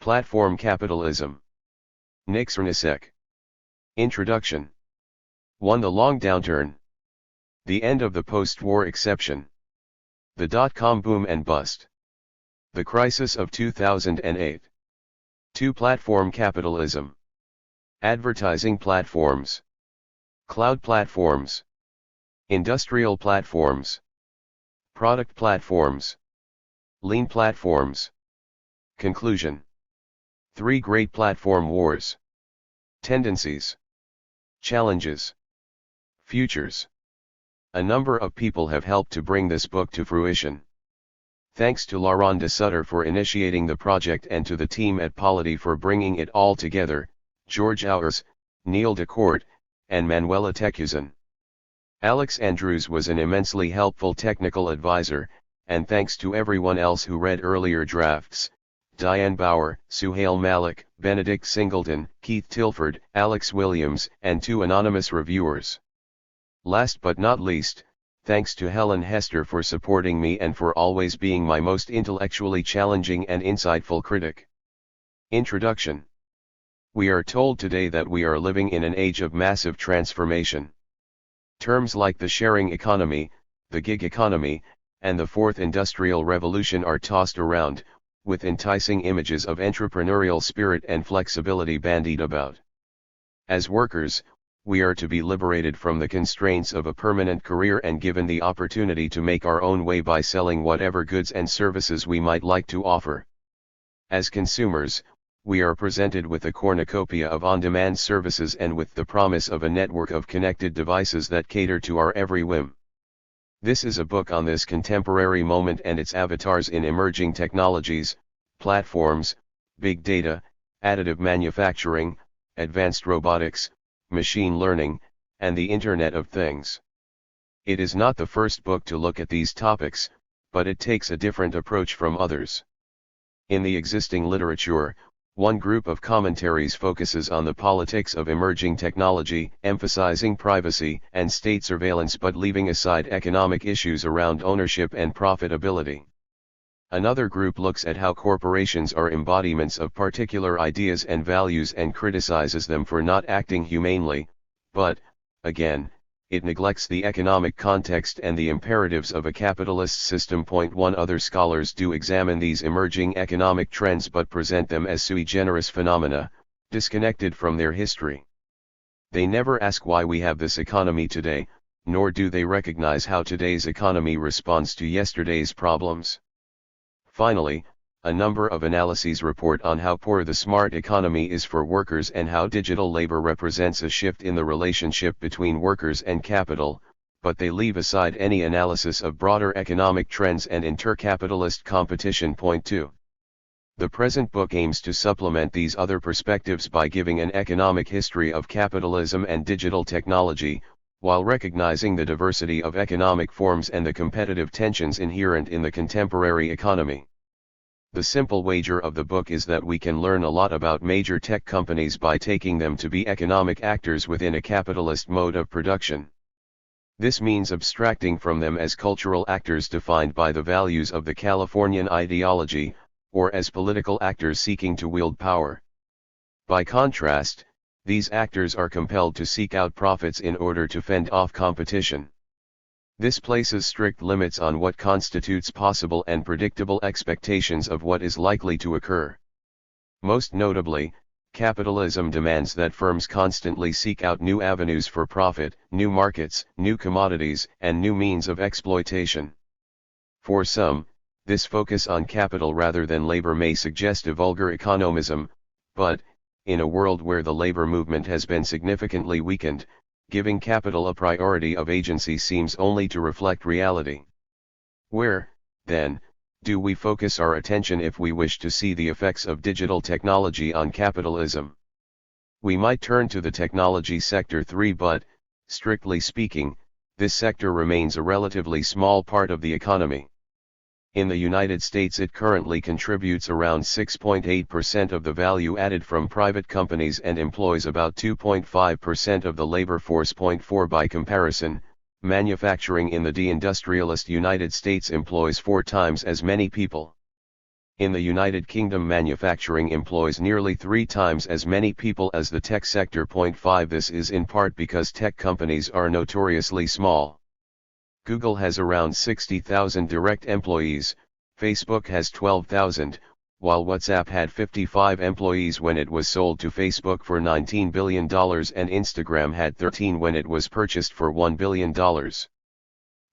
Platform Capitalism. Srnicek. Introduction. 1. The long downturn. The end of the post-war exception. The dot-com boom and bust. The crisis of 2008. 2. Platform capitalism. Advertising platforms. Cloud platforms. Industrial platforms. Product platforms. Lean platforms. Conclusion. 3. Great platform wars. Tendencies. Challenges. Futures. A number of people have helped to bring this book to fruition. Thanks to Laurent de Sutter for initiating the project and to the team at Polity for bringing it all together, George Auers, Neil Decourt, and Manuela Tecuzan. Alex Andrews was an immensely helpful technical advisor, and thanks to everyone else who read earlier drafts, Diane Bauer, Suhail Malik, Benedict Singleton, Keith Tilford, Alex Williams, and 2 anonymous reviewers. Last but not least, thanks to Helen Hester for supporting me and for always being my most intellectually challenging and insightful critic. Introduction. We are told today that we are living in an age of massive transformation. Terms like the sharing economy, the gig economy, and the fourth industrial revolution are tossed around, with enticing images of entrepreneurial spirit and flexibility bandied about. As workers, we are to be liberated from the constraints of a permanent career and given the opportunity to make our own way by selling whatever goods and services we might like to offer. As consumers, we are presented with a cornucopia of on-demand services and with the promise of a network of connected devices that cater to our every whim. This is a book on this contemporary moment and its avatars in emerging technologies, platforms, big data, additive manufacturing, advanced robotics, machine learning, and the Internet of Things. It is not the first book to look at these topics, but it takes a different approach from others. In the existing literature, one group of commentaries focuses on the politics of emerging technology, emphasizing privacy and state surveillance but leaving aside economic issues around ownership and profitability. Another group looks at how corporations are embodiments of particular ideas and values and criticizes them for not acting humanely, but, again, it neglects the economic context and the imperatives of a capitalist system. 1. Other scholars do examine these emerging economic trends but present them as sui generis phenomena, disconnected from their history. They never ask why we have this economy today, nor do they recognize how today's economy responds to yesterday's problems. Finally, a number of analyses report on how poor the smart economy is for workers and how digital labor represents a shift in the relationship between workers and capital, but they leave aside any analysis of broader economic trends and intercapitalist competition. 2. The present book aims to supplement these other perspectives by giving an economic history of capitalism and digital technology, while recognizing the diversity of economic forms and the competitive tensions inherent in the contemporary economy. The simple wager of the book is that we can learn a lot about major tech companies by taking them to be economic actors within a capitalist mode of production. This means abstracting from them as cultural actors defined by the values of the Californian ideology, or as political actors seeking to wield power. By contrast, these actors are compelled to seek out profits in order to fend off competition. This places strict limits on what constitutes possible and predictable expectations of what is likely to occur. Most notably, capitalism demands that firms constantly seek out new avenues for profit, new markets, new commodities, and new means of exploitation. For some, this focus on capital rather than labor may suggest a vulgar economism, but, in a world where the labor movement has been significantly weakened, giving capital a priority of agency seems only to reflect reality. Where, then, do we focus our attention if we wish to see the effects of digital technology on capitalism? We might turn to the technology sector. 3. But, strictly speaking, this sector remains a relatively small part of the economy. In the United States it currently contributes around 6.8% of the value added from private companies and employs about 2.5% of the labor force. 4. By comparison, manufacturing in the deindustrialist United States employs 4 times as many people. In the United Kingdom, manufacturing employs nearly 3 times as many people as the tech sector. 5 This is in part because tech companies are notoriously small. Google has around 60,000 direct employees, Facebook has 12,000, while WhatsApp had 55 employees when it was sold to Facebook for $19 billion and Instagram had 13 when it was purchased for $1 billion.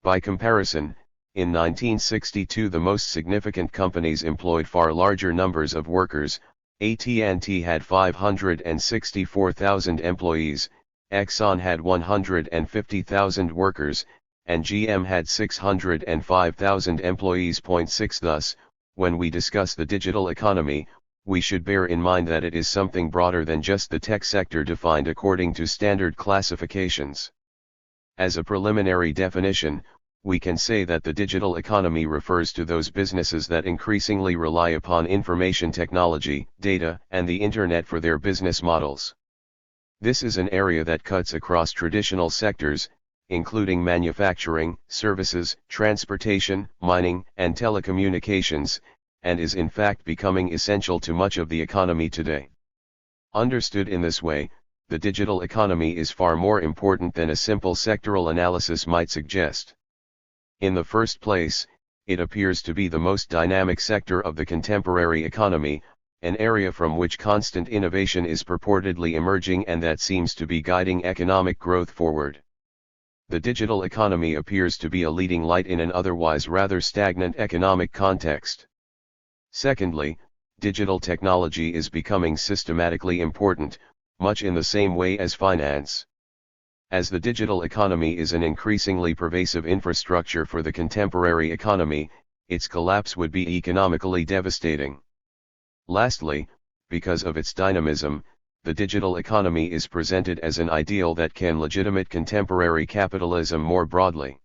By comparison, in 1962 the most significant companies employed far larger numbers of workers. AT&T had 564,000 employees, Exxon had 150,000 workers, and GM had 605,000 employees. 6 Thus, when we discuss the digital economy, we should bear in mind that it is something broader than just the tech sector defined according to standard classifications. As a preliminary definition, we can say that the digital economy refers to those businesses that increasingly rely upon information technology, data, and the internet for their business models. This is an area that cuts across traditional sectors, including manufacturing, services, transportation, mining, and telecommunications, and is in fact becoming essential to much of the economy today. Understood in this way, the digital economy is far more important than a simple sectoral analysis might suggest. In the first place, it appears to be the most dynamic sector of the contemporary economy, an area from which constant innovation is purportedly emerging and that seems to be guiding economic growth forward. The digital economy appears to be a leading light in an otherwise rather stagnant economic context. Secondly, digital technology is becoming systematically important, much in the same way as finance. As the digital economy is an increasingly pervasive infrastructure for the contemporary economy, its collapse would be economically devastating. Lastly, because of its dynamism, the digital economy is presented as an ideal that can legitimate contemporary capitalism more broadly.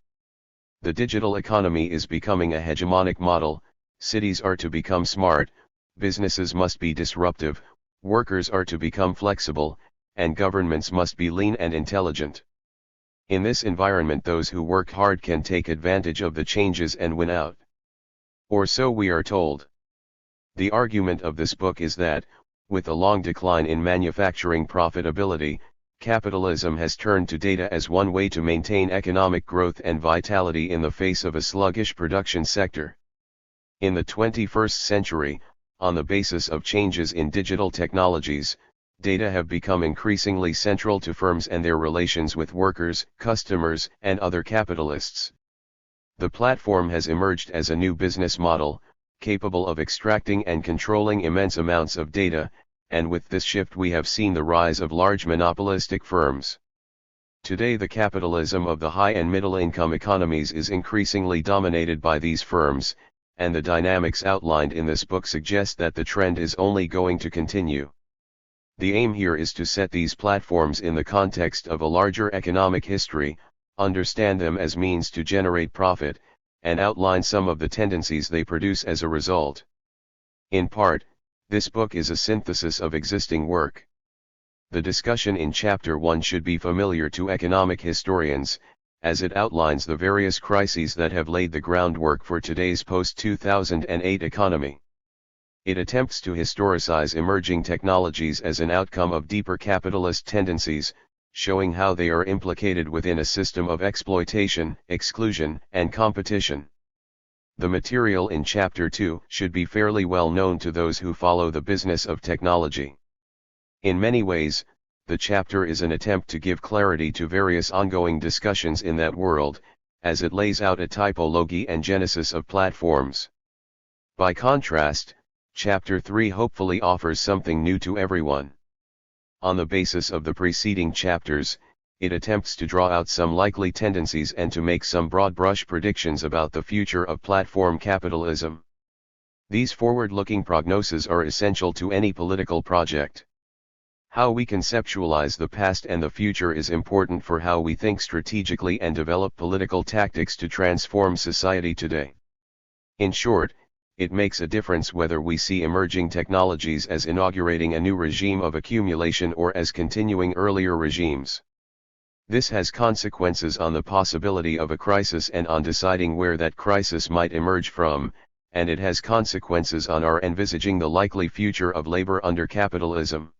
The digital economy is becoming a hegemonic model, cities are to become smart, businesses must be disruptive, workers are to become flexible, and governments must be lean and intelligent. In this environment, those who work hard can take advantage of the changes and win out. Or so we are told. The argument of this book is that, with a long decline in manufacturing profitability, capitalism has turned to data as one way to maintain economic growth and vitality in the face of a sluggish production sector. In the 21st century, on the basis of changes in digital technologies, data have become increasingly central to firms and their relations with workers, customers, and other capitalists. The platform has emerged as a new business model, capable of extracting and controlling immense amounts of data, and with this shift we have seen the rise of large monopolistic firms. Today the capitalism of the high and middle income economies is increasingly dominated by these firms, and the dynamics outlined in this book suggest that the trend is only going to continue. The aim here is to set these platforms in the context of a larger economic history, understand them as means to generate profit, and outline some of the tendencies they produce as a result. In part, this book is a synthesis of existing work. The discussion in Chapter 1 should be familiar to economic historians, as it outlines the various crises that have laid the groundwork for today's post-2008 economy. It attempts to historicize emerging technologies as an outcome of deeper capitalist tendencies, showing how they are implicated within a system of exploitation, exclusion, and competition. The material in Chapter 2 should be fairly well known to those who follow the business of technology. In many ways, the chapter is an attempt to give clarity to various ongoing discussions in that world, as it lays out a typology and genesis of platforms. By contrast, Chapter 3 hopefully offers something new to everyone. On the basis of the preceding chapters, it attempts to draw out some likely tendencies and to make some broad-brush predictions about the future of platform capitalism. These forward-looking prognoses are essential to any political project. How we conceptualize the past and the future is important for how we think strategically and develop political tactics to transform society today. In short, it makes a difference whether we see emerging technologies as inaugurating a new regime of accumulation or as continuing earlier regimes. This has consequences on the possibility of a crisis and on deciding where that crisis might emerge from, and it has consequences on our envisaging the likely future of labor under capitalism.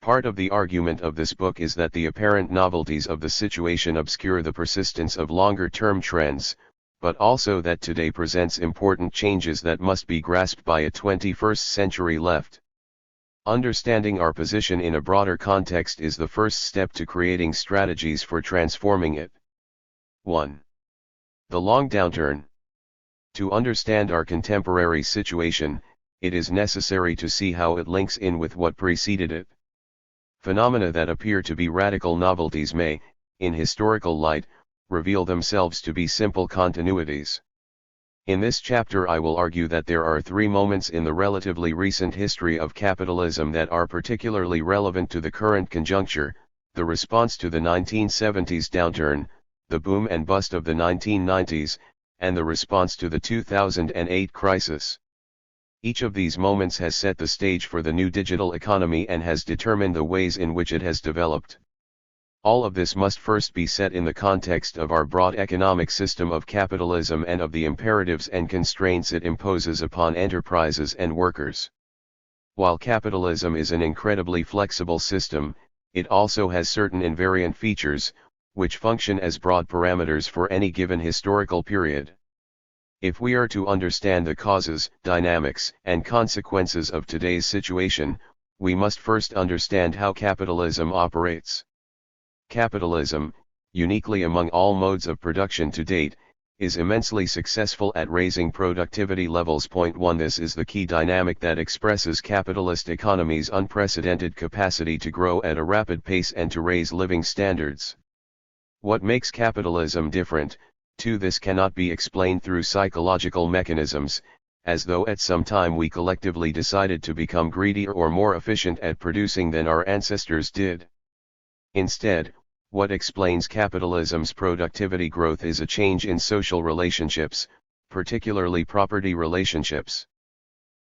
Part of the argument of this book is that the apparent novelties of the situation obscure the persistence of longer-term trends, but also that today presents important changes that must be grasped by a 21st century left. Understanding our position in a broader context is the first step to creating strategies for transforming it. 1. The long downturn. To understand our contemporary situation, it is necessary to see how it links in with what preceded it. Phenomena that appear to be radical novelties may, in historical light, reveal themselves to be simple continuities. In this chapter I will argue that there are 3 moments in the relatively recent history of capitalism that are particularly relevant to the current conjuncture: the response to the 1970s downturn, the boom and bust of the 1990s, and the response to the 2008 crisis. Each of these moments has set the stage for the new digital economy and has determined the ways in which it has developed. All of this must first be set in the context of our broad economic system of capitalism and of the imperatives and constraints it imposes upon enterprises and workers. While capitalism is an incredibly flexible system, it also has certain invariant features, which function as broad parameters for any given historical period. If we are to understand the causes, dynamics, and consequences of today's situation, we must first understand how capitalism operates. Capitalism, uniquely among all modes of production to date, is immensely successful at raising productivity levels. 1. This is the key dynamic that expresses capitalist economy's unprecedented capacity to grow at a rapid pace and to raise living standards. What makes capitalism different? 2. This cannot be explained through psychological mechanisms, as though at some time we collectively decided to become greedier or more efficient at producing than our ancestors did. Instead, what explains capitalism's productivity growth is a change in social relationships, particularly property relationships.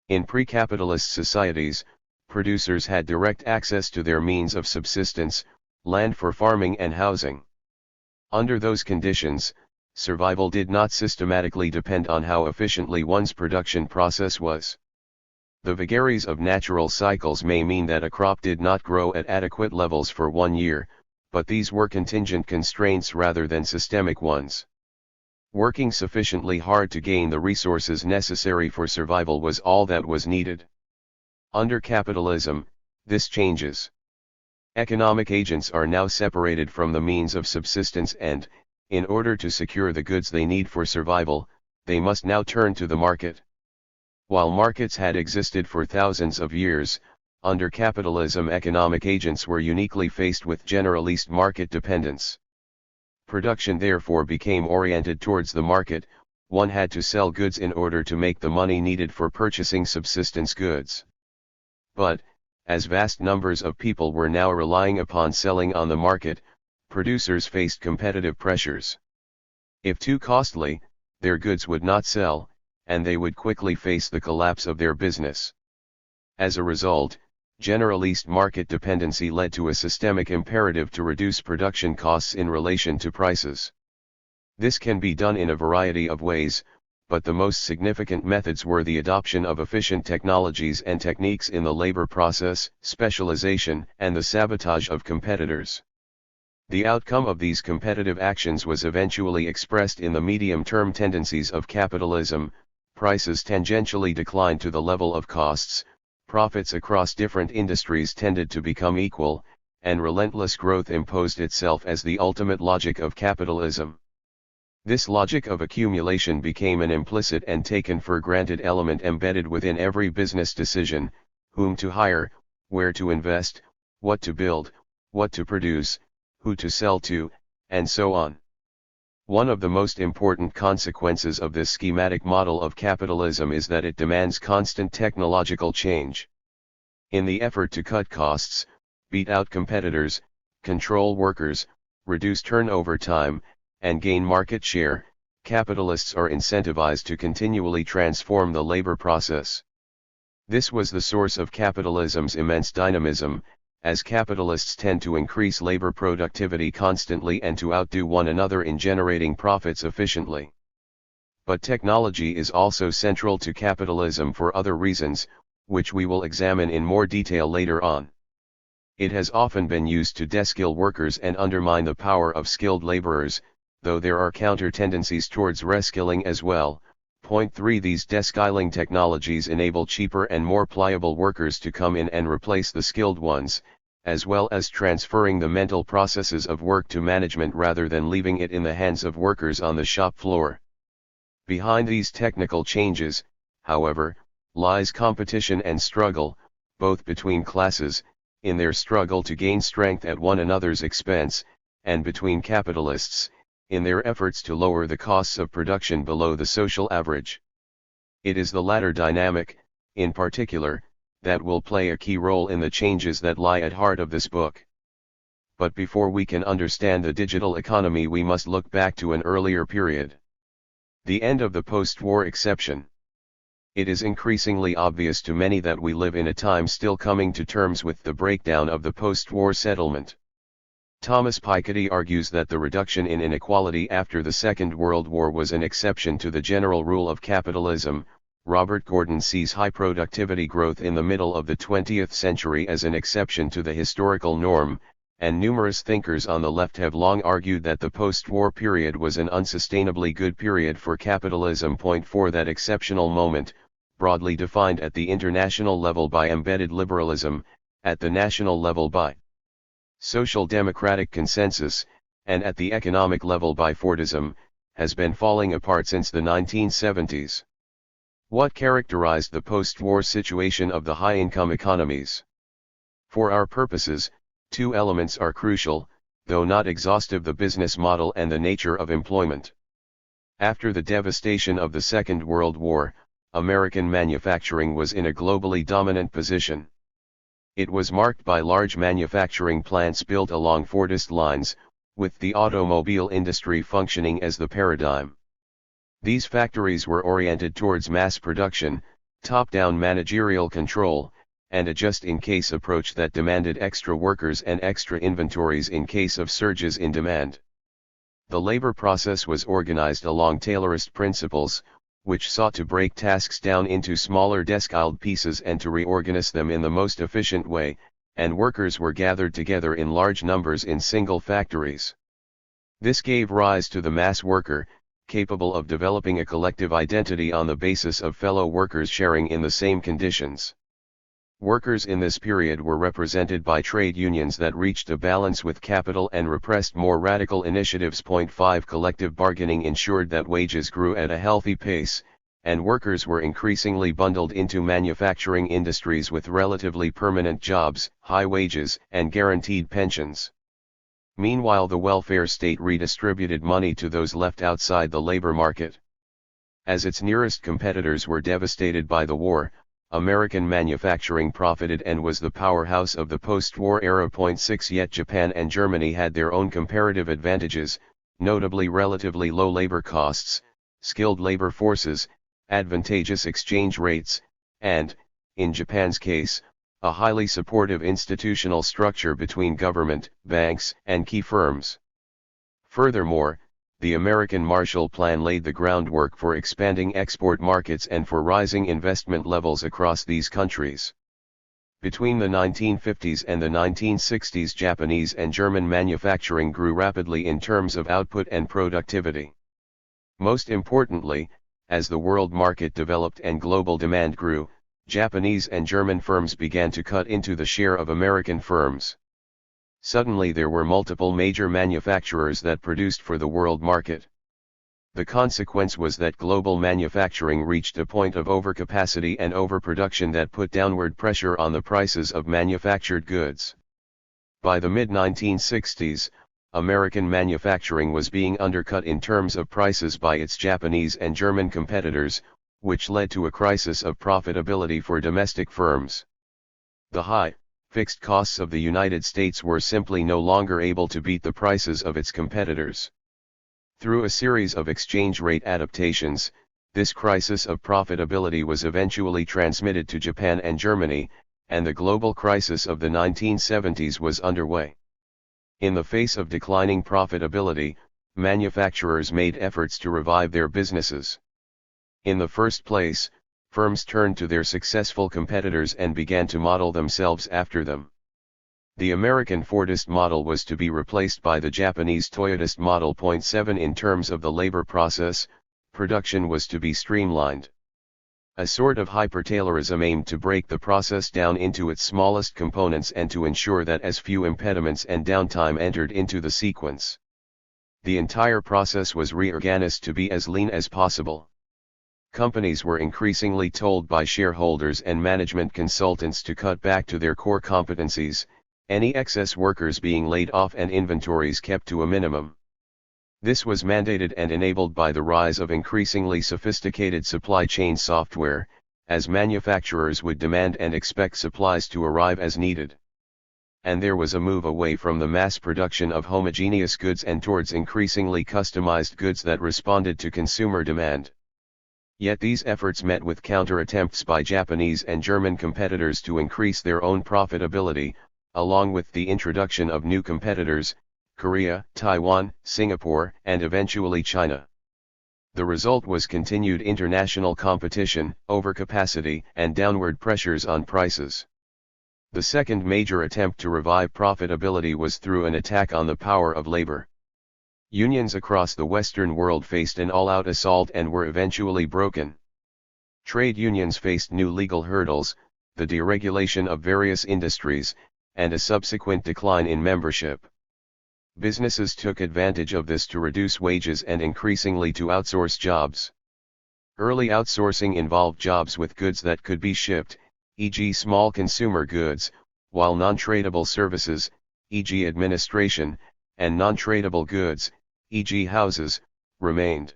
In pre-capitalist societies, producers had direct access to their means of subsistence, land for farming and housing. Under those conditions, survival did not systematically depend on how efficiently one's production process was. The vagaries of natural cycles may mean that a crop did not grow at adequate levels for 1 year, but these were contingent constraints rather than systemic ones. Working sufficiently hard to gain the resources necessary for survival was all that was needed. Under capitalism, this changes. Economic agents are now separated from the means of subsistence and, in order to secure the goods they need for survival, they must now turn to the market. While markets had existed for thousands of years, under capitalism economic agents were uniquely faced with generalist market dependence. Production therefore became oriented towards the market. One had to sell goods in order to make the money needed for purchasing subsistence goods. But, as vast numbers of people were now relying upon selling on the market, producers faced competitive pressures. If too costly, their goods would not sell, and they would quickly face the collapse of their business. As a result, generalist market dependency led to a systemic imperative to reduce production costs in relation to prices. This can be done in a variety of ways, but the most significant methods were the adoption of efficient technologies and techniques in the labor process, specialization, and the sabotage of competitors. The outcome of these competitive actions was eventually expressed in the medium-term tendencies of capitalism. Prices tangentially declined to the level of costs, profits across different industries tended to become equal, and relentless growth imposed itself as the ultimate logic of capitalism. This logic of accumulation became an implicit and taken for granted element embedded within every business decision: whom to hire, where to invest, what to build, what to produce, who to sell to, and so on. One of the most important consequences of this schematic model of capitalism is that it demands constant technological change. In the effort to cut costs, beat out competitors, control workers, reduce turnover time, and gain market share, capitalists are incentivized to continually transform the labor process. This was the source of capitalism's immense dynamism, as capitalists tend to increase labor productivity constantly and to outdo one another in generating profits efficiently. But technology is also central to capitalism for other reasons, which we will examine in more detail later on. It has often been used to deskill workers and undermine the power of skilled laborers, though there are counter tendencies towards reskilling as well. Point 3. These deskilling technologies enable cheaper and more pliable workers to come in and replace the skilled ones, as well as transferring the mental processes of work to management rather than leaving it in the hands of workers on the shop floor. Behind these technical changes, however, lies competition and struggle, both between classes, in their struggle to gain strength at one another's expense, and between capitalists, in their efforts to lower the costs of production below the social average. It is the latter dynamic, in particular, that will play a key role in the changes that lie at heart of this book. But before we can understand the digital economy, we must look back to an earlier period. The end of the post-war exception. It is increasingly obvious to many that we live in a time still coming to terms with the breakdown of the post-war settlement. Thomas Piketty argues that the reduction in inequality after the Second World War was an exception to the general rule of capitalism. Robert Gordon sees high productivity growth in the middle of the 20th century as an exception to the historical norm, and numerous thinkers on the left have long argued that the post-war period was an unsustainably good period for capitalism. Point 4. That exceptional moment, broadly defined at the international level by embedded liberalism, at the national level by social democratic consensus, and at the economic level by Fordism, has been falling apart since the 1970s. What characterized the post-war situation of the high-income economies? For our purposes, two elements are crucial, though not exhaustive: the business model and the nature of employment. After the devastation of the Second World War, American manufacturing was in a globally dominant position. It was marked by large manufacturing plants built along Fordist lines, with the automobile industry functioning as the paradigm. These factories were oriented towards mass production, top-down managerial control, and a just-in-case approach that demanded extra workers and extra inventories in case of surges in demand. The labor process was organized along Taylorist principles, which sought to break tasks down into smaller deskiled pieces and to reorganize them in the most efficient way, and workers were gathered together in large numbers in single factories. This gave rise to the mass worker, capable of developing a collective identity on the basis of fellow workers sharing in the same conditions. Workers in this period were represented by trade unions that reached a balance with capital and repressed more radical initiatives. Point 5. Collective bargaining ensured that wages grew at a healthy pace, and workers were increasingly bundled into manufacturing industries with relatively permanent jobs, high wages, and guaranteed pensions. Meanwhile, the welfare state redistributed money to those left outside the labor market. As its nearest competitors were devastated by the war, American manufacturing profited and was the powerhouse of the post-war era. Point 6. Yet Japan and Germany had their own comparative advantages, notably relatively low labor costs, skilled labor forces, advantageous exchange rates, and, in Japan's case, a highly supportive institutional structure between government, banks, and key firms. Furthermore, the American Marshall Plan laid the groundwork for expanding export markets and for rising investment levels across these countries. Between the 1950s and the 1960s, Japanese and German manufacturing grew rapidly in terms of output and productivity. Most importantly, as the world market developed and global demand grew, Japanese and German firms began to cut into the share of American firms. Suddenly there were multiple major manufacturers that produced for the world market. The consequence was that global manufacturing reached a point of overcapacity and overproduction that put downward pressure on the prices of manufactured goods. By the mid-1960s, American manufacturing was being undercut in terms of prices by its Japanese and German competitors, which led to a crisis of profitability for domestic firms. The high, fixed costs of the United States were simply no longer able to beat the prices of its competitors. Through a series of exchange rate adaptations, this crisis of profitability was eventually transmitted to Japan and Germany, and the global crisis of the 1970s was underway. In the face of declining profitability, manufacturers made efforts to revive their businesses. In the first place, firms turned to their successful competitors and began to model themselves after them. The American Fordist model was to be replaced by the Japanese Toyotist Model. 7 In terms of the labor process, production was to be streamlined. A sort of hyper-Taylorism aimed to break the process down into its smallest components and to ensure that as few impediments and downtime entered into the sequence. The entire process was reorganized to be as lean as possible. Companies were increasingly told by shareholders and management consultants to cut back to their core competencies, any excess workers being laid off and inventories kept to a minimum. This was mandated and enabled by the rise of increasingly sophisticated supply chain software, as manufacturers would demand and expect supplies to arrive as needed. And there was a move away from the mass production of homogeneous goods and towards increasingly customized goods that responded to consumer demand. Yet these efforts met with counter-attempts by Japanese and German competitors to increase their own profitability, along with the introduction of new competitors, Korea, Taiwan, Singapore, and eventually China. The result was continued international competition, overcapacity, and downward pressures on prices. The second major attempt to revive profitability was through an attack on the power of labor. Unions across the Western world faced an all-out assault and were eventually broken. Trade unions faced new legal hurdles, the deregulation of various industries, and a subsequent decline in membership. Businesses took advantage of this to reduce wages and increasingly to outsource jobs. Early outsourcing involved jobs with goods that could be shipped, e.g. small consumer goods, while non-tradable services, e.g. administration, and non-tradable goods, e.g. houses, remained.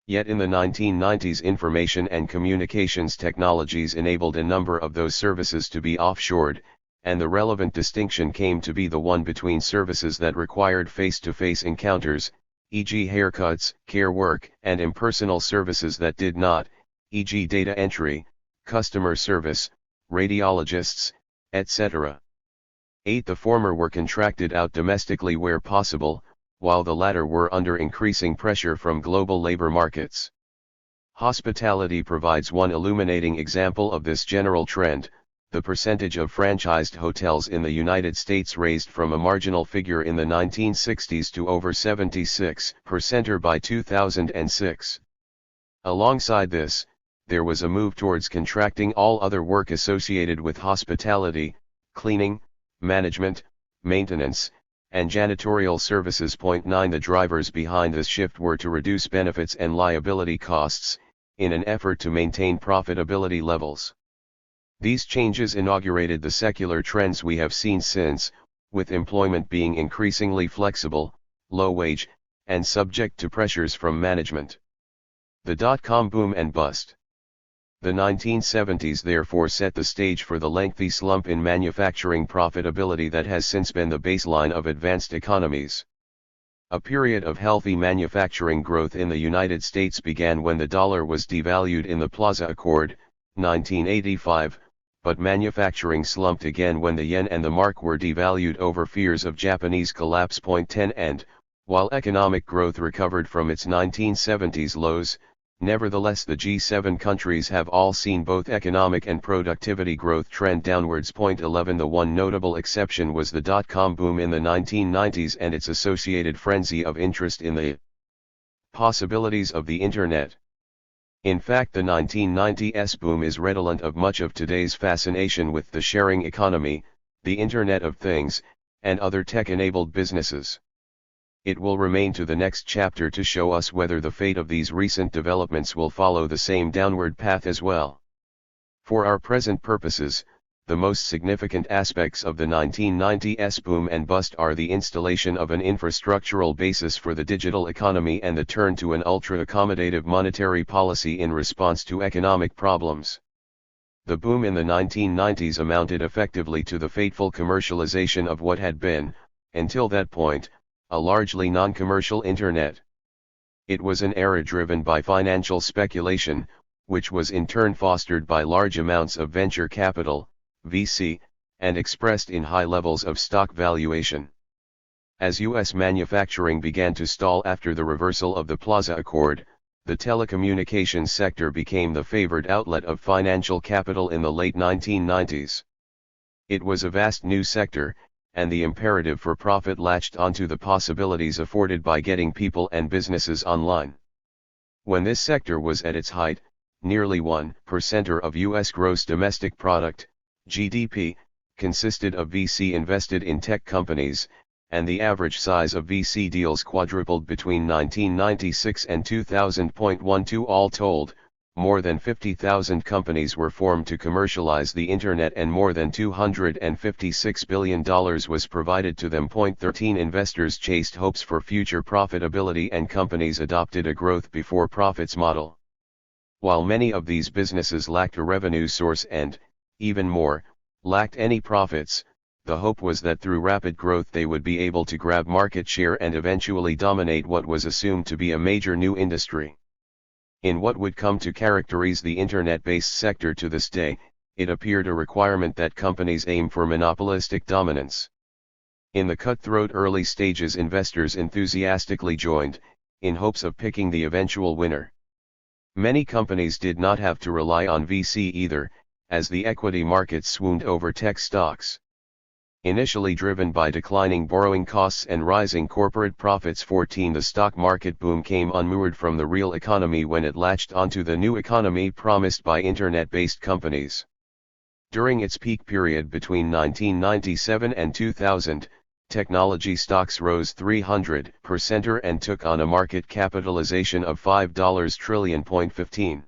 Yet in the 1990s information and communications technologies enabled a number of those services to be offshored, and the relevant distinction came to be the one between services that required face-to-face encounters, e.g. haircuts, care work, and impersonal services that did not, e.g. data entry, customer service, radiologists, etc. 8. The former were contracted out domestically where possible, while the latter were under increasing pressure from global labor markets. Hospitality provides one illuminating example of this general trend. The percentage of franchised hotels in the United States raised from a marginal figure in the 1960s to over 76% by 2006. Alongside this, there was a move towards contracting all other work associated with hospitality, cleaning, management, maintenance, and janitorial services. 9. The drivers behind this shift were to reduce benefits and liability costs, in an effort to maintain profitability levels. These changes inaugurated the secular trends we have seen since, with employment being increasingly flexible, low-wage, and subject to pressures from management. The dot-com boom and bust. The 1970s therefore set the stage for the lengthy slump in manufacturing profitability that has since been the baseline of advanced economies. A period of healthy manufacturing growth in the United States began when the dollar was devalued in the Plaza Accord, 1985, but manufacturing slumped again when the yen and the mark were devalued over fears of Japanese collapse. 10 And, while economic growth recovered from its 1970s lows, nevertheless the G7 countries have all seen both economic and productivity growth trend downwards. 11 The one notable exception was the dot-com boom in the 1990s and its associated frenzy of interest in the possibilities of the Internet. In fact, the 1990s boom is redolent of much of today's fascination with the sharing economy, the Internet of Things, and other tech-enabled businesses. It will remain to the next chapter to show us whether the fate of these recent developments will follow the same downward path as well. For our present purposes, the most significant aspects of the 1990s boom and bust are the installation of an infrastructural basis for the digital economy and the turn to an ultra-accommodative monetary policy in response to economic problems. The boom in the 1990s amounted effectively to the fateful commercialization of what had been, until that point, a largely non-commercial Internet. It was an era driven by financial speculation, which was in turn fostered by large amounts of venture capital, VC, and expressed in high levels of stock valuation. As U.S. manufacturing began to stall after the reversal of the Plaza Accord, the telecommunications sector became the favored outlet of financial capital in the late 1990s. It was a vast new sector, and the imperative for profit latched onto the possibilities afforded by getting people and businesses online. When this sector was at its height, nearly 1% of U.S. gross domestic product, GDP, consisted of VC invested in tech companies, and the average size of VC deals quadrupled between 1996 and 2000.12. All told, more than 50,000 companies were formed to commercialize the Internet and more than $256 billion was provided to them. 13 Investors chased hopes for future profitability and companies adopted a growth before profits model. While many of these businesses lacked a revenue source and, even more, lacked any profits, the hope was that through rapid growth they would be able to grab market share and eventually dominate what was assumed to be a major new industry. In what would come to characterize the Internet-based sector to this day, it appeared a requirement that companies aim for monopolistic dominance. In the cutthroat early stages, investors enthusiastically joined, in hopes of picking the eventual winner. Many companies did not have to rely on VC either, as the equity market swooned over tech stocks. Initially driven by declining borrowing costs and rising corporate profits. 14 The stock market boom came unmoored from the real economy when it latched onto the new economy promised by Internet-based companies. During its peak period between 1997 and 2000, technology stocks rose 300% and took on a market capitalization of $5 trillion. 15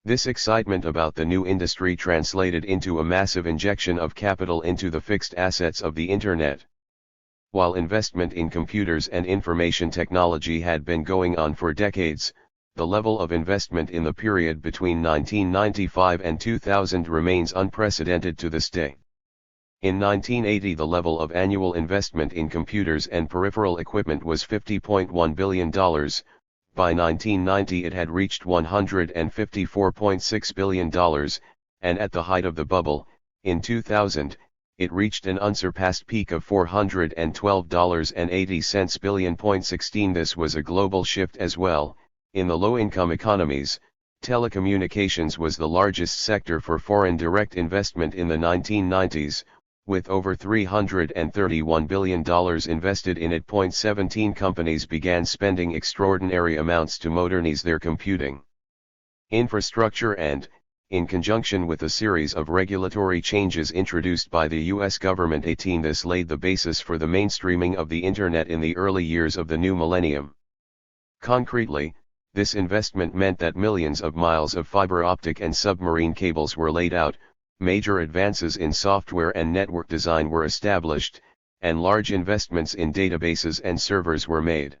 This excitement about the new industry translated into a massive injection of capital into the fixed assets of the Internet. While investment in computers and information technology had been going on for decades, the level of investment in the period between 1995 and 2000 remains unprecedented to this day. In 1980, the level of annual investment in computers and peripheral equipment was $50.1 billion. By 1990 it had reached $154.6 billion, and at the height of the bubble, in 2000, it reached an unsurpassed peak of $412.80 billion. 16 This was a global shift as well. In the low-income economies, telecommunications was the largest sector for foreign direct investment in the 1990s, with over $331 billion invested in it. 17 Companies began spending extraordinary amounts to modernize their computing infrastructure and, in conjunction with a series of regulatory changes introduced by the U.S. government. 18 This laid the basis for the mainstreaming of the Internet in the early years of the new millennium. Concretely, this investment meant that millions of miles of fiber optic and submarine cables were laid out, major advances in software and network design were established, and large investments in databases and servers were made.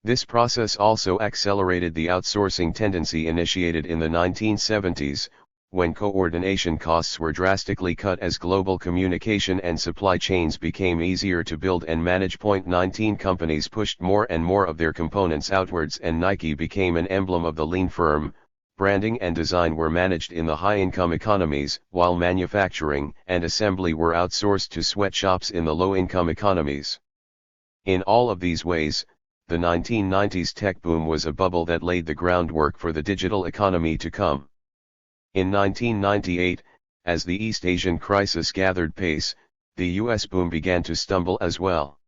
This process also accelerated the outsourcing tendency initiated in the 1970s, when coordination costs were drastically cut as global communication and supply chains became easier to build and manage. 19 Companies pushed more and more of their components outwards, and Nike became an emblem of the lean firm. Branding and design were managed in the high-income economies, while manufacturing and assembly were outsourced to sweatshops in the low-income economies. In all of these ways, the 1990s tech boom was a bubble that laid the groundwork for the digital economy to come. In 1998, as the East Asian crisis gathered pace, the US boom began to stumble as well.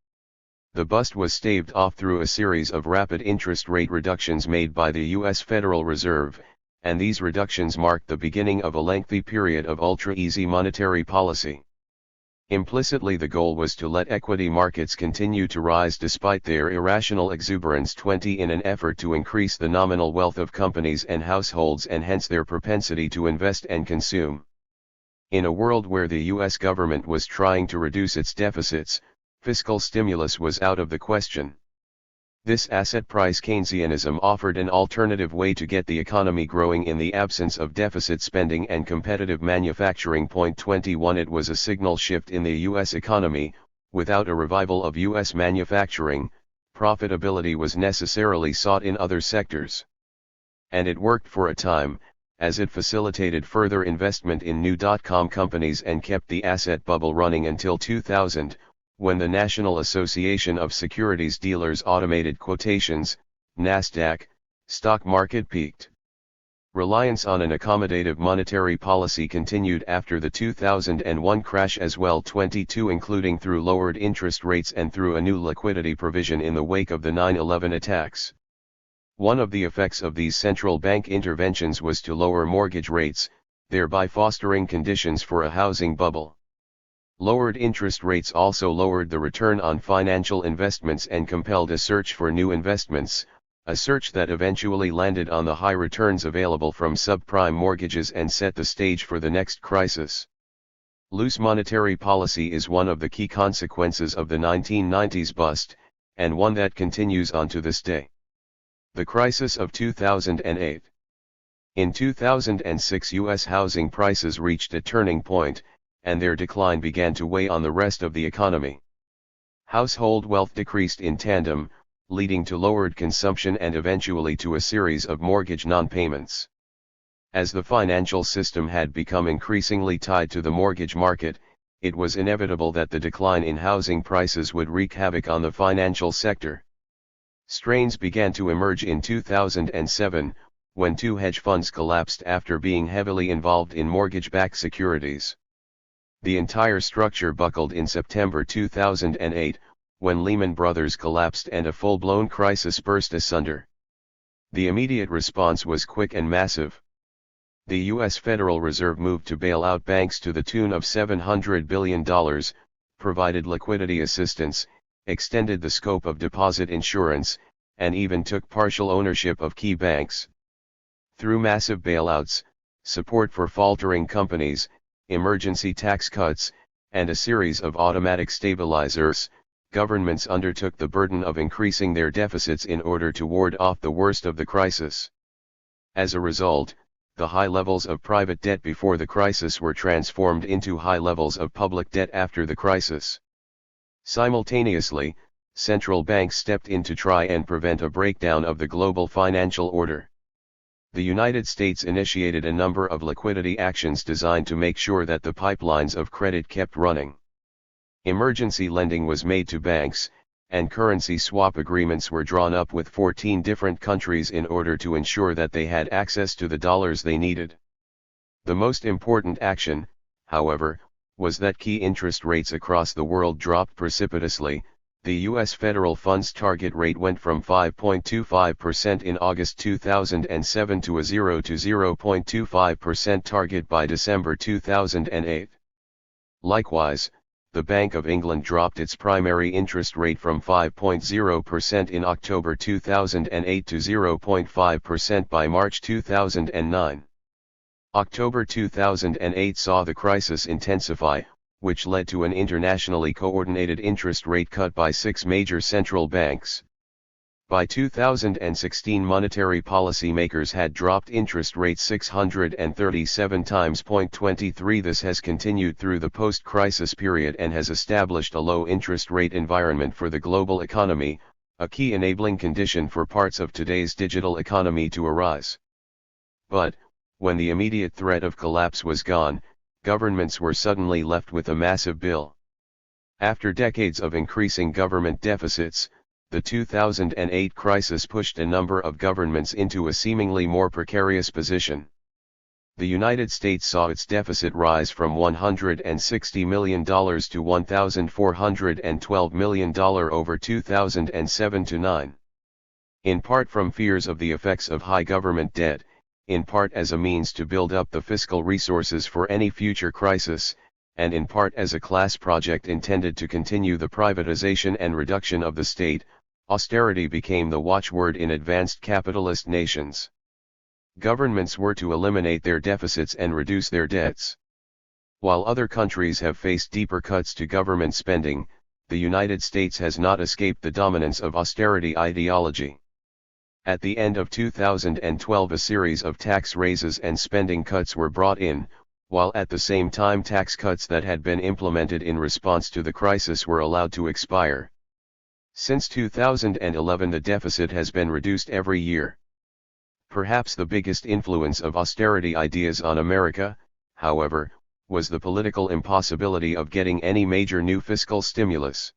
The bust was staved off through a series of rapid interest rate reductions made by the US Federal Reserve, and these reductions marked the beginning of a lengthy period of ultra-easy monetary policy. Implicitly, the goal was to let equity markets continue to rise despite their irrational exuberance. 20 In an effort to increase the nominal wealth of companies and households and hence their propensity to invest and consume. In a world where the US government was trying to reduce its deficits, fiscal stimulus was out of the question. This asset price Keynesianism offered an alternative way to get the economy growing in the absence of deficit spending and competitive manufacturing. 21 It was a signal shift in the US economy. Without a revival of US manufacturing, profitability was necessarily sought in other sectors. And it worked for a time, as it facilitated further investment in new dot-com companies and kept the asset bubble running until 2000. When the National Association of Securities Dealers Automated Quotations, NASDAQ, Stock market peaked. Reliance on an accommodative monetary policy continued after the 2001 crash as well, 22 including through lowered interest rates and through a new liquidity provision in the wake of the 9/11 attacks. One of the effects of these central bank interventions was to lower mortgage rates, thereby fostering conditions for a housing bubble. Lowered interest rates also lowered the return on financial investments and compelled a search for new investments, a search that eventually landed on the high returns available from subprime mortgages and set the stage for the next crisis. Loose monetary policy is one of the key consequences of the 1990s bust, and one that continues on to this day. The crisis of 2008. In 2006, U.S. housing prices reached a turning point, and their decline began to weigh on the rest of the economy. Household wealth decreased in tandem, leading to lowered consumption and eventually to a series of mortgage non-payments. As the financial system had become increasingly tied to the mortgage market, it was inevitable that the decline in housing prices would wreak havoc on the financial sector. Strains began to emerge in 2007, when two hedge funds collapsed after being heavily involved in mortgage-backed securities. The entire structure buckled in September 2008, when Lehman Brothers collapsed and a full-blown crisis burst asunder. The immediate response was quick and massive. The U.S. Federal Reserve moved to bail out banks to the tune of $700 billion, provided liquidity assistance, extended the scope of deposit insurance, and even took partial ownership of key banks. Through massive bailouts, support for faltering companies, emergency tax cuts, and a series of automatic stabilizers, governments undertook the burden of increasing their deficits in order to ward off the worst of the crisis. As a result, the high levels of private debt before the crisis were transformed into high levels of public debt after the crisis. Simultaneously, central banks stepped in to try and prevent a breakdown of the global financial order. The United States initiated a number of liquidity actions designed to make sure that the pipelines of credit kept running. Emergency lending was made to banks, and currency swap agreements were drawn up with 14 different countries in order to ensure that they had access to the dollars they needed. The most important action, however, was that key interest rates across the world dropped precipitously. The U.S. federal funds target rate went from 5.25% in August 2007 to a 0.25% target by December 2008. Likewise, the Bank of England dropped its primary interest rate from 5.0% in October 2008 to 0.5% by March 2009. October 2008 saw the crisis intensify, which led to an internationally coordinated interest rate cut by 6 major central banks. By 2016, monetary policy makers had dropped interest rates 637 times. 23 This has continued through the post-crisis period and has established a low interest rate environment for the global economy, a key enabling condition for parts of today's digital economy to arise. But, when the immediate threat of collapse was gone, governments were suddenly left with a massive bill. After decades of increasing government deficits, the 2008 crisis pushed a number of governments into a seemingly more precarious position. The United States saw its deficit rise from $160 million to $1,412 million over 2007 to 9. In part from fears of the effects of high government debt, in part as a means to build up the fiscal resources for any future crisis, and in part as a class project intended to continue the privatization and reduction of the state, austerity became the watchword in advanced capitalist nations. Governments were to eliminate their deficits and reduce their debts. While other countries have faced deeper cuts to government spending, the United States has not escaped the dominance of austerity ideology. At the end of 2012, a series of tax raises and spending cuts were brought in, while at the same time tax cuts that had been implemented in response to the crisis were allowed to expire. Since 2011, the deficit has been reduced every year. Perhaps the biggest influence of austerity ideas on America, however, was the political impossibility of getting any major new fiscal stimulus.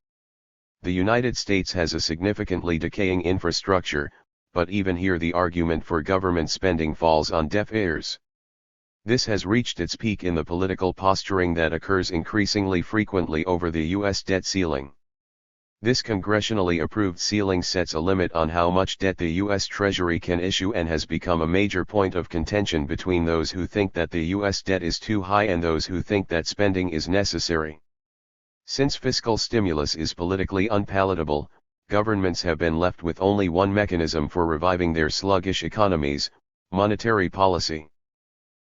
The United States has a significantly decaying infrastructure, but even here the argument for government spending falls on deaf ears. This has reached its peak in the political posturing that occurs increasingly frequently over the U.S. debt ceiling. This congressionally approved ceiling sets a limit on how much debt the U.S. Treasury can issue and has become a major point of contention between those who think that the U.S. debt is too high and those who think that spending is necessary. Since fiscal stimulus is politically unpalatable, governments have been left with only one mechanism for reviving their sluggish economies: monetary policy.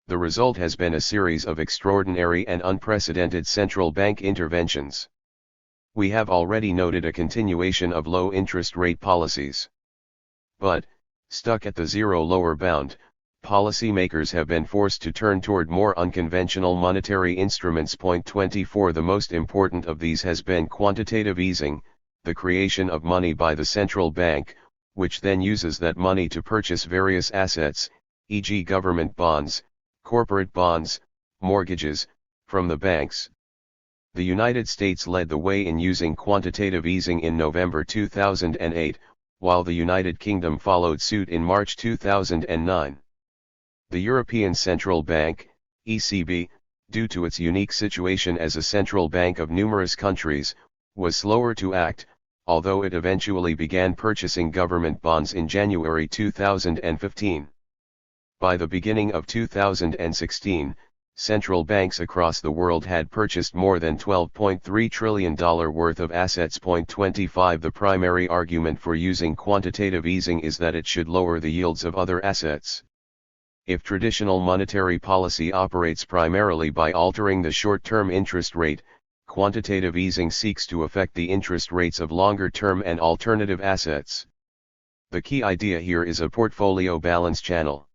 The result has been a series of extraordinary and unprecedented central bank interventions. We have already noted a continuation of low interest rate policies. But, stuck at the zero lower bound, policymakers have been forced to turn toward more unconventional monetary instruments. Point 24. The most important of these has been quantitative easing, the creation of money by the central bank, which then uses that money to purchase various assets, e.g. government bonds, corporate bonds, mortgages, from the banks. The United States led the way in using quantitative easing in November 2008, while the United Kingdom followed suit in March 2009. The European Central Bank, ECB, due to its unique situation as a central bank of numerous countries, was slower to act, although it eventually began purchasing government bonds in January 2015. By the beginning of 2016, central banks across the world had purchased more than $12.3 trillion worth of assets. Point 25. The primary argument for using quantitative easing is that it should lower the yields of other assets. If traditional monetary policy operates primarily by altering the short-term interest rate, quantitative easing seeks to affect the interest rates of longer-term and alternative assets. The key idea here is a portfolio balance channel.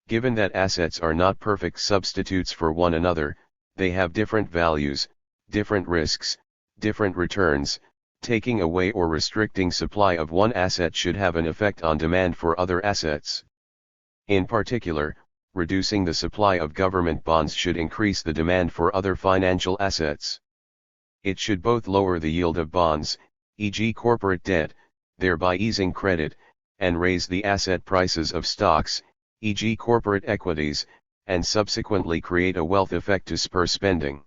Given that assets are not perfect substitutes for one another, they have different values, different risks, different returns. Taking away or restricting supply of one asset should have an effect on demand for other assets. In particular, reducing the supply of government bonds should increase the demand for other financial assets. It should both lower the yield of bonds, e.g. corporate debt, thereby easing credit, and raise the asset prices of stocks, e.g. corporate equities, and subsequently create a wealth effect to spur spending.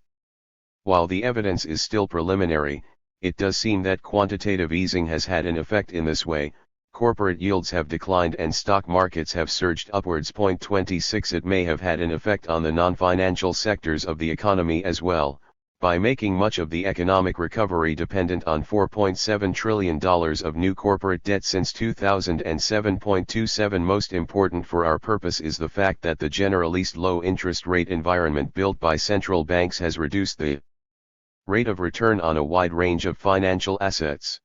While the evidence is still preliminary, it does seem that quantitative easing has had an effect in this way. Corporate yields have declined and stock markets have surged upwards. Point 26. It may have had an effect on the non-financial sectors of the economy as well, by making much of the economic recovery dependent on $4.7 trillion of new corporate debt since 2007. 27. Most important for our purpose is the fact that the generally low interest rate environment built by central banks has reduced the rate of return on a wide range of financial assets.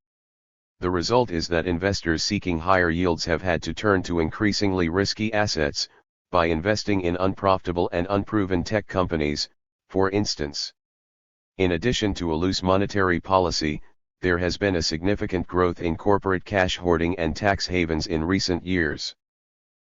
The result is that investors seeking higher yields have had to turn to increasingly risky assets, by investing in unprofitable and unproven tech companies, for instance. In addition to a loose monetary policy, there has been a significant growth in corporate cash hoarding and tax havens in recent years.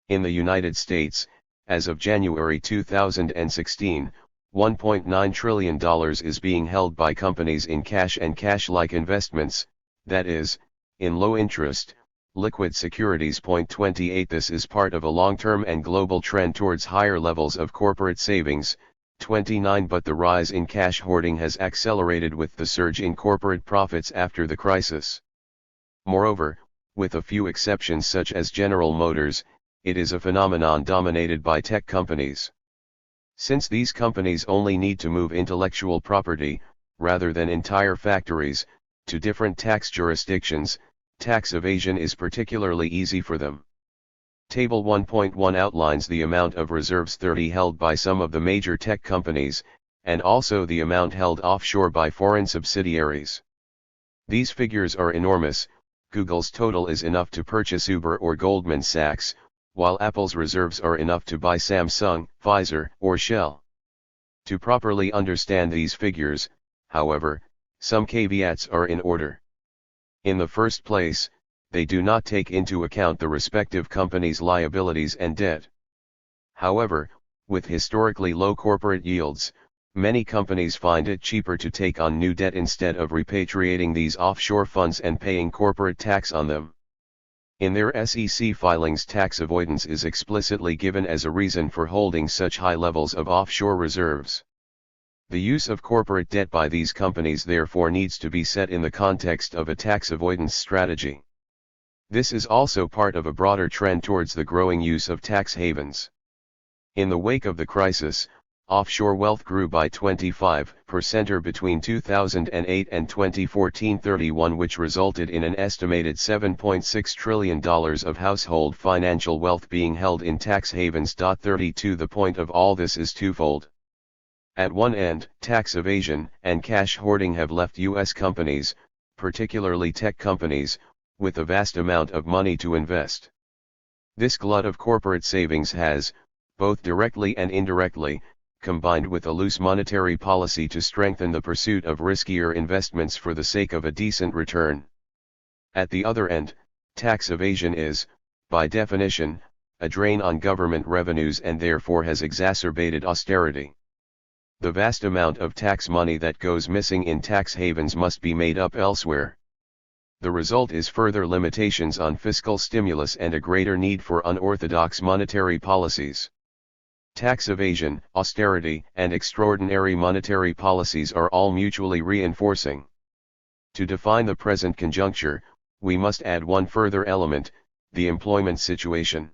In the United States, as of January 2016, $1.9 trillion is being held by companies in cash and cash-like investments, that is, in low-interest, liquid securities. 28. This is part of a long-term and global trend towards higher levels of corporate savings. 29. But the rise in cash hoarding has accelerated with the surge in corporate profits after the crisis. Moreover, with a few exceptions such as General Motors, it is a phenomenon dominated by tech companies. Since these companies only need to move intellectual property, rather than entire factories, to different tax jurisdictions, tax evasion is particularly easy for them. Table 1.1 outlines the amount of reserves 30 held by some of the major tech companies, and also the amount held offshore by foreign subsidiaries. These figures are enormous. Google's total is enough to purchase Uber or Goldman Sachs, while Apple's reserves are enough to buy Samsung, Pfizer, or Shell. To properly understand these figures, however, some caveats are in order. In the first place, they do not take into account the respective company's liabilities and debt. However, with historically low corporate yields, many companies find it cheaper to take on new debt instead of repatriating these offshore funds and paying corporate tax on them. In their SEC filings, tax avoidance is explicitly given as a reason for holding such high levels of offshore reserves. The use of corporate debt by these companies therefore needs to be set in the context of a tax avoidance strategy. This is also part of a broader trend towards the growing use of tax havens. In the wake of the crisis, offshore wealth grew by 25% between 2008 and 2014-31, which resulted in an estimated $7.6 trillion of household financial wealth being held in tax havens. 32 The point of all this is twofold. At one end, tax evasion and cash hoarding have left U.S. companies, particularly tech companies, with a vast amount of money to invest. This glut of corporate savings has, both directly and indirectly, combined with a loose monetary policy to strengthen the pursuit of riskier investments for the sake of a decent return. At the other end, tax evasion is, by definition, a drain on government revenues and therefore has exacerbated austerity. The vast amount of tax money that goes missing in tax havens must be made up elsewhere. The result is further limitations on fiscal stimulus and a greater need for unorthodox monetary policies. Tax evasion, austerity, and extraordinary monetary policies are all mutually reinforcing. To define the present conjuncture, we must add one further element, the employment situation.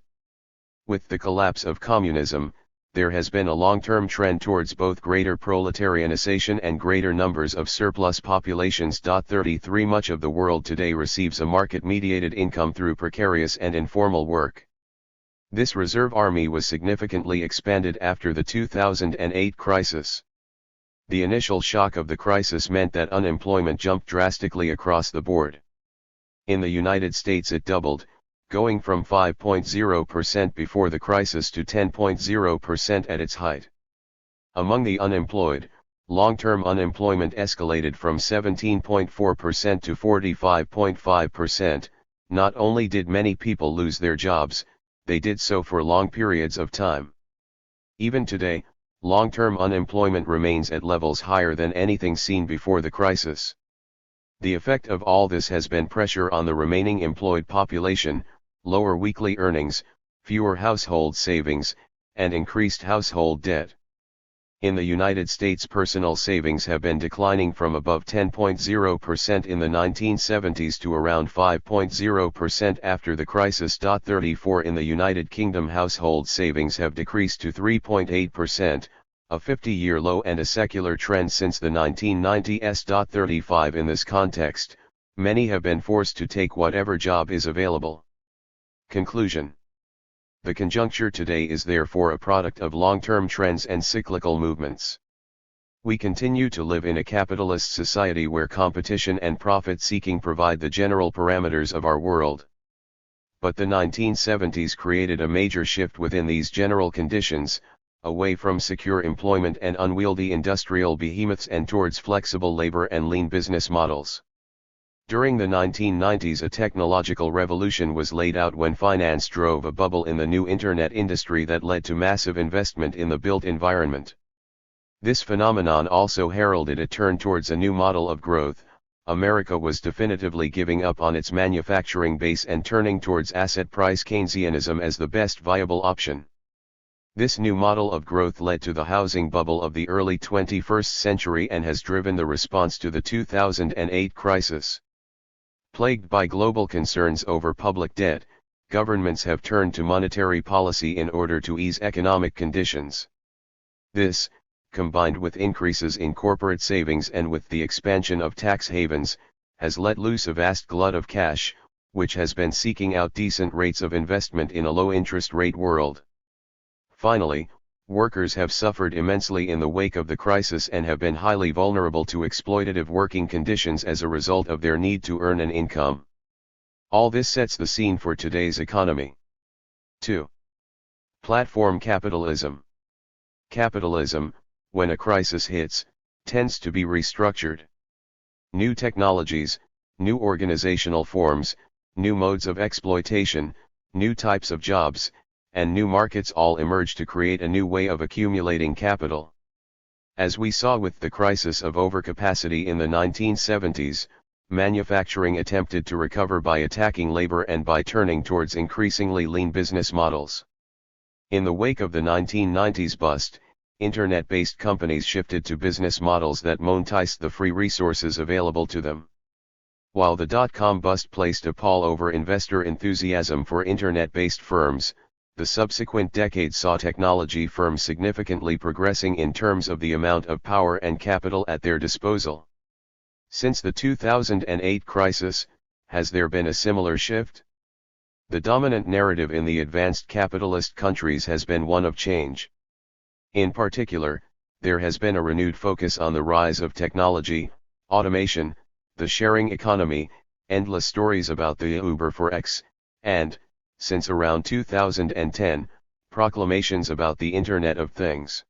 With the collapse of communism, there has been a long-term trend towards both greater proletarianization and greater numbers of surplus populations. 33 Much of the world today receives a market-mediated income through precarious and informal work. This reserve army was significantly expanded after the 2008 crisis. The initial shock of the crisis meant that unemployment jumped drastically across the board. In the United States it doubled, going from 5.0% before the crisis to 10.0% at its height. Among the unemployed, long-term unemployment escalated from 17.4% to 45.5%. Not only did many people lose their jobs, they did so for long periods of time. Even today, long-term unemployment remains at levels higher than anything seen before the crisis. The effect of all this has been pressure on the remaining employed population, lower weekly earnings, fewer household savings, and increased household debt. In the United States, personal savings have been declining from above 10.0% in the 1970s to around 5.0% after the crisis. 34 In the United Kingdom, household savings have decreased to 3.8%, a 50-year low and a secular trend since the 1990s. 35 In this context, many have been forced to take whatever job is available. Conclusion. The conjuncture today is therefore a product of long-term trends and cyclical movements. We continue to live in a capitalist society where competition and profit-seeking provide the general parameters of our world. But the 1970s created a major shift within these general conditions, away from secure employment and unwieldy industrial behemoths and towards flexible labor and lean business models. During the 1990s, a technological revolution was laid out when finance drove a bubble in the new internet industry that led to massive investment in the built environment. This phenomenon also heralded a turn towards a new model of growth. America was definitively giving up on its manufacturing base and turning towards asset price Keynesianism as the best viable option. This new model of growth led to the housing bubble of the early 21st century and has driven the response to the 2008 crisis. Plagued by global concerns over public debt, governments have turned to monetary policy in order to ease economic conditions. This, combined with increases in corporate savings and with the expansion of tax havens, has let loose a vast glut of cash, which has been seeking out decent rates of investment in a low-interest rate world. Finally, workers have suffered immensely in the wake of the crisis and have been highly vulnerable to exploitative working conditions as a result of their need to earn an income. All this sets the scene for today's economy. 2. Platform capitalism. Capitalism, when a crisis hits, tends to be restructured. New technologies, new organizational forms, new modes of exploitation, new types of jobs, and new markets all emerge to create a new way of accumulating capital. As we saw with the crisis of overcapacity in the 1970s, manufacturing attempted to recover by attacking labor and by turning towards increasingly lean business models. In the wake of the 1990s bust, internet-based companies shifted to business models that monetized the free resources available to them. While the dot-com bust placed a pall over investor enthusiasm for internet-based firms, the subsequent decade saw technology firms significantly progressing in terms of the amount of power and capital at their disposal. Since the 2008 crisis, has there been a similar shift? The dominant narrative in the advanced capitalist countries has been one of change. In particular, there has been a renewed focus on the rise of technology, automation, the sharing economy, endless stories about the Uber for X, and, since around 2010, proclamations about the Internet of Things.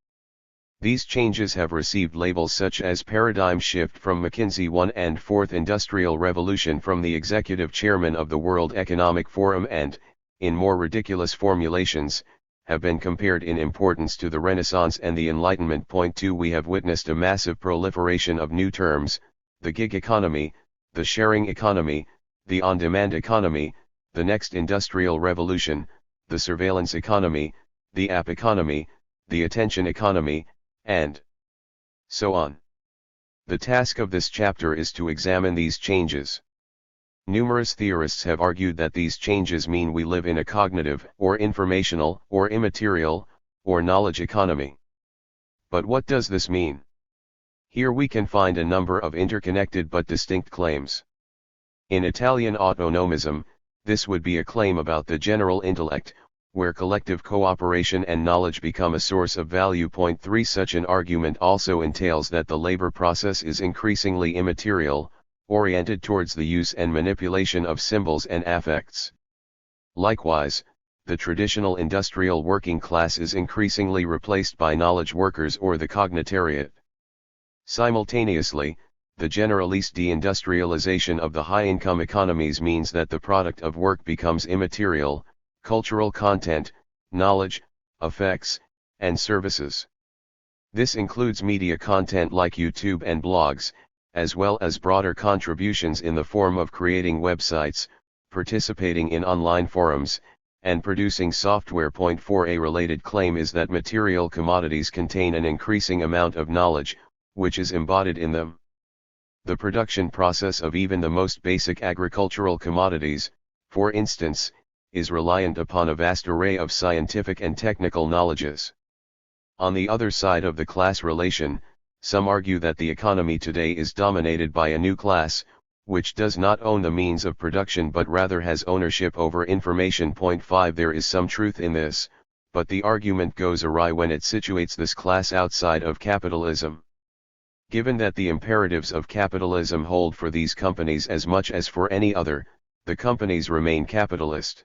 These changes have received labels such as paradigm shift from McKinsey I and Fourth Industrial Revolution from the executive chairman of the World Economic Forum and, in more ridiculous formulations, have been compared in importance to the Renaissance and the Enlightenment. Point 2 We have witnessed a massive proliferation of new terms, the gig economy, the sharing economy, the on-demand economy, the next industrial revolution, the surveillance economy, the app economy, the attention economy, and so on. The task of this chapter is to examine these changes. Numerous theorists have argued that these changes mean we live in a cognitive, or informational, or immaterial, or knowledge economy. But what does this mean? Here we can find a number of interconnected but distinct claims. In Italian autonomism, this would be a claim about the general intellect, where collective cooperation and knowledge become a source of value. Point 3 Such an argument also entails that the labor process is increasingly immaterial, oriented towards the use and manipulation of symbols and affects. Likewise, the traditional industrial working class is increasingly replaced by knowledge workers or the cognitariat. Simultaneously, the generalist deindustrialization of the high-income economies means that the product of work becomes immaterial, cultural content, knowledge, effects, and services. This includes media content like YouTube and blogs, as well as broader contributions in the form of creating websites, participating in online forums, and producing software. Point 4 A related claim is that material commodities contain an increasing amount of knowledge, which is embodied in them. The production process of even the most basic agricultural commodities, for instance, is reliant upon a vast array of scientific and technical knowledges. On the other side of the class relation, some argue that the economy today is dominated by a new class, which does not own the means of production but rather has ownership over information. Point 5 There is some truth in this, but the argument goes awry when it situates this class outside of capitalism. Given that the imperatives of capitalism hold for these companies as much as for any other, the companies remain capitalist.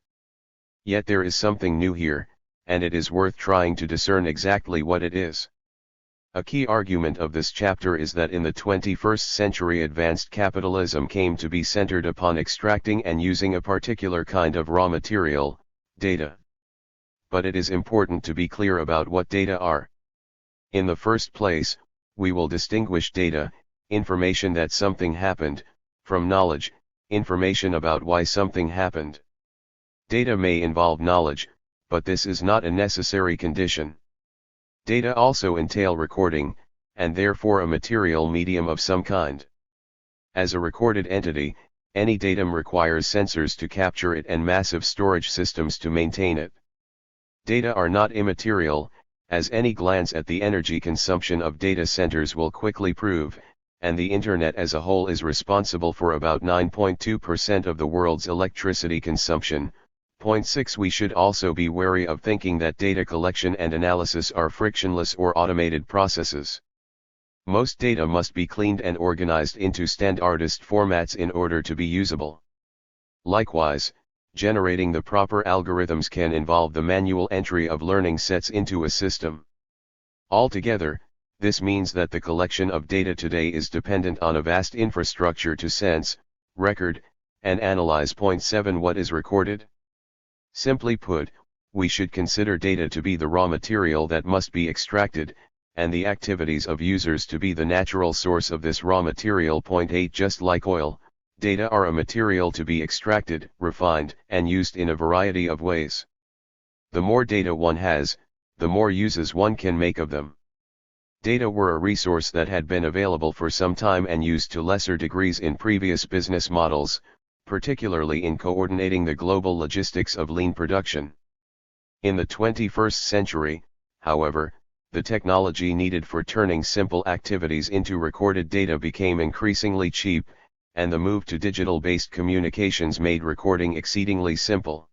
Yet there is something new here, and it is worth trying to discern exactly what it is. A key argument of this chapter is that in the 21st century advanced capitalism came to be centered upon extracting and using a particular kind of raw material, data. But it is important to be clear about what data are. In the first place, we will distinguish data, information that something happened, from knowledge, information about why something happened. Data may involve knowledge, but this is not a necessary condition. Data also entail recording, and therefore a material medium of some kind. As a recorded entity, any datum requires sensors to capture it and massive storage systems to maintain it. Data are not immaterial, as any glance at the energy consumption of data centers will quickly prove, and the Internet as a whole is responsible for about 9.2% of the world's electricity consumption. Point 6 We should also be wary of thinking that data collection and analysis are frictionless or automated processes. Most data must be cleaned and organized into standardized formats in order to be usable. Likewise, generating the proper algorithms can involve the manual entry of learning sets into a system. Altogether, this means that the collection of data today is dependent on a vast infrastructure to sense, record, and analyze. Point 7 What is recorded? Simply put, we should consider data to be the raw material that must be extracted, and the activities of users to be the natural source of this raw material. Point 8 Just like oil, Data are a material to be extracted, refined, and used in a variety of ways. The more data one has, the more uses one can make of them. Data were a resource that had been available for some time and used to lesser degrees in previous business models, particularly in coordinating the global logistics of lean production. In the 21st century, however, the technology needed for turning simple activities into recorded data became increasingly cheap, and the move to digital-based communications made recording exceedingly simple.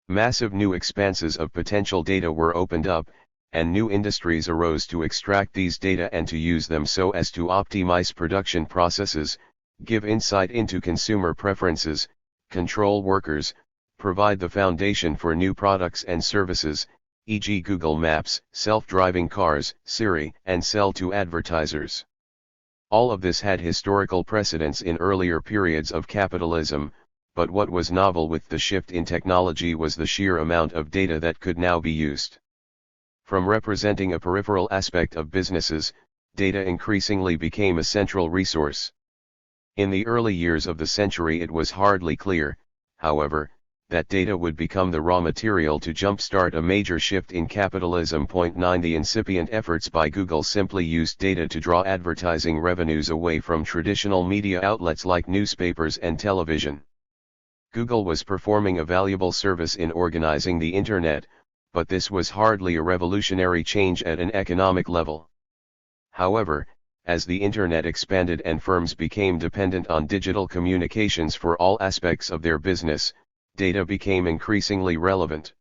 Massive new expanses of potential data were opened up, and new industries arose to extract these data and to use them so as to optimize production processes, give insight into consumer preferences, control workers, provide the foundation for new products and services, e.g. Google Maps, self-driving cars, Siri, and sell to advertisers. All of this had historical precedents in earlier periods of capitalism, but what was novel with the shift in technology was the sheer amount of data that could now be used. From representing a peripheral aspect of businesses, data increasingly became a central resource. In the early years of the century it was hardly clear, however, that data would become the raw material to jumpstart a major shift in capitalism. 9 The incipient efforts by Google simply used data to draw advertising revenues away from traditional media outlets like newspapers and television. Google was performing a valuable service in organizing the Internet, but this was hardly a revolutionary change at an economic level. However, as the Internet expanded and firms became dependent on digital communications for all aspects of their business, data became increasingly relevant.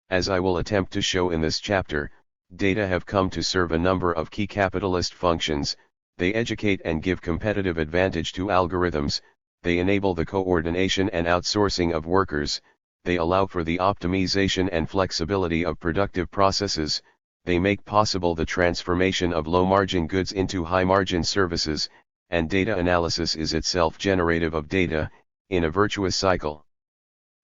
As I will attempt to show in this chapter, data have come to serve a number of key capitalist functions. They educate and give competitive advantage to algorithms, they enable the coordination and outsourcing of workers, they allow for the optimization and flexibility of productive processes, they make possible the transformation of low-margin goods into high-margin services, and data analysis is itself generative of data, in a virtuous cycle.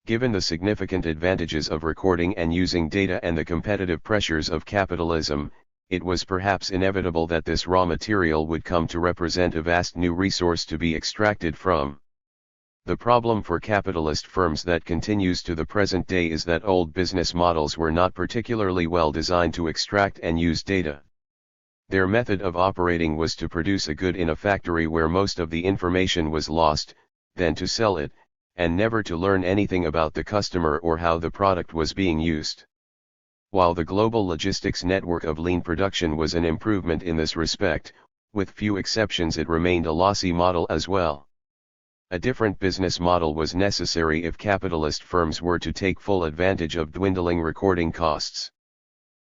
Given the significant advantages of recording and using data and the competitive pressures of capitalism, it was perhaps inevitable that this raw material would come to represent a vast new resource to be extracted from. The problem for capitalist firms that continues to the present day is that old business models were not particularly well designed to extract and use data. Their method of operating was to produce a good in a factory where most of the information was lost, then to sell it, and never to learn anything about the customer or how the product was being used. While the global logistics network of lean production was an improvement in this respect, with few exceptions it remained a lossy model as well. A different business model was necessary if capitalist firms were to take full advantage of dwindling recording costs.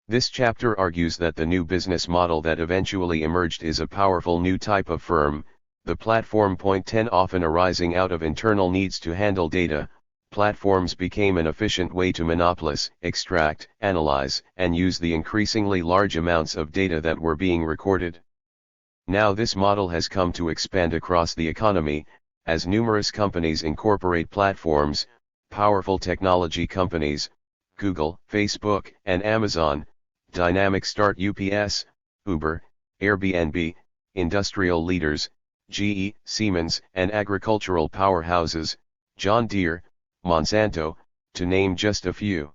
This chapter argues that the new business model that eventually emerged is a powerful new type of firm, the platform. 10 Often arising out of internal needs to handle data, platforms became an efficient way to monopolize, extract, analyze, and use the increasingly large amounts of data that were being recorded. Now this model has come to expand across the economy, as numerous companies incorporate platforms, powerful technology companies, Google, Facebook, and Amazon, dynamic start UPS, Uber, Airbnb, industrial leaders, GE, Siemens, and agricultural powerhouses, John Deere, Monsanto, to name just a few.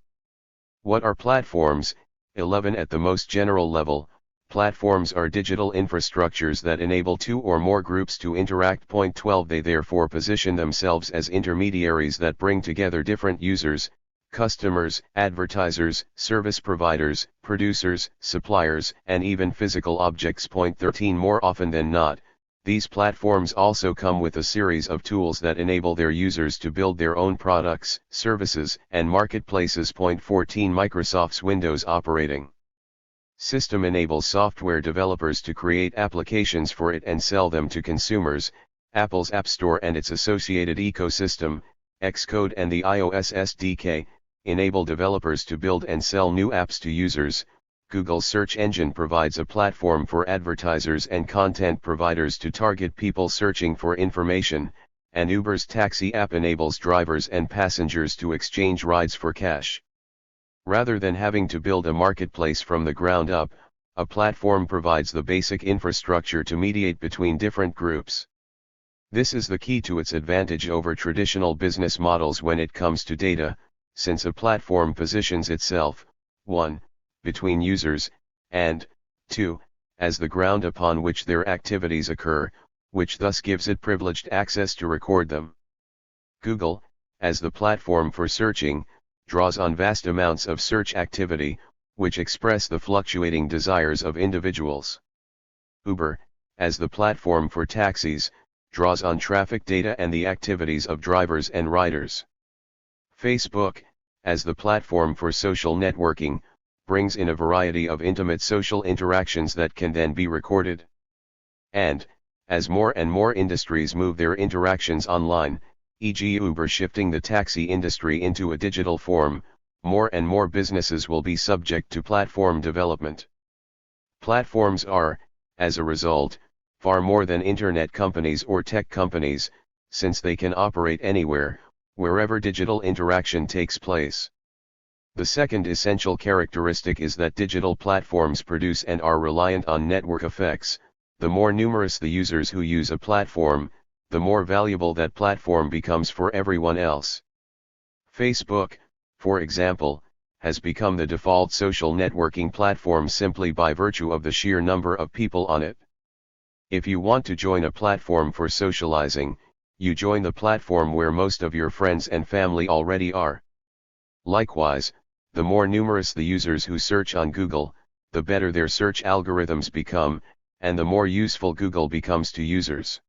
What are platforms? 11 At the most general level, platforms are digital infrastructures that enable two or more groups to interact. 12 They therefore position themselves as intermediaries that bring together different users, customers, advertisers, service providers, producers, suppliers, and even physical objects. 13 More often than not, these platforms also come with a series of tools that enable their users to build their own products, services, and marketplaces. 14 Microsoft's Windows operating system enables software developers to create applications for it and sell them to consumers. Apple's App Store and its associated ecosystem, Xcode and the iOS SDK, enable developers to build and sell new apps to users. Google's search engine provides a platform for advertisers and content providers to target people searching for information, and Uber's taxi app enables drivers and passengers to exchange rides for cash. Rather than having to build a marketplace from the ground up, a platform provides the basic infrastructure to mediate between different groups. This is the key to its advantage over traditional business models when it comes to data, since a platform positions itself, 1. Between users, and 2. As the ground upon which their activities occur, which thus gives it privileged access to record them. Google, as the platform for searching, draws on vast amounts of search activity, which express the fluctuating desires of individuals. Uber, as the platform for taxis, draws on traffic data and the activities of drivers and riders. Facebook, as the platform for social networking, brings in a variety of intimate social interactions that can then be recorded. And, as more and more industries move their interactions online, e.g. Uber shifting the taxi industry into a digital form, more and more businesses will be subject to platform development. Platforms are, as a result, far more than internet companies or tech companies, since they can operate anywhere, wherever digital interaction takes place. The second essential characteristic is that digital platforms produce and are reliant on network effects. The more numerous the users who use a platform, the more valuable that platform becomes for everyone else. Facebook, for example, has become the default social networking platform simply by virtue of the sheer number of people on it. If you want to join a platform for socializing, you join the platform where most of your friends and family already are. Likewise, the more numerous the users who search on Google, the better their search algorithms become, and the more useful Google becomes to users.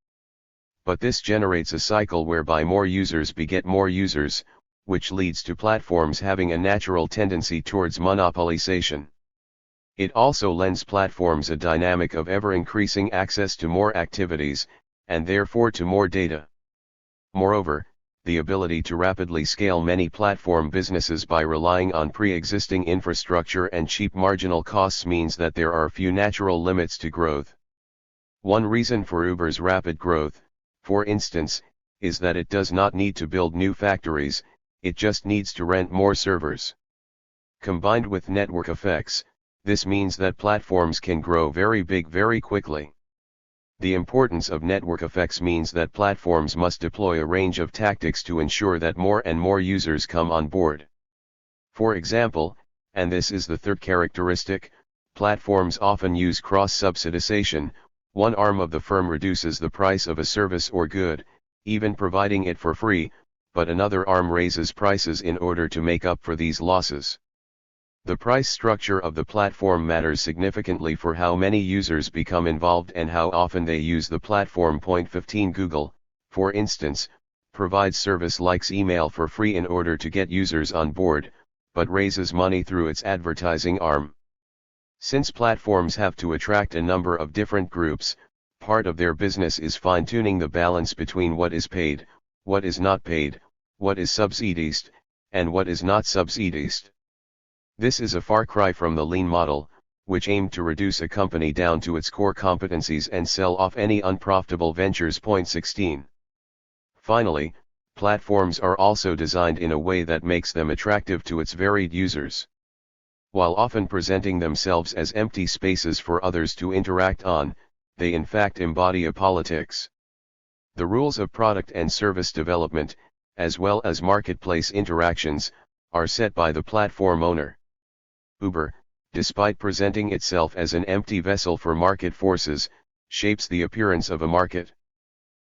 But this generates a cycle whereby more users beget more users, which leads to platforms having a natural tendency towards monopolization. It also lends platforms a dynamic of ever-increasing access to more activities, and therefore to more data. Moreover, the ability to rapidly scale many platform businesses by relying on pre-existing infrastructure and cheap marginal costs means that there are few natural limits to growth. One reason for Uber's rapid growth, for instance, is that it does not need to build new factories, it just needs to rent more servers. Combined with network effects, this means that platforms can grow very big very quickly. The importance of network effects means that platforms must deploy a range of tactics to ensure that more and more users come on board. For example, and this is the third characteristic, platforms often use cross-subsidization. One arm of the firm reduces the price of a service or good, even providing it for free, but another arm raises prices in order to make up for these losses. The price structure of the platform matters significantly for how many users become involved and how often they use the platform. 15 Google, for instance, provides service like email for free in order to get users on board, but raises money through its advertising arm. Since platforms have to attract a number of different groups, part of their business is fine-tuning the balance between what is paid, what is not paid, what is subsidized, and what is not subsidized. This is a far cry from the lean model, which aimed to reduce a company down to its core competencies and sell off any unprofitable ventures. 16. Finally, platforms are also designed in a way that makes them attractive to its varied users. While often presenting themselves as empty spaces for others to interact on, they in fact embody a politics. The rules of product and service development, as well as marketplace interactions, are set by the platform owner. Uber, despite presenting itself as an empty vessel for market forces, shapes the appearance of a market.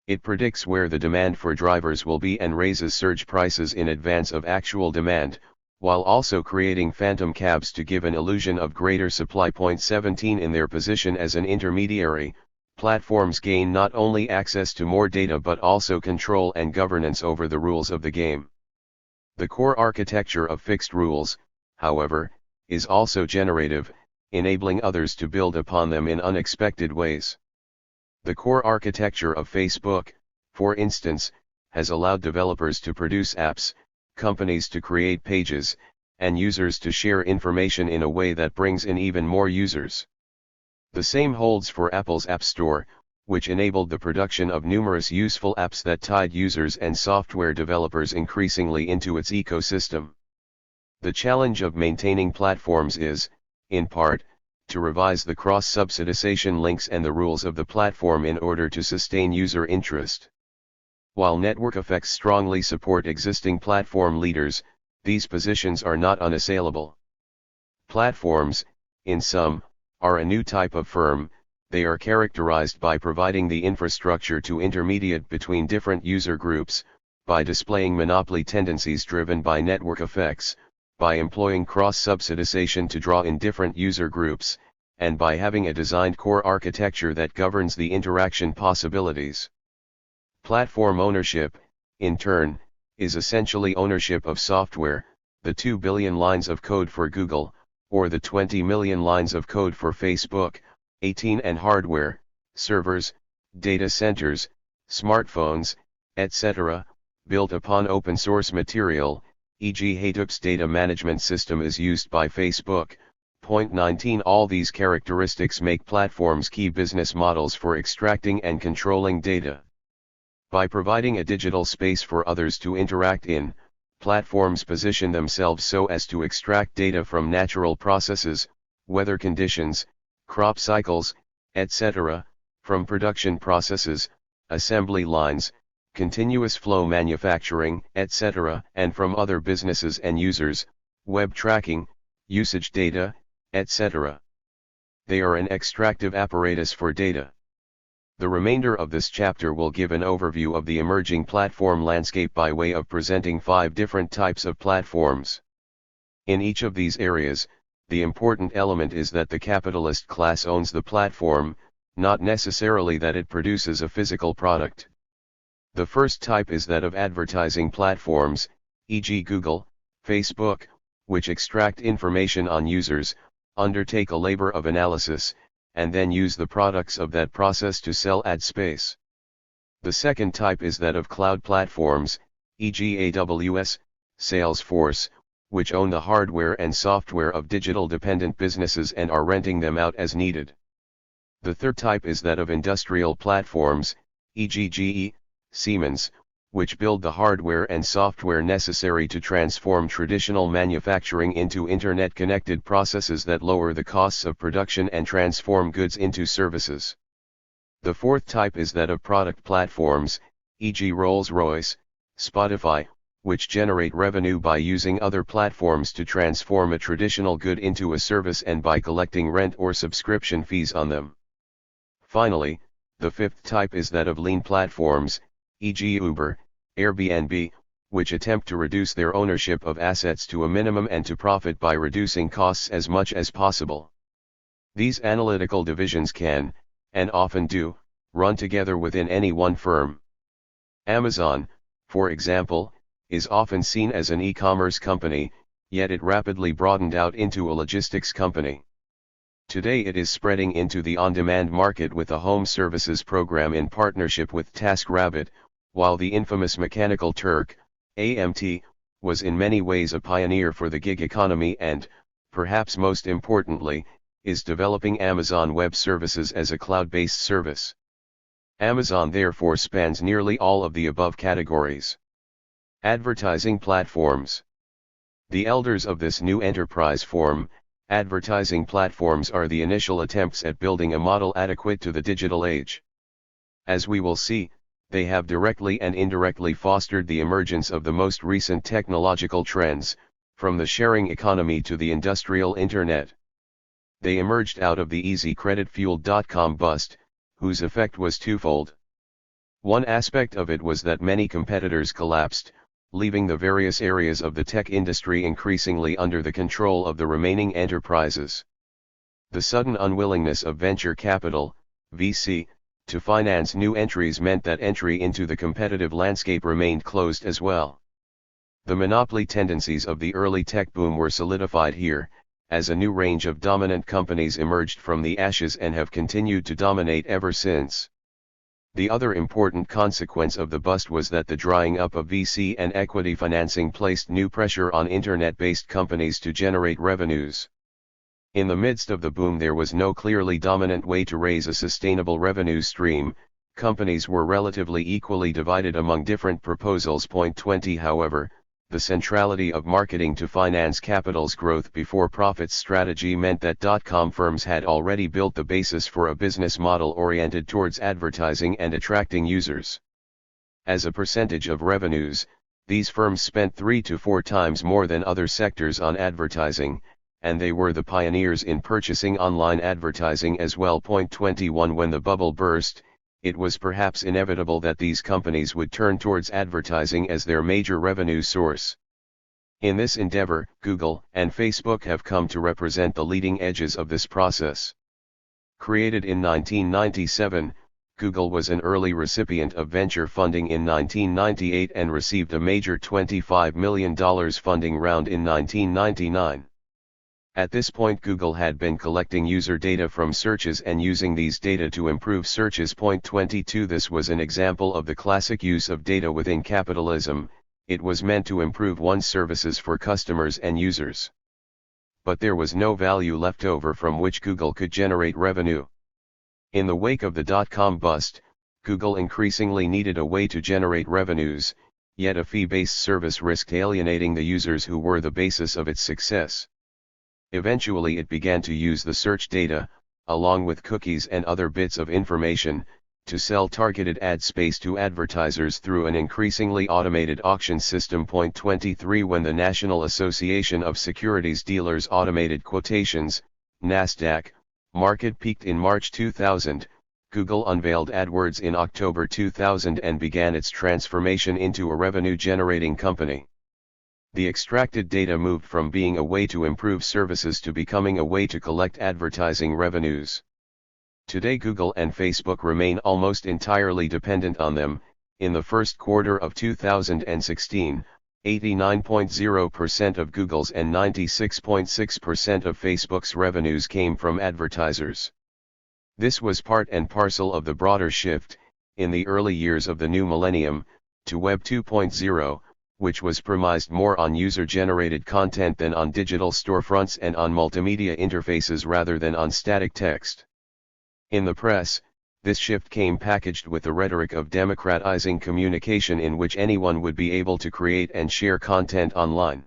It predicts where the demand for drivers will be and raises surge prices in advance of actual demand, while also creating phantom cabs to give an illusion of greater supply. 17 In their position as an intermediary, platforms gain not only access to more data but also control and governance over the rules of the game. The core architecture of fixed rules, however, is also generative, enabling others to build upon them in unexpected ways. The core architecture of Facebook, for instance, has allowed developers to produce apps, companies to create pages, and users to share information in a way that brings in even more users. The same holds for Apple's App Store, which enabled the production of numerous useful apps that tied users and software developers increasingly into its ecosystem. The challenge of maintaining platforms is, in part, to revise the cross-subsidization links and the rules of the platform in order to sustain user interest. While network effects strongly support existing platform leaders, these positions are not unassailable. Platforms, in sum, are a new type of firm. They are characterized by providing the infrastructure to intermediate between different user groups, by displaying monopoly tendencies driven by network effects, by employing cross-subsidization to draw in different user groups, and by having a designed core architecture that governs the interaction possibilities. Platform ownership, in turn, is essentially ownership of software, the 2 billion lines of code for Google, or the 20 million lines of code for Facebook, 18 and hardware, servers, data centers, smartphones, etc., built upon open source material, e.g. Hadoop's data management system is used by Facebook. Point 19. All these characteristics make platforms key business models for extracting and controlling data. By providing a digital space for others to interact in, platforms position themselves so as to extract data from natural processes, weather conditions, crop cycles, etc., from production processes, assembly lines, continuous flow manufacturing, etc., and from other businesses and users, web tracking, usage data, etc. They are an extractive apparatus for data. The remainder of this chapter will give an overview of the emerging platform landscape by way of presenting 5 different types of platforms. In each of these areas, the important element is that the capitalist class owns the platform, not necessarily that it produces a physical product. The first type is that of advertising platforms, e.g. Google, Facebook, which extract information on users, undertake a labor of analysis, and then use the products of that process to sell ad space. The second type is that of cloud platforms, e.g. AWS, Salesforce, which own the hardware and software of digital-dependent businesses and are renting them out as needed. The third type is that of industrial platforms, e.g. GE, Siemens, which build the hardware and software necessary to transform traditional manufacturing into internet-connected processes that lower the costs of production and transform goods into services. The fourth type is that of product platforms, e.g. Rolls-Royce, Spotify, which generate revenue by using other platforms to transform a traditional good into a service and by collecting rent or subscription fees on them. Finally, the fifth type is that of lean platforms, e.g. Uber, Airbnb, which attempt to reduce their ownership of assets to a minimum and to profit by reducing costs as much as possible. These analytical divisions can, and often do, run together within any one firm. Amazon, for example, is often seen as an e-commerce company, yet it rapidly broadened out into a logistics company. Today it is spreading into the on-demand market with a home services program in partnership with TaskRabbit, while the infamous Mechanical Turk, AMT, was in many ways a pioneer for the gig economy and, perhaps most importantly, is developing Amazon Web Services as a cloud-based service. Amazon therefore spans nearly all of the above categories. Advertising platforms. The elders of this new enterprise form, advertising platforms, are the initial attempts at building a model adequate to the digital age. As we will see, they have directly and indirectly fostered the emergence of the most recent technological trends, from the sharing economy to the industrial internet. They emerged out of the easy credit-fueled .com bust, whose effect was twofold. One aspect of it was that many competitors collapsed, leaving the various areas of the tech industry increasingly under the control of the remaining enterprises. The sudden unwillingness of venture capital, VC, to finance new entries meant that entry into the competitive landscape remained closed as well. The monopoly tendencies of the early tech boom were solidified here, as a new range of dominant companies emerged from the ashes and have continued to dominate ever since. The other important consequence of the bust was that the drying up of VC and equity financing placed new pressure on internet-based companies to generate revenues. In the midst of the boom there was no clearly dominant way to raise a sustainable revenue stream. Companies were relatively equally divided among different proposals. Point 20. However, the centrality of marketing to finance capital's growth before profits strategy meant that .com firms had already built the basis for a business model oriented towards advertising and attracting users. As a percentage of revenues, these firms spent 3 to 4 times more than other sectors on advertising, and they were the pioneers in purchasing online advertising as well. 21 When the bubble burst, it was perhaps inevitable that these companies would turn towards advertising as their major revenue source. In this endeavor, Google and Facebook have come to represent the leading edges of this process. Created in 1997, Google was an early recipient of venture funding in 1998 and received a major $25 million funding round in 1999. At this point, Google had been collecting user data from searches and using these data to improve searches. 22 This was an example of the classic use of data within capitalism. It was meant to improve one's services for customers and users. But there was no value left over from which Google could generate revenue. In the wake of the dot-com bust, Google increasingly needed a way to generate revenues, yet a fee-based service risked alienating the users who were the basis of its success. Eventually it began to use the search data, along with cookies and other bits of information, to sell targeted ad space to advertisers through an increasingly automated auction system. 23 When the National Association of Securities Dealers Automated Quotations, NASDAQ, market peaked in March 2000, Google unveiled AdWords in October 2000 and began its transformation into a revenue-generating company. The extracted data moved from being a way to improve services to becoming a way to collect advertising revenues. Today Google and Facebook remain almost entirely dependent on them. In the first quarter of 2016, 89.0% of Google's and 96.6% of Facebook's revenues came from advertisers. This was part and parcel of the broader shift, in the early years of the new millennium, to Web 2.0, which was premised more on user-generated content than on digital storefronts and on multimedia interfaces rather than on static text. In the press, this shift came packaged with the rhetoric of democratizing communication in which anyone would be able to create and share content online.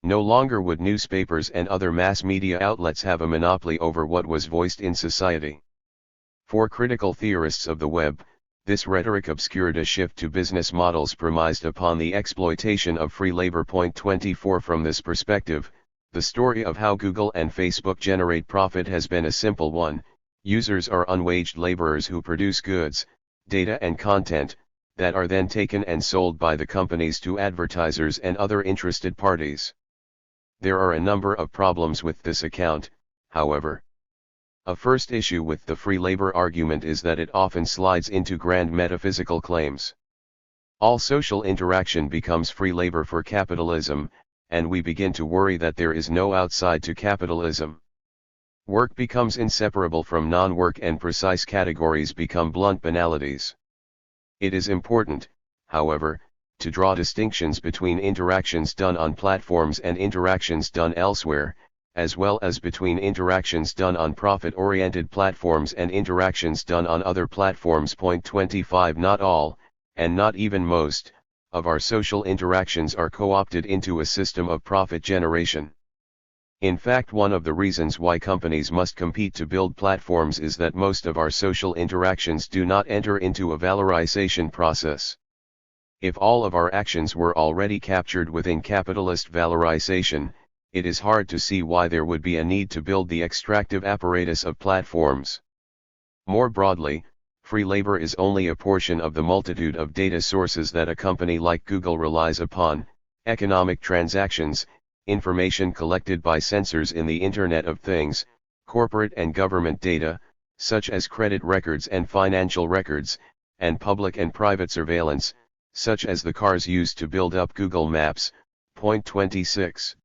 No longer would newspapers and other mass media outlets have a monopoly over what was voiced in society. For critical theorists of the web, this rhetoric obscured a shift to business models premised upon the exploitation of free labor. 24 From this perspective, the story of how Google and Facebook generate profit has been a simple one. Users are unwaged laborers who produce goods, data and content, that are then taken and sold by the companies to advertisers and other interested parties. There are a number of problems with this account, however. A first issue with the free labor argument is that it often slides into grand metaphysical claims. All social interaction becomes free labor for capitalism, and we begin to worry that there is no outside to capitalism. Work becomes inseparable from non-work and precise categories become blunt banalities. It is important, however, to draw distinctions between interactions done on platforms and interactions done elsewhere, as well as between interactions done on profit-oriented platforms and interactions done on other platforms. 25 Not all, and not even most, of our social interactions are co-opted into a system of profit generation. In fact, one of the reasons why companies must compete to build platforms is that most of our social interactions do not enter into a valorization process. If all of our actions were already captured within capitalist valorization, it is hard to see why there would be a need to build the extractive apparatus of platforms. More broadly, free labor is only a portion of the multitude of data sources that a company like Google relies upon: economic transactions, information collected by sensors in the Internet of Things, corporate and government data, such as credit records and financial records, and public and private surveillance, such as the cars used to build up Google Maps. 26.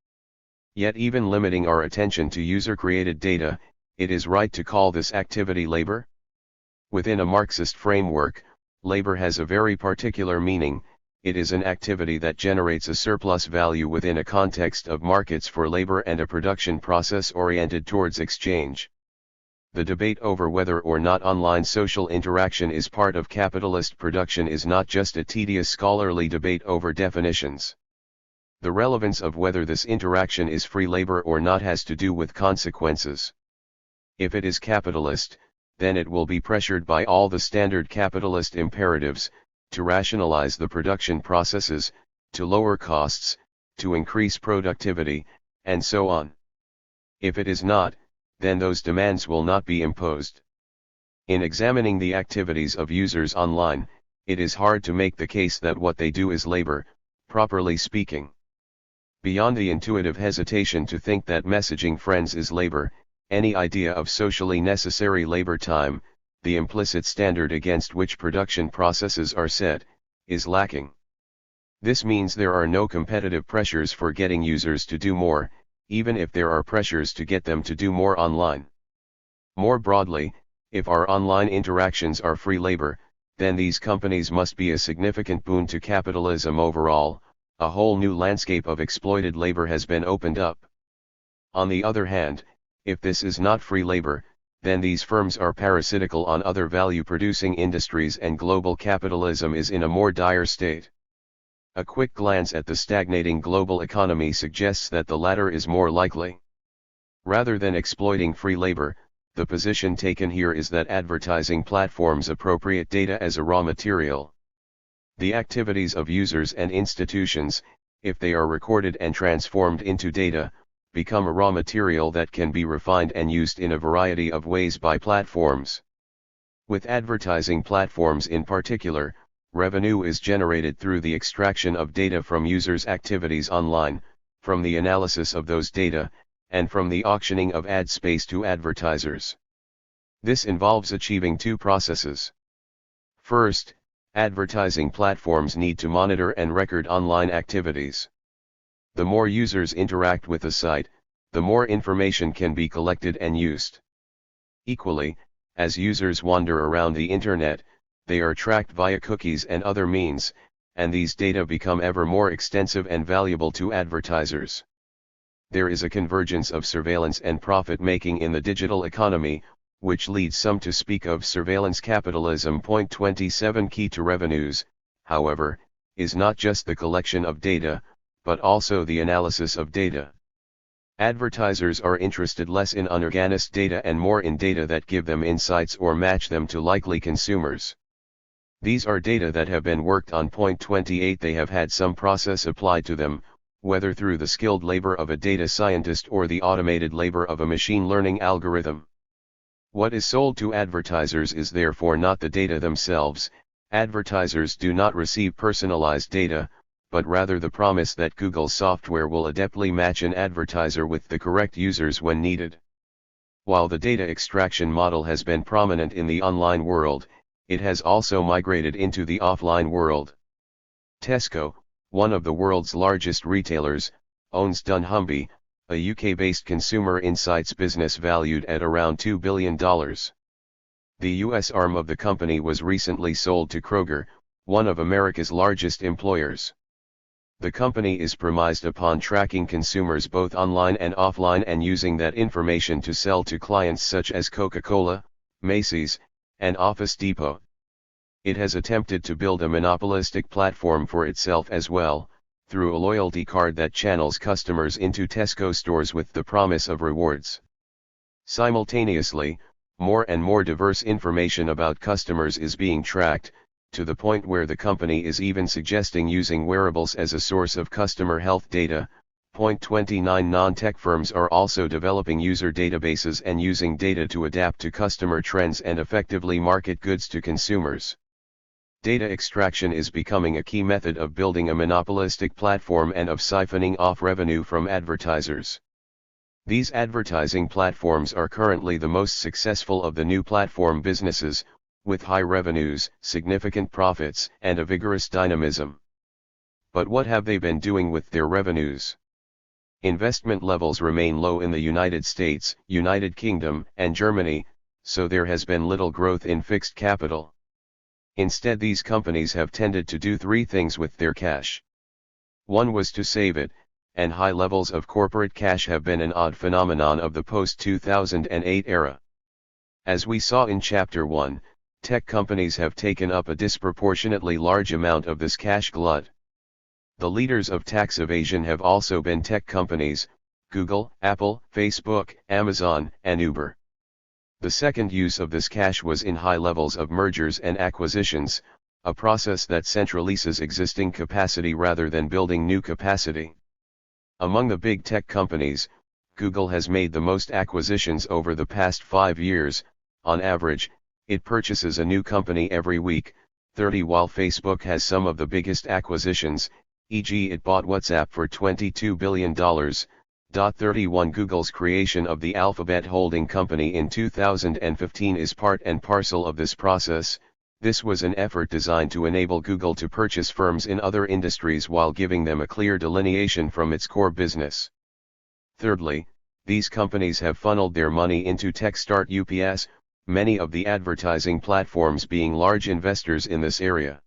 Yet even limiting our attention to user-created data, it is right to call this activity labor? Within a Marxist framework, labor has a very particular meaning. It is an activity that generates a surplus value within a context of markets for labor and a production process oriented towards exchange. The debate over whether or not online social interaction is part of capitalist production is not just a tedious scholarly debate over definitions. The relevance of whether this interaction is free labor or not has to do with consequences. If it is capitalist, then it will be pressured by all the standard capitalist imperatives, to rationalize the production processes, to lower costs, to increase productivity, and so on. If it is not, then those demands will not be imposed. In examining the activities of users online, it is hard to make the case that what they do is labor, properly speaking. Beyond the intuitive hesitation to think that messaging friends is labor, any idea of socially necessary labor time, the implicit standard against which production processes are set, is lacking. This means there are no competitive pressures for getting users to do more, even if there are pressures to get them to do more online. More broadly, if our online interactions are free labor, then these companies must be a significant boon to capitalism overall. A whole new landscape of exploited labor has been opened up. On the other hand, if this is not free labor, then these firms are parasitical on other value-producing industries and global capitalism is in a more dire state. A quick glance at the stagnating global economy suggests that the latter is more likely. Rather than exploiting free labor, the position taken here is that advertising platforms appropriate data as a raw material. The activities of users and institutions, if they are recorded and transformed into data, become a raw material that can be refined and used in a variety of ways by platforms. With advertising platforms in particular, revenue is generated through the extraction of data from users' activities online, from the analysis of those data, and from the auctioning of ad space to advertisers. This involves achieving two processes. First, advertising platforms need to monitor and record online activities. The more users interact with a site, the more information can be collected and used. Equally, as users wander around the internet, they are tracked via cookies and other means, and these data become ever more extensive and valuable to advertisers. There is a convergence of surveillance and profit-making in the digital economy, which leads some to speak of surveillance capitalism. Point 27 Key to revenues, however, is not just the collection of data, but also the analysis of data. Advertisers are interested less in unorganized data and more in data that give them insights or match them to likely consumers. These are data that have been worked on. Point 28 They have had some process applied to them, whether through the skilled labor of a data scientist or the automated labor of a machine learning algorithm. What is sold to advertisers is therefore not the data themselves. Advertisers do not receive personalized data, but rather the promise that Google's software will adeptly match an advertiser with the correct users when needed. While the data extraction model has been prominent in the online world, it has also migrated into the offline world. Tesco, one of the world's largest retailers, owns dunnhumby, a UK-based consumer insights business valued at around $2 billion. The US arm of the company was recently sold to Kroger, one of America's largest employers. The company is premised upon tracking consumers both online and offline and using that information to sell to clients such as Coca-Cola, Macy's, and Office Depot. It has attempted to build a monopolistic platform for itself as well, through a loyalty card that channels customers into Tesco stores with the promise of rewards. Simultaneously, more and more diverse information about customers is being tracked, to the point where the company is even suggesting using wearables as a source of customer health data. Point 29 Non-tech firms are also developing user databases and using data to adapt to customer trends and effectively market goods to consumers. Data extraction is becoming a key method of building a monopolistic platform and of siphoning off revenue from advertisers. These advertising platforms are currently the most successful of the new platform businesses, with high revenues, significant profits, and a vigorous dynamism. But what have they been doing with their revenues? Investment levels remain low in the United States, United Kingdom, and Germany, so there has been little growth in fixed capital. Instead, these companies have tended to do three things with their cash. One was to save it, and high levels of corporate cash have been an odd phenomenon of the post-2008 era. As we saw in Chapter 1, tech companies have taken up a disproportionately large amount of this cash glut. The leaders of tax evasion have also been tech companies: Google, Apple, Facebook, Amazon, and Uber. The second use of this cash was in high levels of mergers and acquisitions, a process that centralizes existing capacity rather than building new capacity. Among the big tech companies, Google has made the most acquisitions over the past 5 years. On average, it purchases a new company every week, 30, while Facebook has some of the biggest acquisitions, e.g. it bought WhatsApp for $22 billion. 31 Google's creation of the Alphabet holding company in 2015 is part and parcel of this process. This was an effort designed to enable Google to purchase firms in other industries while giving them a clear delineation from its core business. Thirdly, these companies have funneled their money into Techstart UPS, many of the advertising platforms being large investors in this area.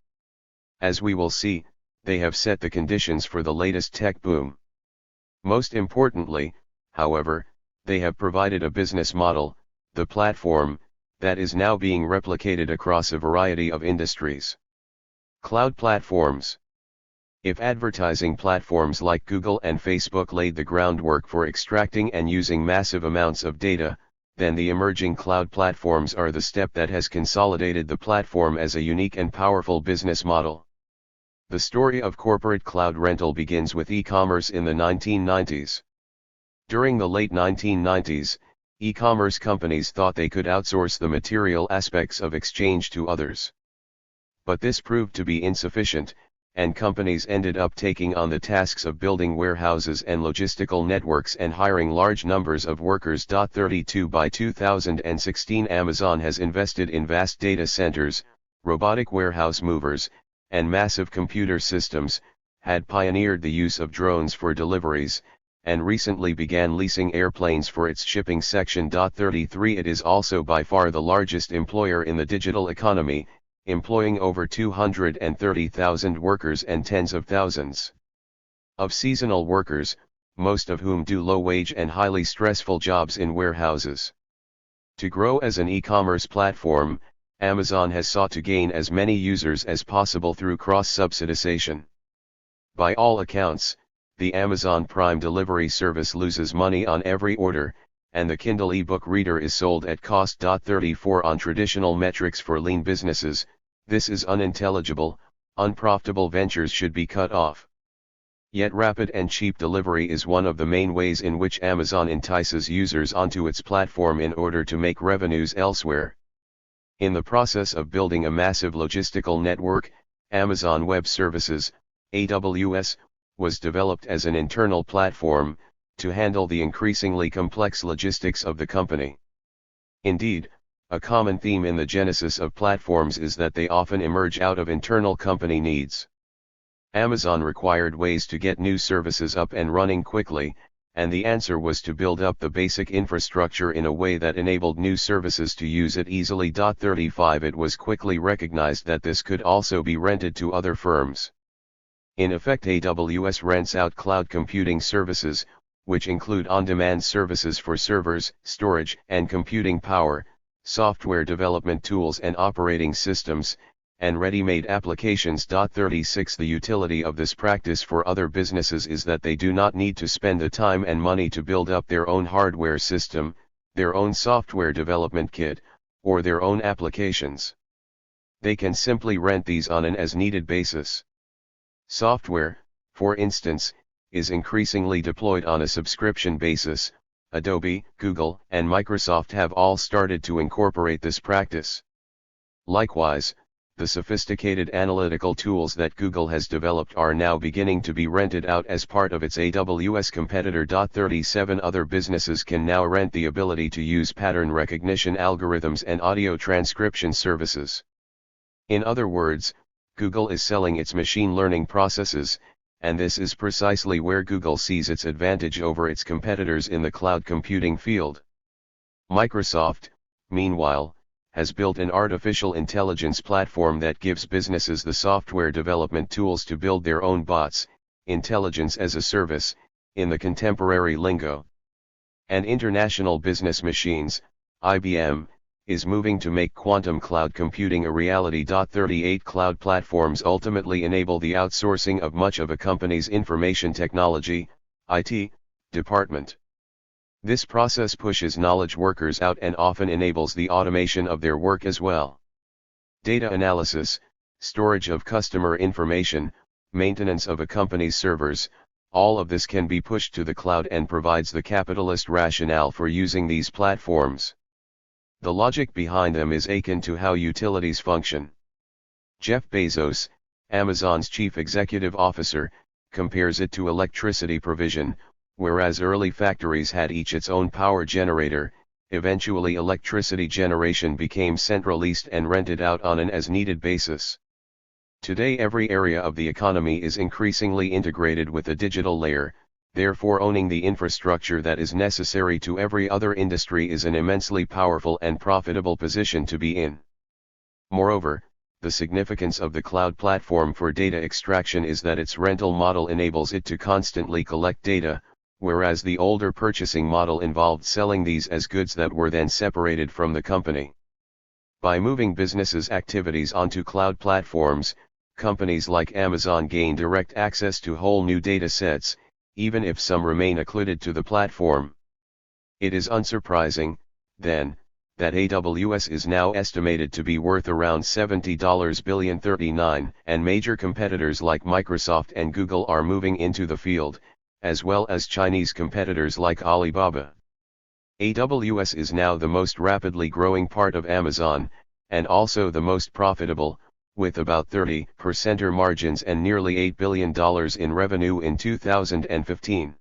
As we will see, they have set the conditions for the latest tech boom. Most importantly, however, they have provided a business model, the platform, that is now being replicated across a variety of industries. Cloud platforms. If advertising platforms like Google and Facebook laid the groundwork for extracting and using massive amounts of data, then the emerging cloud platforms are the step that has consolidated the platform as a unique and powerful business model. The story of corporate cloud rental begins with e-commerce in the 1990s. During the late 1990s, e-commerce companies thought they could outsource the material aspects of exchange to others. But this proved to be insufficient, and companies ended up taking on the tasks of building warehouses and logistical networks and hiring large numbers of workers. 32 By 2016, Amazon has invested in vast data centers, robotic warehouse movers, and massive computer systems, had pioneered the use of drones for deliveries, and recently began leasing airplanes for its shipping section. 33 It is also by far the largest employer in the digital economy, employing over 230,000 workers and tens of thousands of seasonal workers, most of whom do low-wage and highly stressful jobs in warehouses. To grow as an e-commerce platform, Amazon has sought to gain as many users as possible through cross-subsidization. By all accounts, the Amazon Prime delivery service loses money on every order, and the Kindle ebook reader is sold at cost. 34 On traditional metrics for lean businesses, this is unintelligible. Unprofitable ventures should be cut off. Yet rapid and cheap delivery is one of the main ways in which Amazon entices users onto its platform in order to make revenues elsewhere. In the process of building a massive logistical network, Amazon Web Services, AWS, was developed as an internal platform, to handle the increasingly complex logistics of the company. Indeed, a common theme in the genesis of platforms is that they often emerge out of internal company needs. Amazon required ways to get new services up and running quickly, and the answer was to build up the basic infrastructure in a way that enabled new services to use it easily. 35 It was quickly recognized that this could also be rented to other firms. In effect, AWS rents out cloud computing services, which include on-demand services for servers, storage and computing power, software development tools and operating systems, and ready-made applications. 36 The utility of this practice for other businesses is that they do not need to spend the time and money to build up their own hardware system, their own software development kit, or their own applications. They can simply rent these on an as-needed basis. Software, for instance, is increasingly deployed on a subscription basis. Adobe, Google, and Microsoft have all started to incorporate this practice. Likewise, the sophisticated analytical tools that Google has developed are now beginning to be rented out as part of its AWS competitor. 37 Other businesses can now rent the ability to use pattern recognition algorithms and audio transcription services. In other words, Google is selling its machine learning processes, and this is precisely where Google sees its advantage over its competitors in the cloud computing field. Microsoft, meanwhile, has built an artificial intelligence platform that gives businesses the software development tools to build their own bots, intelligence as a service, in the contemporary lingo. And International Business Machines, IBM, is moving to make quantum cloud computing a reality. 38 Cloud platforms ultimately enable the outsourcing of much of a company's information technology, IT, department. This process pushes knowledge workers out and often enables the automation of their work as well. Data analysis, storage of customer information, maintenance of a company's servers, all of this can be pushed to the cloud and provides the capitalist rationale for using these platforms. The logic behind them is akin to how utilities function. Jeff Bezos, Amazon's chief executive officer, compares it to electricity provision, whereas early factories had each its own power generator. Eventually electricity generation became central leased and rented out on an as-needed basis. Today every area of the economy is increasingly integrated with a digital layer, therefore owning the infrastructure that is necessary to every other industry is an immensely powerful and profitable position to be in. Moreover, the significance of the cloud platform for data extraction is that its rental model enables it to constantly collect data, whereas the older purchasing model involved selling these as goods that were then separated from the company. By moving businesses' activities onto cloud platforms, companies like Amazon gain direct access to whole new data sets, even if some remain occluded to the platform. It is unsurprising, then, that AWS is now estimated to be worth around $70 billion 39, and major competitors like Microsoft and Google are moving into the field, as well as Chinese competitors like Alibaba. AWS is now the most rapidly growing part of Amazon, and also the most profitable, with about 30% margins and nearly $8 billion in revenue in 2015.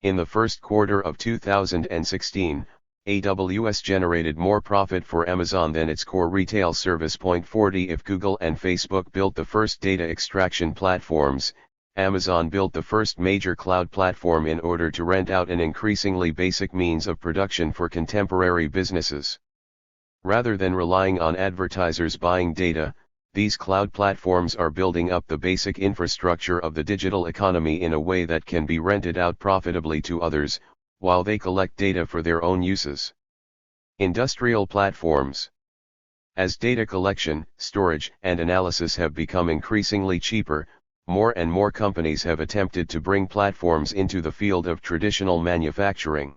In the first quarter of 2016, AWS generated more profit for Amazon than its core retail service. 40 If Google and Facebook built the first data extraction platforms, Amazon built the first major cloud platform in order to rent out an increasingly basic means of production for contemporary businesses. Rather than relying on advertisers buying data, these cloud platforms are building up the basic infrastructure of the digital economy in a way that can be rented out profitably to others, while they collect data for their own uses. Industrial platforms. As data collection, storage, and analysis have become increasingly cheaper, more and more companies have attempted to bring platforms into the field of traditional manufacturing.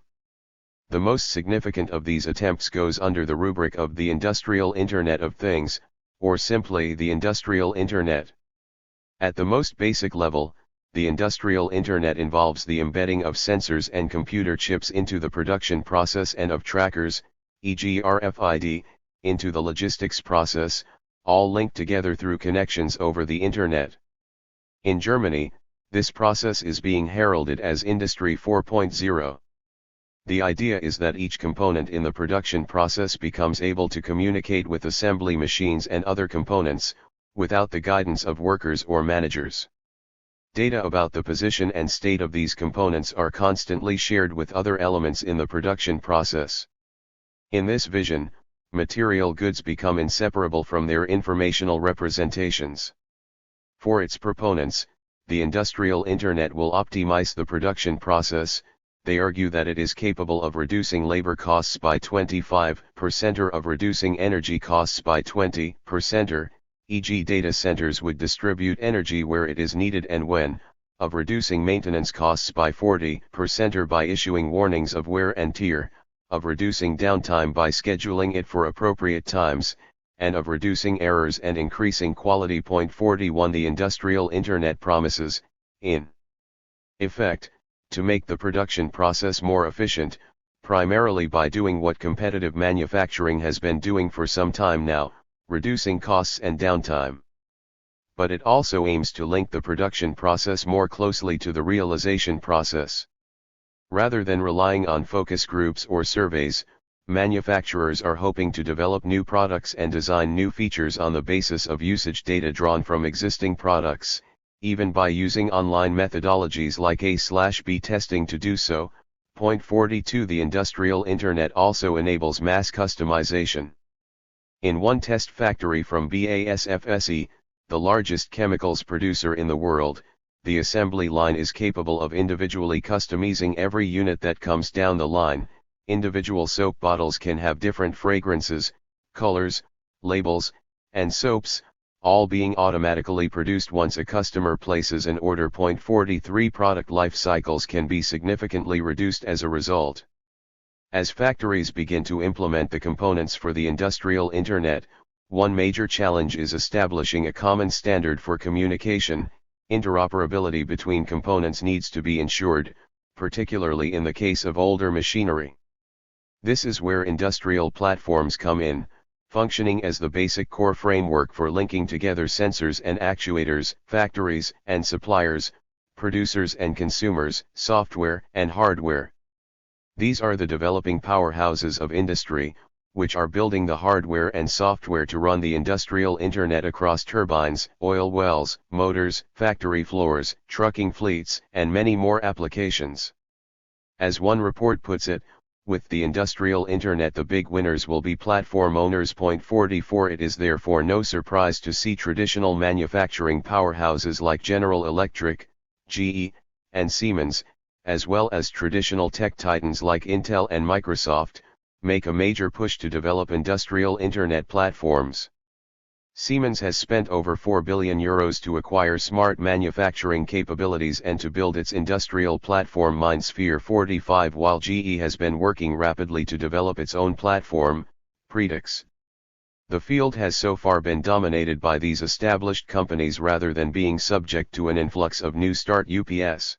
The most significant of these attempts goes under the rubric of the Industrial Internet of Things, or simply the Industrial Internet. At the most basic level, the Industrial Internet involves the embedding of sensors and computer chips into the production process and of trackers, e.g. RFID, into the logistics process, all linked together through connections over the Internet. In Germany, this process is being heralded as Industry 4.0. The idea is that each component in the production process becomes able to communicate with assembly machines and other components, without the guidance of workers or managers. Data about the position and state of these components are constantly shared with other elements in the production process. In this vision, material goods become inseparable from their informational representations. For its proponents, the Industrial Internet will optimize the production process. They argue that it is capable of reducing labor costs by 25% or of reducing energy costs by 20%, e.g. data centers would distribute energy where it is needed and when, of reducing maintenance costs by 40% or by issuing warnings of wear and tear, of reducing downtime by scheduling it for appropriate times, and of reducing errors and increasing quality. 41 The Industrial Internet promises, in effect, to make the production process more efficient, primarily by doing what competitive manufacturing has been doing for some time now, reducing costs and downtime. But it also aims to link the production process more closely to the realization process. Rather than relying on focus groups or surveys, manufacturers are hoping to develop new products and design new features on the basis of usage data drawn from existing products, even by using online methodologies like A/B testing to do so. 42 The Industrial Internet also enables mass customization. In one test factory from BASF-SE, the largest chemicals producer in the world, the assembly line is capable of individually customizing every unit that comes down the line. Individual soap bottles can have different fragrances, colors, labels, and soaps, all being automatically produced once a customer places an order. 43 Product life cycles can be significantly reduced as a result. As factories begin to implement the components for the Industrial Internet, one major challenge is establishing a common standard for communication. Interoperability between components needs to be ensured, particularly in the case of older machinery. This is where industrial platforms come in, functioning as the basic core framework for linking together sensors and actuators, factories and suppliers, producers and consumers, software and hardware. These are the developing powerhouses of industry, which are building the hardware and software to run the industrial internet across turbines, oil wells, motors, factory floors, trucking fleets, and many more applications. As one report puts it, with the industrial internet the big winners will be platform owners. 44 It is therefore no surprise to see traditional manufacturing powerhouses like General Electric, GE, and Siemens, as well as traditional tech titans like Intel and Microsoft, make a major push to develop industrial internet platforms. Siemens has spent over €4 billion to acquire smart manufacturing capabilities and to build its industrial platform MindSphere 45, while GE has been working rapidly to develop its own platform, Predix. The field has so far been dominated by these established companies rather than being subject to an influx of new start-ups.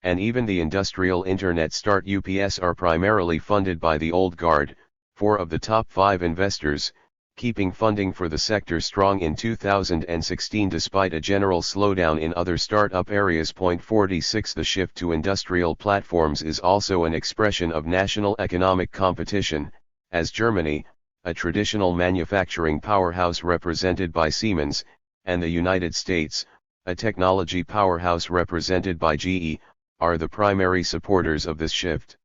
And even the industrial internet start-ups are primarily funded by the old guard, 4 of the top 5 investors, keeping funding for the sector strong in 2016 despite a general slowdown in other startup areas. 46 The shift to industrial platforms is also an expression of national economic competition, as Germany, a traditional manufacturing powerhouse represented by Siemens, and the United States, a technology powerhouse represented by GE, are the primary supporters of this shift.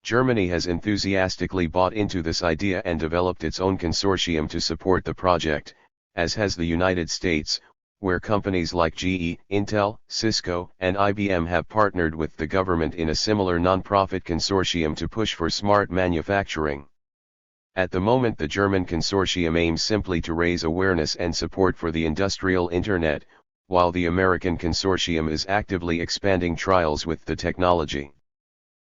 Germany has enthusiastically bought into this idea and developed its own consortium to support the project, as has the United States, where companies like GE, Intel, Cisco, and IBM have partnered with the government in a similar non-profit consortium to push for smart manufacturing. At the moment, the German consortium aims simply to raise awareness and support for the industrial internet, while the American consortium is actively expanding trials with the technology.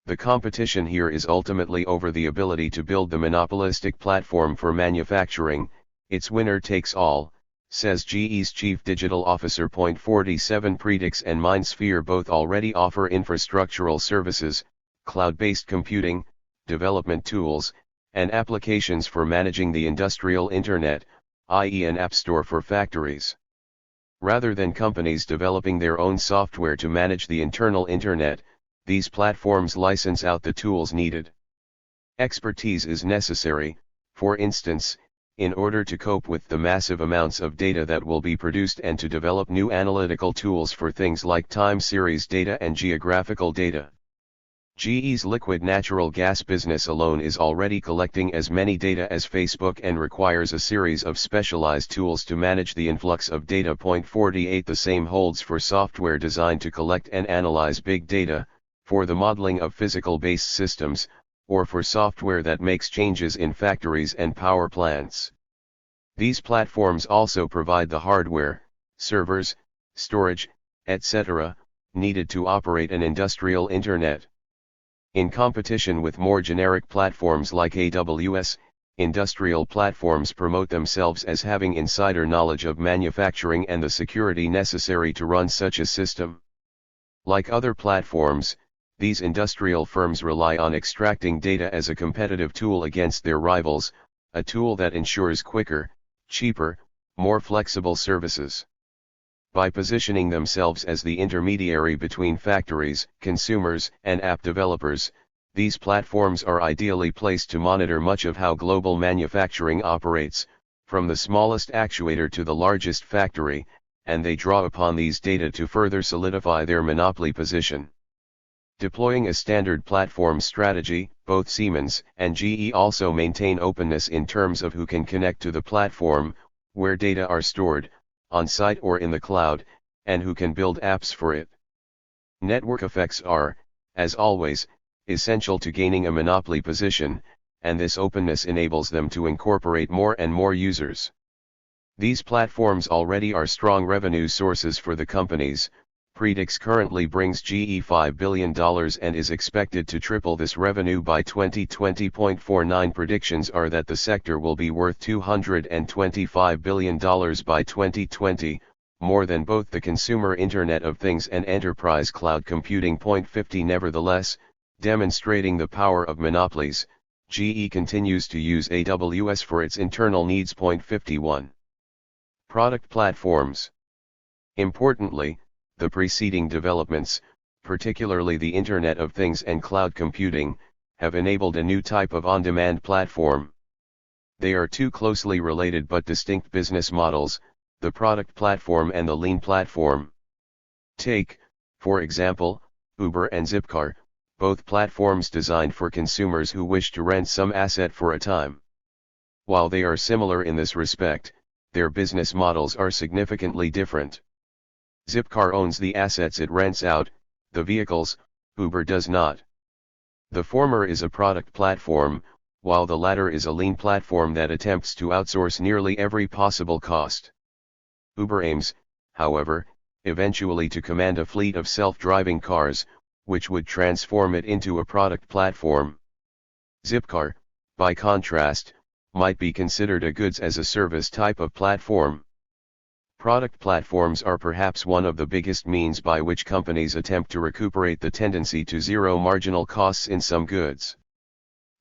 The competition here is ultimately over the ability to build the monopolistic platform for manufacturing. It's winner takes all, says GE's Chief Digital Officer. 47 Predix and MindSphere both already offer infrastructural services, cloud-based computing, development tools, and applications for managing the industrial internet, i.e. an app store for factories. Rather than companies developing their own software to manage the internal internet, these platforms license out the tools needed. Expertise is necessary, for instance, in order to cope with the massive amounts of data that will be produced and to develop new analytical tools for things like time series data and geographical data. GE's liquid natural gas business alone is already collecting as many data as Facebook and requires a series of specialized tools to manage the influx of data. 48 The same holds for software designed to collect and analyze big data, for the modeling of physical-based systems, or for software that makes changes in factories and power plants. These platforms also provide the hardware, servers, storage, etc., needed to operate an industrial internet. In competition with more generic platforms like AWS, industrial platforms promote themselves as having insider knowledge of manufacturing and the security necessary to run such a system. Like other platforms, these industrial firms rely on extracting data as a competitive tool against their rivals, a tool that ensures quicker, cheaper, more flexible services. By positioning themselves as the intermediary between factories, consumers, and app developers, these platforms are ideally placed to monitor much of how global manufacturing operates, from the smallest actuator to the largest factory, and they draw upon these data to further solidify their monopoly position. Deploying a standard platform strategy, both Siemens and GE also maintain openness in terms of who can connect to the platform, where data are stored, on-site or in the cloud, and who can build apps for it. Network effects are, as always, essential to gaining a monopoly position, and this openness enables them to incorporate more and more users. These platforms already are strong revenue sources for the companies, predicts currently brings GE $5 billion and is expected to triple this revenue by 2020. 49 predictions are that the sector will be worth $225 billion by 2020, more than both the consumer Internet of Things and enterprise cloud computing. 50 Nevertheless, demonstrating the power of monopolies, GE continues to use AWS for its internal needs. 51 Product platforms. Importantly, the preceding developments, particularly the Internet of Things and cloud computing, have enabled a new type of on-demand platform. They are two closely related but distinct business models, the product platform and the lean platform. Take, for example, Uber and Zipcar, both platforms designed for consumers who wish to rent some asset for a time. While they are similar in this respect, their business models are significantly different. Zipcar owns the assets it rents out, the vehicles, Uber does not. The former is a product platform, while the latter is a lean platform that attempts to outsource nearly every possible cost. Uber aims, however, eventually to command a fleet of self-driving cars, which would transform it into a product platform. Zipcar, by contrast, might be considered a goods-as-a-service type of platform. Product platforms are perhaps one of the biggest means by which companies attempt to recuperate the tendency to zero marginal costs in some goods.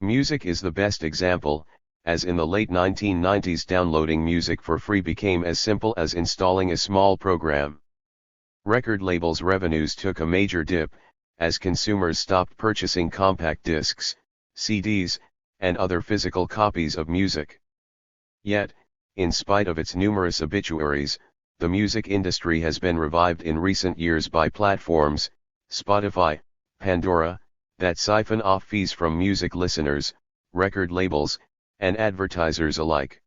Music is the best example, as in the late 1990s downloading music for free became as simple as installing a small program. Record labels' revenues took a major dip, as consumers stopped purchasing compact discs, CDs, and other physical copies of music. Yet, in spite of its numerous obituaries, the music industry has been revived in recent years by platforms, Spotify, Pandora, that siphon off fees from music listeners, record labels, and advertisers alike.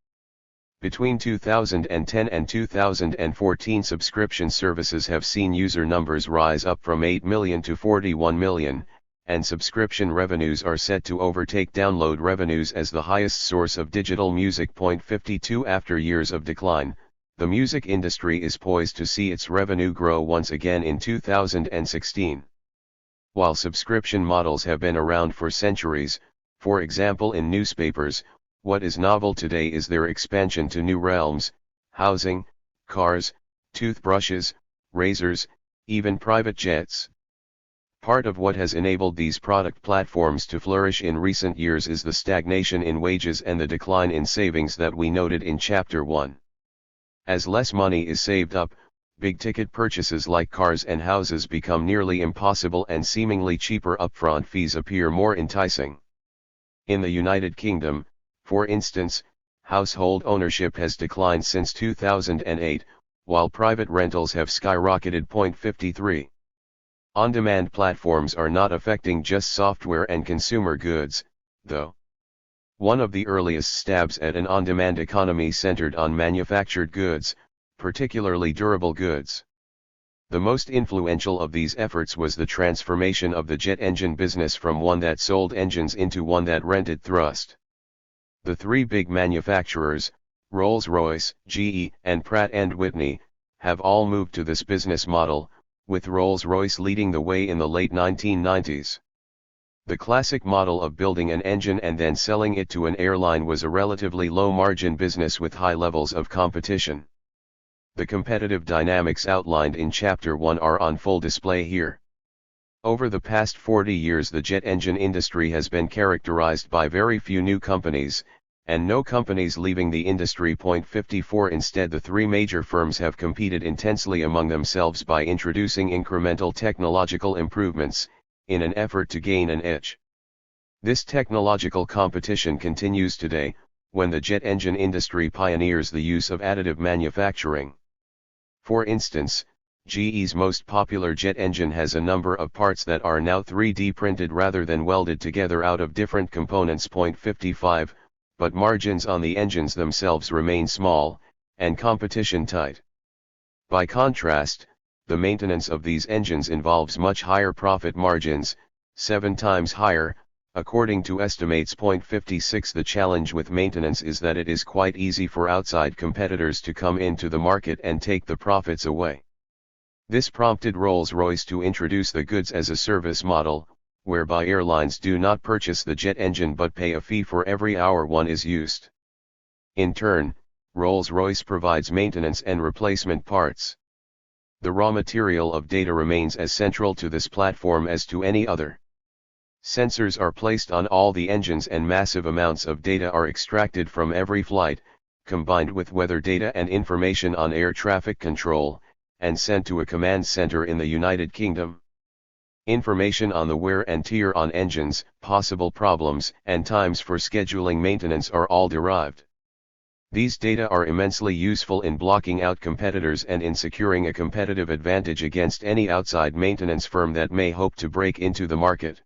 Between 2010 and 2014, subscription services have seen user numbers rise up from 8 million to 41 million, and subscription revenues are set to overtake download revenues as the highest source of digital music. 52 After years of decline, the music industry is poised to see its revenue grow once again in 2016. While subscription models have been around for centuries, for example in newspapers, what is novel today is their expansion to new realms: housing, cars, toothbrushes, razors, even private jets. Part of what has enabled these product platforms to flourish in recent years is the stagnation in wages and the decline in savings that we noted in Chapter 1. As less money is saved up, big-ticket purchases like cars and houses become nearly impossible, and seemingly cheaper upfront fees appear more enticing. In the United Kingdom, for instance, household ownership has declined since 2008, while private rentals have skyrocketed. 53. On-demand platforms are not affecting just software and consumer goods, though. One of the earliest stabs at an on-demand economy centered on manufactured goods, particularly durable goods. The most influential of these efforts was the transformation of the jet engine business from one that sold engines into one that rented thrust. The three big manufacturers, Rolls-Royce, GE, and Pratt & Whitney, have all moved to this business model, with Rolls-Royce leading the way in the late 1990s. The classic model of building an engine and then selling it to an airline was a relatively low-margin business with high levels of competition. The competitive dynamics outlined in Chapter 1 are on full display here. Over the past 40 years, the jet engine industry has been characterized by very few new companies, and no companies leaving the industry. 54 Instead, the three major firms have competed intensely among themselves by introducing incremental technological improvements, in an effort to gain an edge. This technological competition continues today, when the jet engine industry pioneers the use of additive manufacturing. For instance, GE's most popular jet engine has a number of parts that are now 3D printed rather than welded together out of different components. 55, but margins on the engines themselves remain small, and competition tight. By contrast, the maintenance of these engines involves much higher profit margins, 7 times higher, according to estimates. 56 The challenge with maintenance is that it is quite easy for outside competitors to come into the market and take the profits away. This prompted Rolls-Royce to introduce the goods as a service model, whereby airlines do not purchase the jet engine but pay a fee for every hour one is used. In turn, Rolls-Royce provides maintenance and replacement parts. The raw material of data remains as central to this platform as to any other. Sensors are placed on all the engines and massive amounts of data are extracted from every flight, combined with weather data and information on air traffic control, and sent to a command center in the United Kingdom. Information on the wear and tear on engines, possible problems, and times for scheduling maintenance are all derived. These data are immensely useful in blocking out competitors and in securing a competitive advantage against any outside maintenance firm that may hope to break into the market.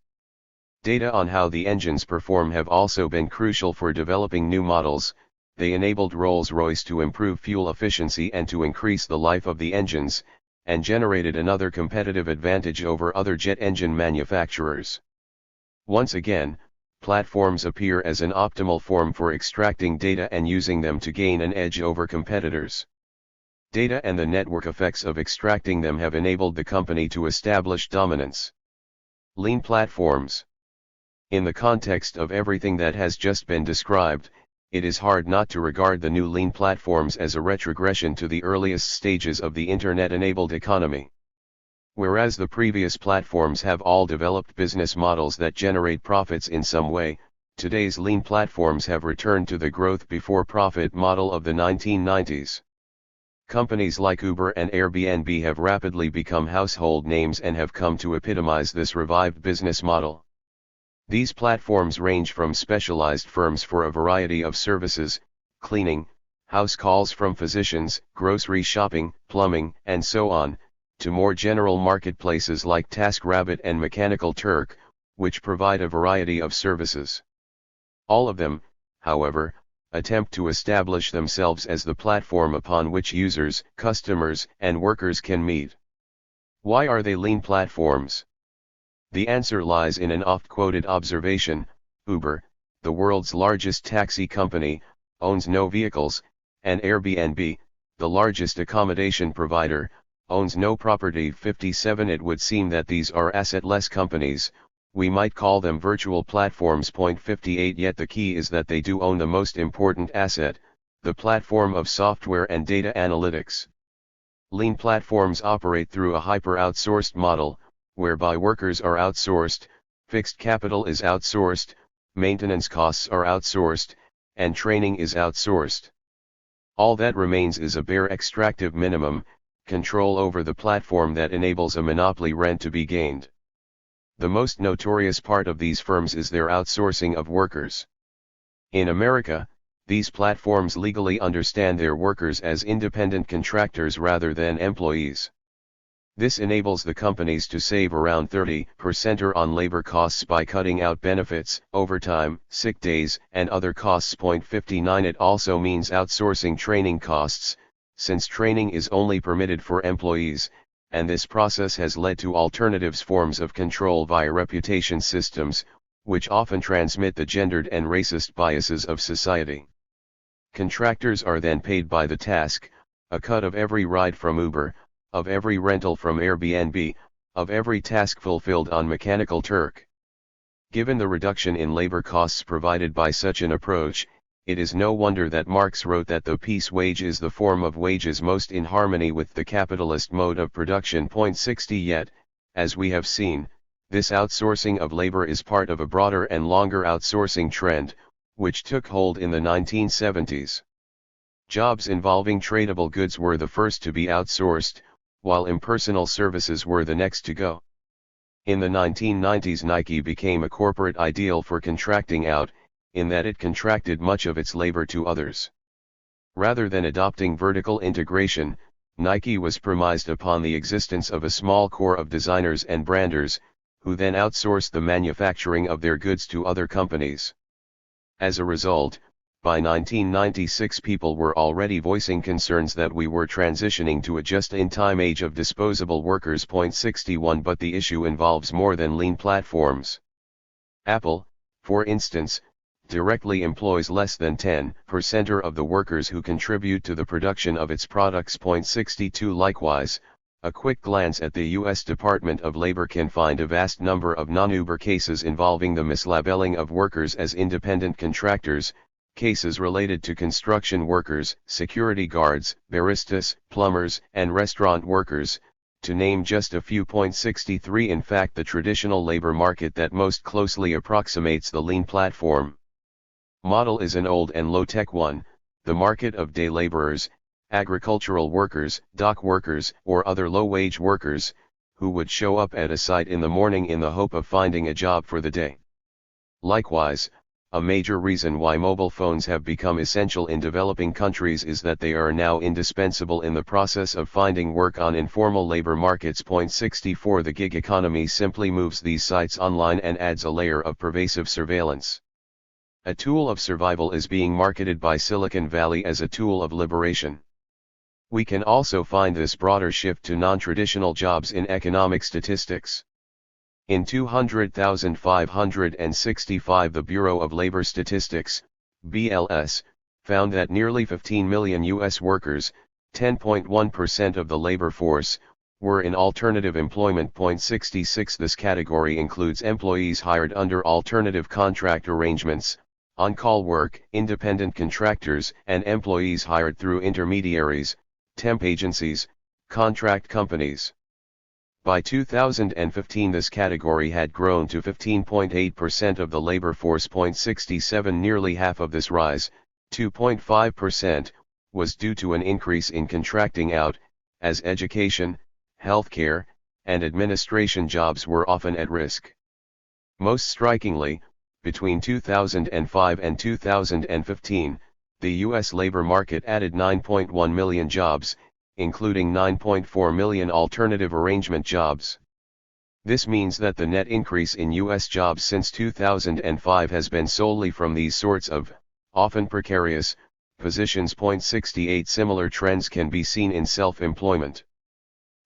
Data on how the engines perform have also been crucial for developing new models. They enabled Rolls-Royce to improve fuel efficiency and to increase the life of the engines, and generated another competitive advantage over other jet engine manufacturers. Once again, platforms appear as an optimal form for extracting data and using them to gain an edge over competitors. Data and the network effects of extracting them have enabled the company to establish dominance. Lean platforms. In the context of everything that has just been described, it is hard not to regard the new lean platforms as a retrogression to the earliest stages of the internet-enabled economy. Whereas the previous platforms have all developed business models that generate profits in some way, today's lean platforms have returned to the growth before profit model of the 1990s. Companies like Uber and Airbnb have rapidly become household names and have come to epitomize this revived business model. These platforms range from specialized firms for a variety of services, cleaning, house calls from physicians, grocery shopping, plumbing, and so on, to more general marketplaces like TaskRabbit and Mechanical Turk, which provide a variety of services. All of them, however, attempt to establish themselves as the platform upon which users, customers, and workers can meet. Why are they lean platforms? The answer lies in an oft-quoted observation: Uber, the world's largest taxi company, owns no vehicles, and Airbnb, the largest accommodation provider, owns no property. 57 It would seem that these are asset-less companies, we might call them virtual platforms. 58 Yet the key is that they do own the most important asset, the platform of software and data analytics. Lean platforms operate through a hyper-outsourced model, whereby workers are outsourced, fixed capital is outsourced, maintenance costs are outsourced, and training is outsourced. All that remains is a bare extractive minimum, control over the platform that enables a monopoly rent to be gained. The most notorious part of these firms is their outsourcing of workers. In America, these platforms legally understand their workers as independent contractors rather than employees. This enables the companies to save around 30% on labor costs by cutting out benefits, overtime, sick days, and other costs. 59 It also means outsourcing training costs, since training is only permitted for employees, and this process has led to alternatives forms of control via reputation systems, which often transmit the gendered and racist biases of society. Contractors are then paid by the task, a cut of every ride from Uber, of every rental from Airbnb, of every task fulfilled on Mechanical Turk. Given the reduction in labor costs provided by such an approach, it is no wonder that Marx wrote that the piece wage is the form of wages most in harmony with the capitalist mode of production. 60 Yet, as we have seen, this outsourcing of labor is part of a broader and longer outsourcing trend, which took hold in the 1970s. Jobs involving tradable goods were the first to be outsourced, while impersonal services were the next to go. In the 1990s, Nike became a corporate ideal for contracting out, in that it contracted much of its labor to others. Rather than adopting vertical integration, Nike was premised upon the existence of a small core of designers and branders, who then outsourced the manufacturing of their goods to other companies. As a result, by 1996 people were already voicing concerns that we were transitioning to a just-in-time age of disposable workers. 61 But the issue involves more than lean platforms. Apple, for instance, directly employs less than 10% of the workers who contribute to the production of its products. 62 Likewise, A quick glance at the U.S. Department of Labor can find a vast number of non-Uber cases involving the mislabeling of workers as independent contractors, cases related to construction workers, security guards, baristas, plumbers, and restaurant workers, to name just a few. 63 In fact, the traditional labor market that most closely approximates the lean platform model is an old and low-tech one, the market of day laborers, agricultural workers, dock workers, or other low-wage workers, who would show up at a site in the morning in the hope of finding a job for the day. Likewise, a major reason why mobile phones have become essential in developing countries is that they are now indispensable in the process of finding work on informal labor markets. 64 The gig economy simply moves these sites online and adds a layer of pervasive surveillance. A tool of survival is being marketed by Silicon Valley as a tool of liberation. We can also find this broader shift to non-traditional jobs in economic statistics. In 200,565, the Bureau of Labor Statistics, BLS, found that nearly 15 million U.S. workers, 10.1% of the labor force, were in alternative employment. 66 This category includes employees hired under alternative contract arrangements, on-call work, independent contractors, and employees hired through intermediaries, temp agencies, contract companies. By 2015 this category had grown to 15.8% of the labor force. 67 Nearly half of this rise, 2.5%, was due to an increase in contracting out, as education, healthcare, and administration jobs were often at risk. Most strikingly, between 2005 and 2015, the U.S. labor market added 9.1 million jobs, including 9.4 million alternative arrangement jobs. This means that the net increase in U.S. jobs since 2005 has been solely from these sorts of, often precarious, positions. 68 Similar trends can be seen in self-employment.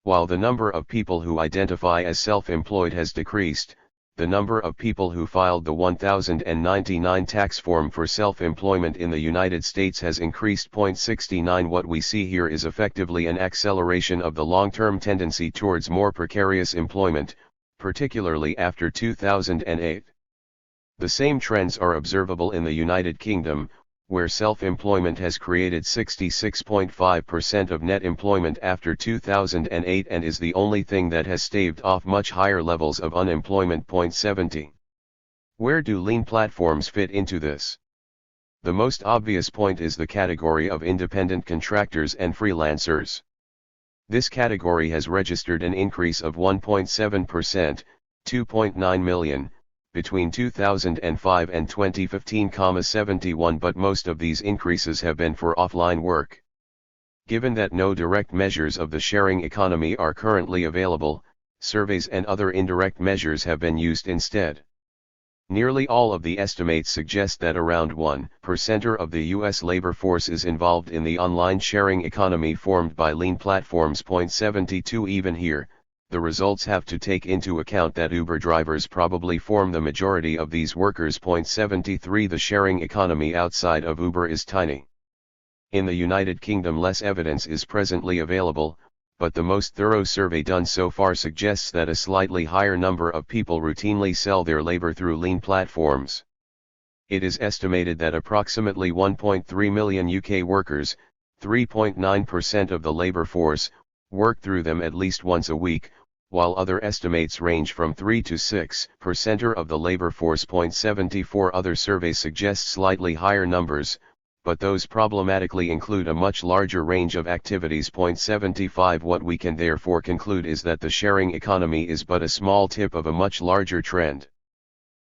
While the number of people who identify as self-employed has decreased, the number of people who filed the 1099 tax form for self-employment in the United States has increased. 69 What we see here is effectively an acceleration of the long-term tendency towards more precarious employment, particularly after 2008. The same trends are observable in the United Kingdom, where self-employment has created 66.5% of net employment after 2008 and is the only thing that has staved off much higher levels of unemployment. 70. Where do lean platforms fit into this? The most obvious point is the category of independent contractors and freelancers. This category has registered an increase of 1.7%, 2.9 million, between 2005 and 2015, 71 but most of these increases have been for offline work. Given that no direct measures of the sharing economy are currently available, surveys and other indirect measures have been used instead. Nearly all of the estimates suggest that around 1% of the U.S. labor force is involved in the online sharing economy formed by lean platforms. 72 Even here, the results have to take into account that Uber drivers probably form the majority of these workers. 73 The sharing economy outside of Uber is tiny. In the United Kingdom less evidence is presently available, but the most thorough survey done so far suggests that a slightly higher number of people routinely sell their labor through lean platforms. It is estimated that approximately 1.3 million UK workers, 3.9% of the labor force, work through them at least once a week, while other estimates range from 3 to 6% of the labor force. 74 Other surveys suggest slightly higher numbers, but those problematically include a much larger range of activities. 75 What we can therefore conclude is that the sharing economy is but a small tip of a much larger trend.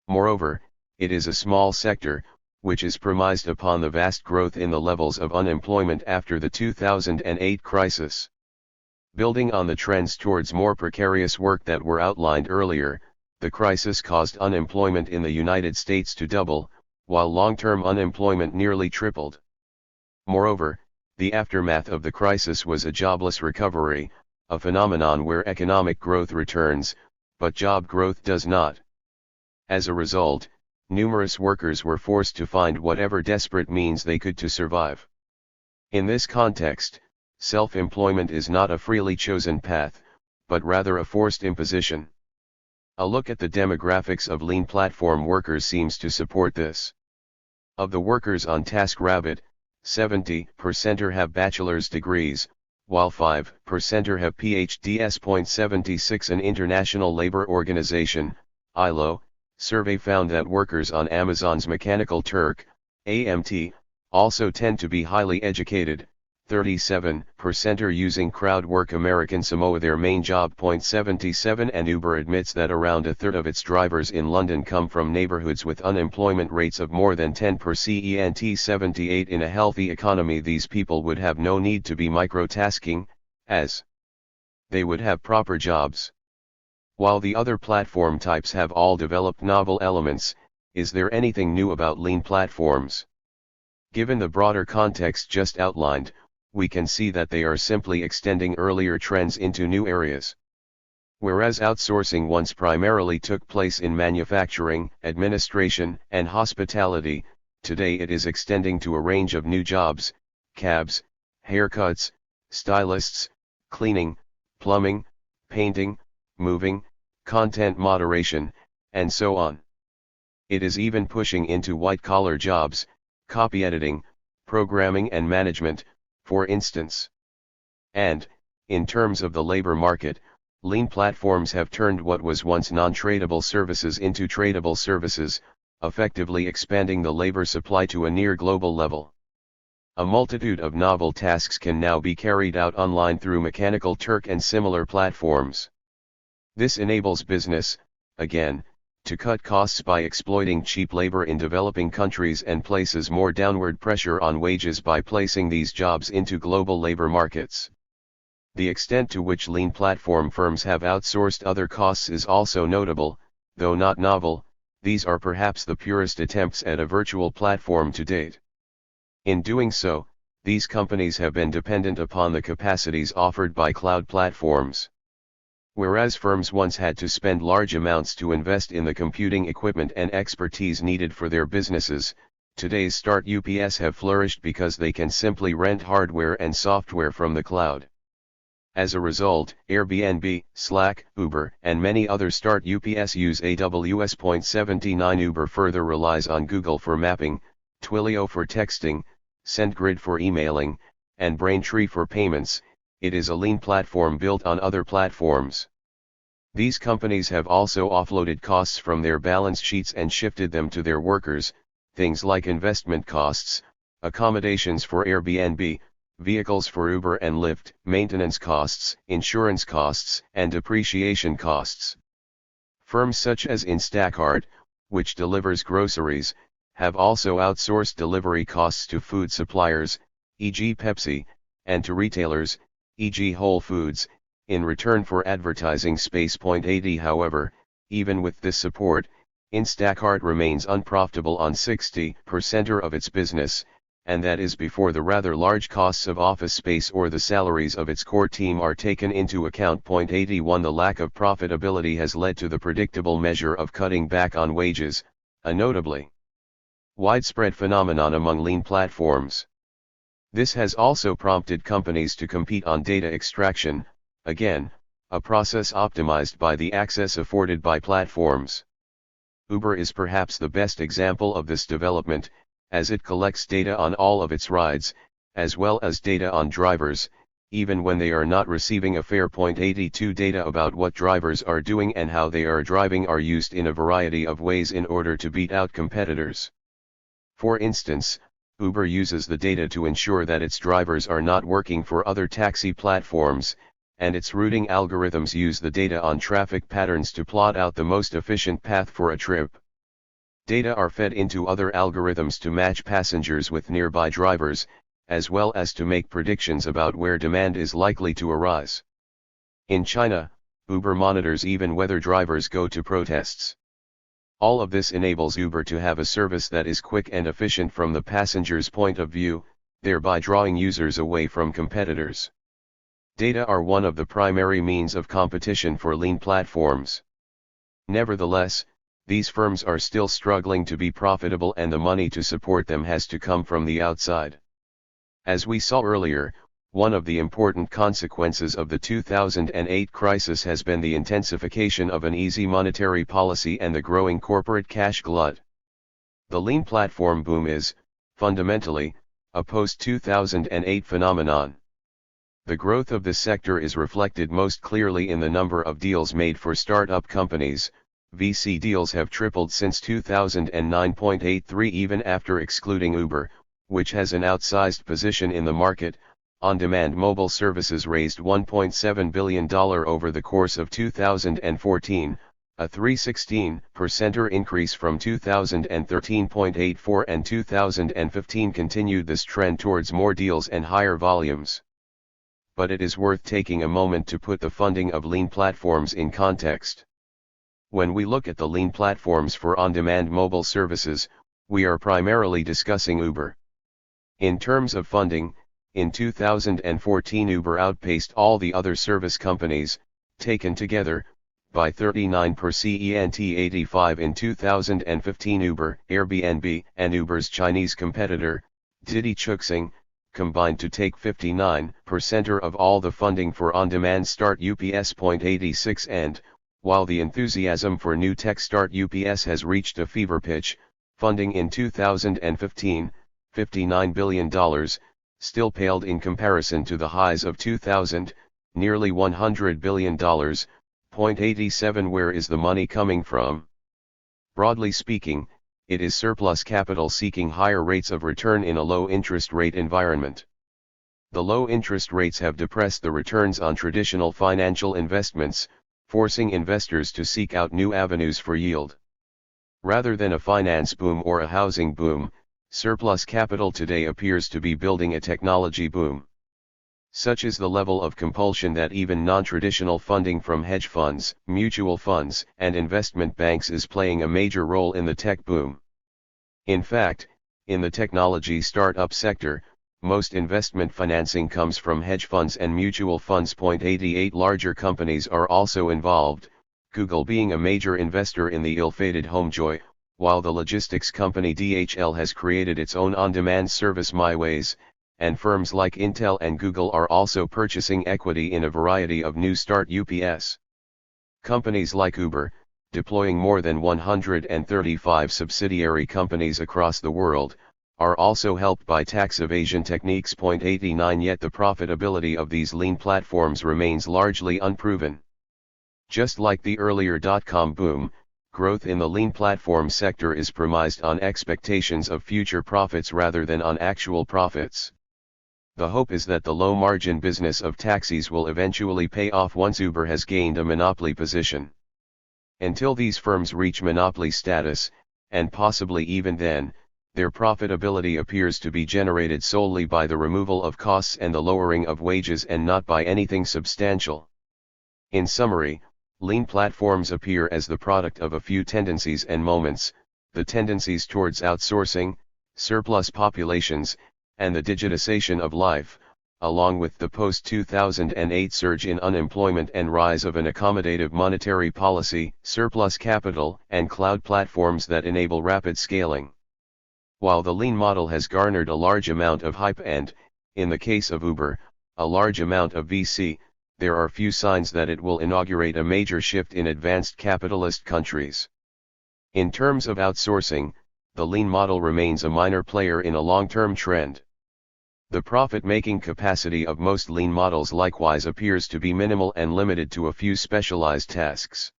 Moreover, it is a small sector, which is premised upon the vast growth in the levels of unemployment after the 2008 crisis. Building on the trends towards more precarious work that were outlined earlier, the crisis caused unemployment in the United States to double, while long-term unemployment nearly tripled. Moreover, the aftermath of the crisis was a jobless recovery, a phenomenon where economic growth returns, but job growth does not. As a result, numerous workers were forced to find whatever desperate means they could to survive. In this context, Self-employment is not a freely chosen path, but rather a forced imposition. A look at the demographics of lean platform workers seems to support this. Of the workers on TaskRabbit, 70% have bachelor's degrees, while 5% have PhDs. 76 An International Labor Organization, ILO, survey found that workers on Amazon's Mechanical Turk, AMT, also tend to be highly educated. 37% are using crowd work. American Samoa their main job. 77 And Uber admits that around a third of its drivers in London come from neighborhoods with unemployment rates of more than 10%. 78 In a healthy economy these people would have no need to be microtasking, as they would have proper jobs. While the other platform types have all developed novel elements, is there anything new about lean platforms? Given the broader context just outlined, we can see that they are simply extending earlier trends into new areas. Whereas outsourcing once primarily took place in manufacturing, administration, and hospitality, today it is extending to a range of new jobs: cabs, haircuts, stylists, cleaning, plumbing, painting, moving, content moderation, and so on. It is even pushing into white-collar jobs, copy editing, programming and management, for instance. And, in terms of the labor market, lean platforms have turned what was once non-tradable services into tradable services, effectively expanding the labor supply to a near global level. A multitude of novel tasks can now be carried out online through Mechanical Turk and similar platforms. This enables business, again, to cut costs by exploiting cheap labor in developing countries and places more downward pressure on wages by placing these jobs into global labor markets. The extent to which lean platform firms have outsourced other costs is also notable, though not novel. These are perhaps the purest attempts at a virtual platform to date. In doing so, these companies have been dependent upon the capacities offered by cloud platforms. Whereas firms once had to spend large amounts to invest in the computing equipment and expertise needed for their businesses, today's start-ups have flourished because they can simply rent hardware and software from the cloud. As a result, Airbnb, Slack, Uber, and many other start-ups use AWS. 79 Uber further relies on Google for mapping, Twilio for texting, SendGrid for emailing, and Braintree for payments. It is a lean platform built on other platforms. These companies have also offloaded costs from their balance sheets and shifted them to their workers, things like investment costs, accommodations for Airbnb, vehicles for Uber and Lyft, maintenance costs, insurance costs, and depreciation costs. Firms such as Instacart, which delivers groceries, have also outsourced delivery costs to food suppliers, e.g. Pepsi, and to retailers, e.g. Whole Foods, in return for advertising space. 80 However, even with this support, Instacart remains unprofitable on 60% of its business, and that is before the rather large costs of office space or the salaries of its core team are taken into account. 81 The lack of profitability has led to the predictable measure of cutting back on wages, a notably widespread phenomenon among lean platforms. This has also prompted companies to compete on data extraction, again, a process optimized by the access afforded by platforms. Uber is perhaps the best example of this development, as it collects data on all of its rides, as well as data on drivers, even when they are not receiving a fare. 82 Data about what drivers are doing and how they are driving are used in a variety of ways in order to beat out competitors. For instance, Uber uses the data to ensure that its drivers are not working for other taxi platforms, and its routing algorithms use the data on traffic patterns to plot out the most efficient path for a trip. Data are fed into other algorithms to match passengers with nearby drivers, as well as to make predictions about where demand is likely to arise. In China, Uber monitors even whether drivers go to protests. All of this enables Uber to have a service that is quick and efficient from the passenger's point of view, thereby drawing users away from competitors. Data are one of the primary means of competition for lean platforms. Nevertheless, these firms are still struggling to be profitable, and the money to support them has to come from the outside. As we saw earlier, One of the important consequences of the 2008 crisis has been the intensification of an easy monetary policy and the growing corporate cash glut. The lean platform boom is, fundamentally, a post-2008 phenomenon. The growth of this sector is reflected most clearly in the number of deals made for startup companies. VC deals have tripled since 2009.83 even after excluding Uber, which has an outsized position in the market. On-demand mobile services raised $1.7 billion over the course of 2014, a 316% increase from 2013.84, and 2015 continued this trend towards more deals and higher volumes. But it is worth taking a moment to put the funding of lean platforms in context. When we look at the lean platforms for on-demand mobile services, we are primarily discussing Uber. In terms of funding, in 2014 Uber outpaced all the other service companies, taken together, by 39%. 85 in 2015 Uber, Airbnb, and Uber's Chinese competitor, Didi Chuxing, combined to take 59% of all the funding for on-demand start UPS. 86 and, while the enthusiasm for new tech start UPS has reached a fever pitch, funding in 2015, $59 billion, still paled in comparison to the highs of 2000, nearly $100 billion. 87 Where is the money coming from? Broadly speaking, it is surplus capital seeking higher rates of return in a low interest rate environment. The low interest rates have depressed the returns on traditional financial investments, forcing investors to seek out new avenues for yield. Rather than a finance boom or a housing boom, surplus capital today appears to be building a technology boom. Such is the level of compulsion that even non-traditional funding from hedge funds, mutual funds, and investment banks is playing a major role in the tech boom. In fact, in the technology startup sector, most investment financing comes from hedge funds and mutual funds. 88 Larger companies are also involved, Google being a major investor in the ill-fated HomeJoy, while the logistics company DHL has created its own on-demand service MyWays, and firms like Intel and Google are also purchasing equity in a variety of new start UPS companies like Uber, deploying more than 135 subsidiary companies across the world, are also helped by tax evasion techniques. 89 Yet the profitability of these lean platforms remains largely unproven. Just like the earlier dot-com boom, growth in the lean platform sector is premised on expectations of future profits rather than on actual profits. The hope is that the low-margin business of taxis will eventually pay off once Uber has gained a monopoly position. Until these firms reach monopoly status, and possibly even then, their profitability appears to be generated solely by the removal of costs and the lowering of wages and not by anything substantial. In summary, lean platforms appear as the product of a few tendencies and moments: the tendencies towards outsourcing, surplus populations, and the digitization of life, along with the post-2008 surge in unemployment and rise of an accommodative monetary policy, surplus capital, and cloud platforms that enable rapid scaling. While the lean model has garnered a large amount of hype and, in the case of Uber, a large amount of VC, there are few signs that it will inaugurate a major shift in advanced capitalist countries. In terms of outsourcing, the lean model remains a minor player in a long-term trend. The profit-making capacity of most lean models likewise appears to be minimal and limited to a few specialized tasks.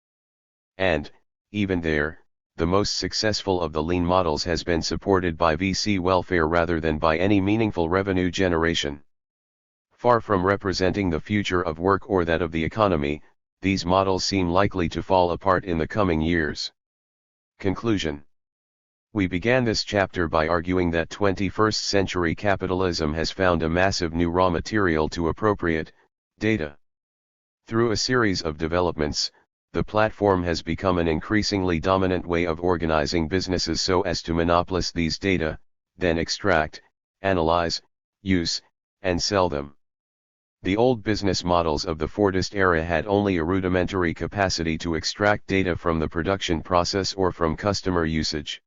And, even there, the most successful of the lean models has been supported by VC welfare rather than by any meaningful revenue generation. Far from representing the future of work or that of the economy, these models seem likely to fall apart in the coming years. Conclusion. We began this chapter by arguing that 21st century capitalism has found a massive new raw material to appropriate: data. Through a series of developments, the platform has become an increasingly dominant way of organizing businesses so as to monopolize these data, then extract, analyze, use, and sell them. The old business models of the Fordist era had only a rudimentary capacity to extract data from the production process or from customer usage.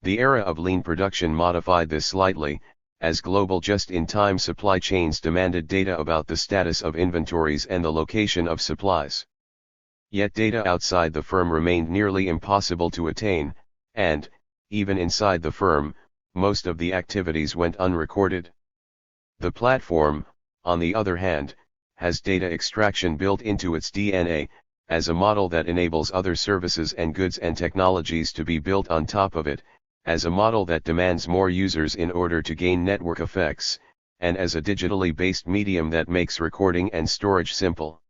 The era of lean production modified this slightly, as global just-in-time supply chains demanded data about the status of inventories and the location of supplies. Yet data outside the firm remained nearly impossible to attain, and, even inside the firm, most of the activities went unrecorded. The platform, on the other hand, has data extraction built into its DNA, as a model that enables other services and goods and technologies to be built on top of it, as a model that demands more users in order to gain network effects, and as a digitally based medium that makes recording and storage simple.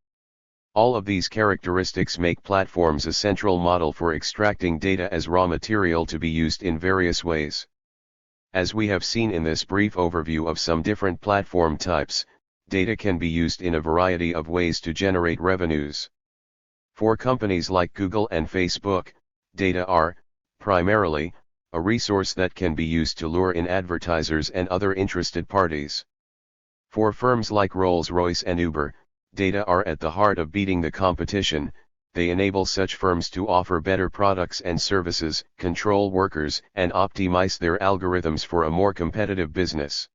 All of these characteristics make platforms a central model for extracting data as raw material to be used in various ways. As we have seen in this brief overview of some different platform types, data can be used in a variety of ways to generate revenues. For companies like Google and Facebook, data are, primarily, a resource that can be used to lure in advertisers and other interested parties. For firms like Rolls-Royce and Uber, data are at the heart of beating the competition. They enable such firms to offer better products and services, control workers, and optimize their algorithms for a more competitive business.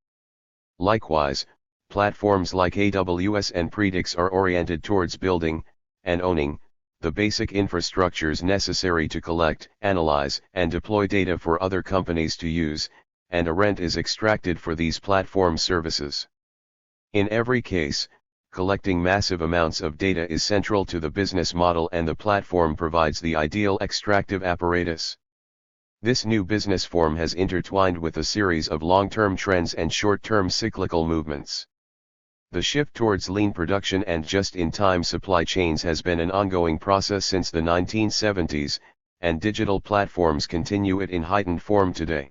Likewise, platforms like AWS and Predix are oriented towards building, and owning, the basic infrastructures necessary to collect, analyze, and deploy data for other companies to use, and a rent is extracted for these platform services. In every case, collecting massive amounts of data is central to the business model, and the platform provides the ideal extractive apparatus. This new business form has intertwined with a series of long-term trends and short-term cyclical movements. The shift towards lean production and just-in-time supply chains has been an ongoing process since the 1970s, and digital platforms continue it in heightened form today.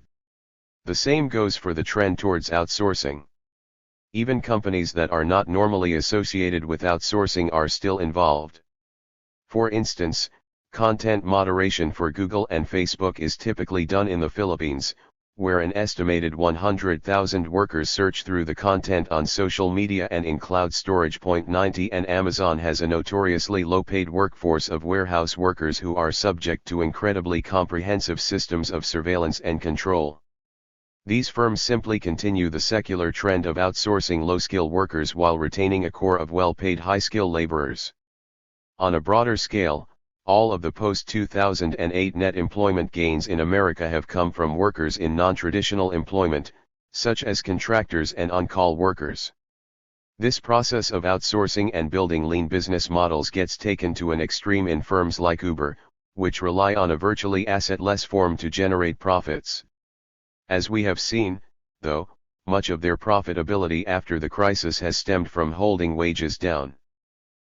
The same goes for the trend towards outsourcing. Even companies that are not normally associated with outsourcing are still involved. For instance, content moderation for Google and Facebook is typically done in the Philippines, where an estimated 100,000 workers search through the content on social media and in cloud storage. 90 And Amazon has a notoriously low-paid workforce of warehouse workers who are subject to incredibly comprehensive systems of surveillance and control. These firms simply continue the secular trend of outsourcing low-skill workers while retaining a core of well-paid high-skill laborers. On a broader scale, all of the post-2008 net employment gains in America have come from workers in non-traditional employment, such as contractors and on-call workers. This process of outsourcing and building lean business models gets taken to an extreme in firms like Uber, which rely on a virtually asset-less form to generate profits. As we have seen, though, much of their profitability after the crisis has stemmed from holding wages down.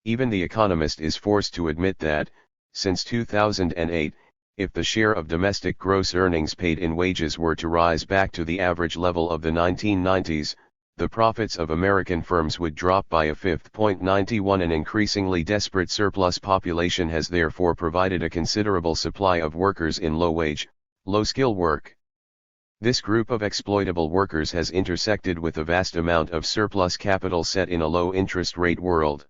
Even The Economist is forced to admit that, since 2008, if the share of domestic gross earnings paid in wages were to rise back to the average level of the 1990s, the profits of American firms would drop by a fifth. 91 An increasingly desperate surplus population has therefore provided a considerable supply of workers in low-wage, low-skill work. This group of exploitable workers has intersected with a vast amount of surplus capital set in a low-interest rate world.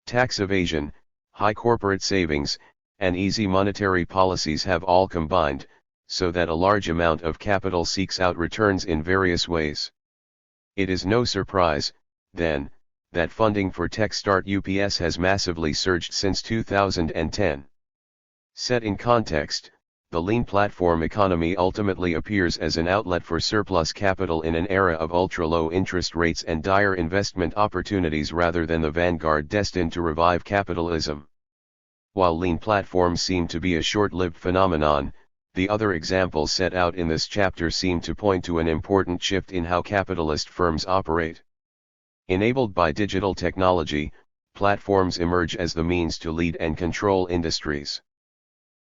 Tax evasion, high corporate savings, and easy monetary policies have all combined, so that a large amount of capital seeks out returns in various ways. It is no surprise, then, that funding for TechStart UPS has massively surged since 2010. Set in context, the lean platform economy ultimately appears as an outlet for surplus capital in an era of ultra-low interest rates and dire investment opportunities rather than the vanguard destined to revive capitalism. While lean platforms seem to be a short-lived phenomenon, the other examples set out in this chapter seem to point to an important shift in how capitalist firms operate. Enabled by digital technology, platforms emerge as the means to lead and control industries.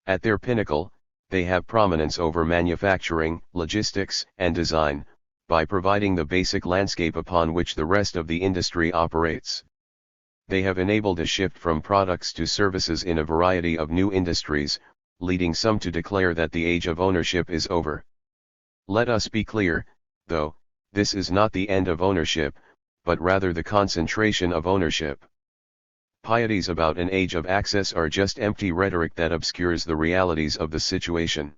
At their pinnacle, they have prominence over manufacturing, logistics, and design, by providing the basic landscape upon which the rest of the industry operates. They have enabled a shift from products to services in a variety of new industries, leading some to declare that the age of ownership is over. Let us be clear, though, this is not the end of ownership, but rather the concentration of ownership. Pieties about an age of access are just empty rhetoric that obscures the realities of the situation.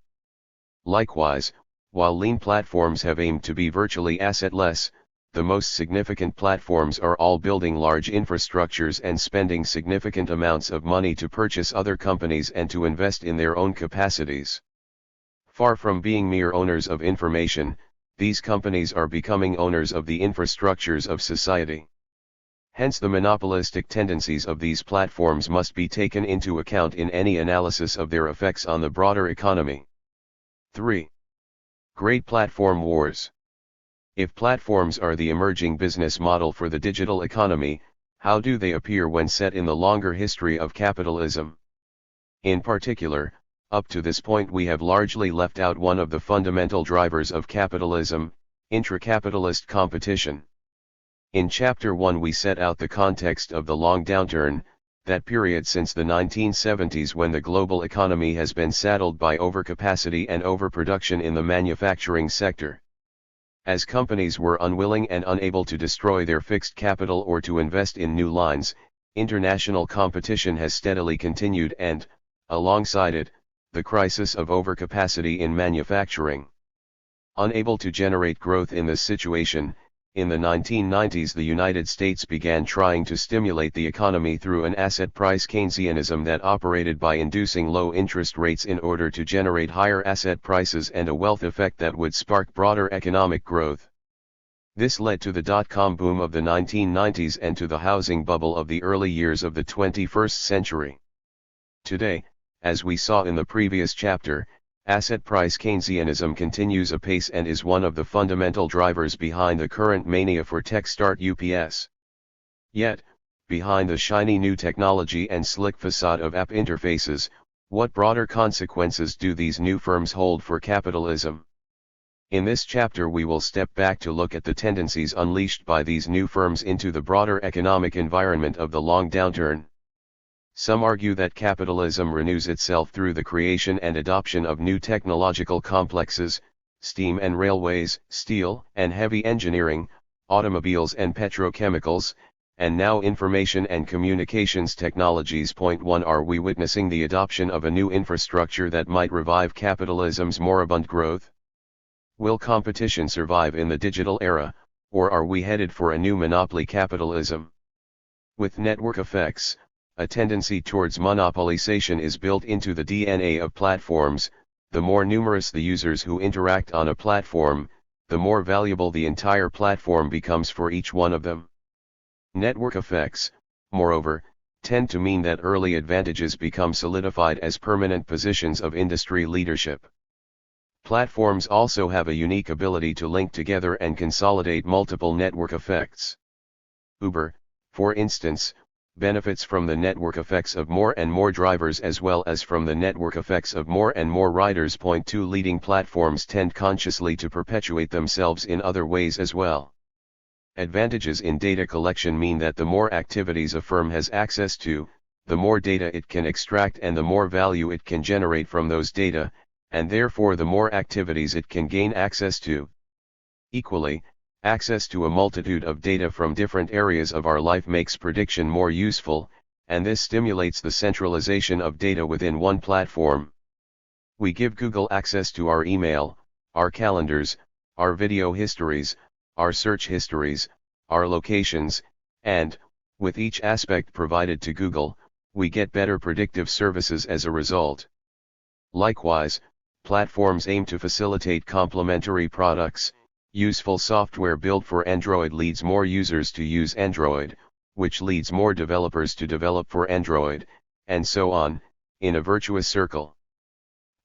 Likewise, While lean platforms have aimed to be virtually assetless, the most significant platforms are all building large infrastructures and spending significant amounts of money to purchase other companies and to invest in their own capacities. Far from being mere owners of information, these companies are becoming owners of the infrastructures of society. Hence the monopolistic tendencies of these platforms must be taken into account in any analysis of their effects on the broader economy. 3. Great Platform Wars. If platforms are the emerging business model for the digital economy, how do they appear when set in the longer history of capitalism? In particular, up to this point we have largely left out one of the fundamental drivers of capitalism, intra-capitalist competition. In Chapter 1 we set out the context of the long downturn, that period since the 1970s when the global economy has been saddled by overcapacity and overproduction in the manufacturing sector. As companies were unwilling and unable to destroy their fixed capital or to invest in new lines, international competition has steadily continued and, alongside it, the crisis of overcapacity in manufacturing. Unable to generate growth in this situation, in the 1990s the United States began trying to stimulate the economy through an asset price Keynesianism that operated by inducing low interest rates in order to generate higher asset prices and a wealth effect that would spark broader economic growth. This led to the dot-com boom of the 1990s and to the housing bubble of the early years of the 21st century. Today, as we saw in the previous chapter, asset price Keynesianism continues apace and is one of the fundamental drivers behind the current mania for tech start UPS. Yet, behind the shiny new technology and slick facade of app interfaces, what broader consequences do these new firms hold for capitalism? In this chapter we will step back to look at the tendencies unleashed by these new firms into the broader economic environment of the long downturn. Some argue that capitalism renews itself through the creation and adoption of new technological complexes, steam and railways, steel and heavy engineering, automobiles and petrochemicals, and now information and communications technologies. Point 1. Are we witnessing the adoption of a new infrastructure that might revive capitalism's moribund growth? Will competition survive in the digital era, or are we headed for a new monopoly capitalism? With network effects, a tendency towards monopolization is built into the DNA of platforms. The more numerous the users who interact on a platform, the more valuable the entire platform becomes for each one of them. Network effects, moreover, tend to mean that early advantages become solidified as permanent positions of industry leadership. Platforms also have a unique ability to link together and consolidate multiple network effects. Uber, for instance, benefits from the network effects of more and more drivers as well as from the network effects of more and more riders. Point 2. Leading platforms tend consciously to perpetuate themselves in other ways as well. Advantages in data collection mean that the more activities a firm has access to, the more data it can extract and the more value it can generate from those data, and therefore the more activities it can gain access to. Equally, access to a multitude of data from different areas of our life makes prediction more useful, and this stimulates the centralization of data within one platform. We give Google access to our email, our calendars, our video histories, our search histories, our locations, and, with each aspect provided to Google, we get better predictive services as a result. Likewise, platforms aim to facilitate complementary products. Useful software built for Android leads more users to use Android, which leads more developers to develop for Android, and so on, in a virtuous circle.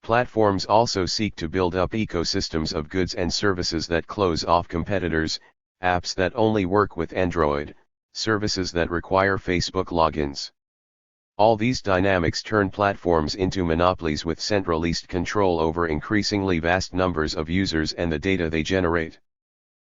Platforms also seek to build up ecosystems of goods and services that close off competitors, apps that only work with Android, services that require Facebook logins. All these dynamics turn platforms into monopolies with centralized control over increasingly vast numbers of users and the data they generate.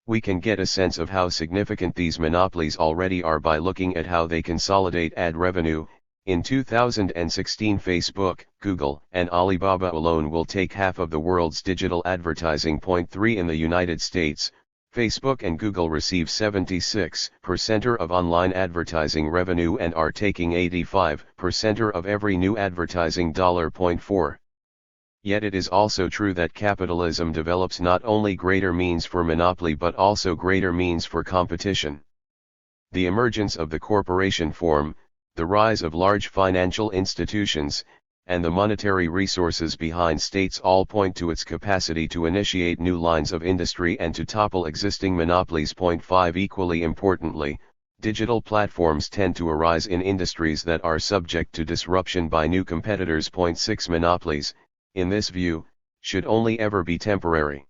We can get a sense of how significant these monopolies already are by looking at how they consolidate ad revenue. In 2016, Facebook, Google, and Alibaba alone will take half of the world's digital advertising. Point 3. In the United States, Facebook and Google receive 76% of online advertising revenue and are taking 85% of every new advertising dollar. Point 4. Yet it is also true that capitalism develops not only greater means for monopoly but also greater means for competition. The emergence of the corporation form, the rise of large financial institutions, and the monetary resources behind states all point to its capacity to initiate new lines of industry and to topple existing monopolies. 5 Equally importantly, digital platforms tend to arise in industries that are subject to disruption by new competitors. 6 Monopolies, in this view, should only ever be temporary.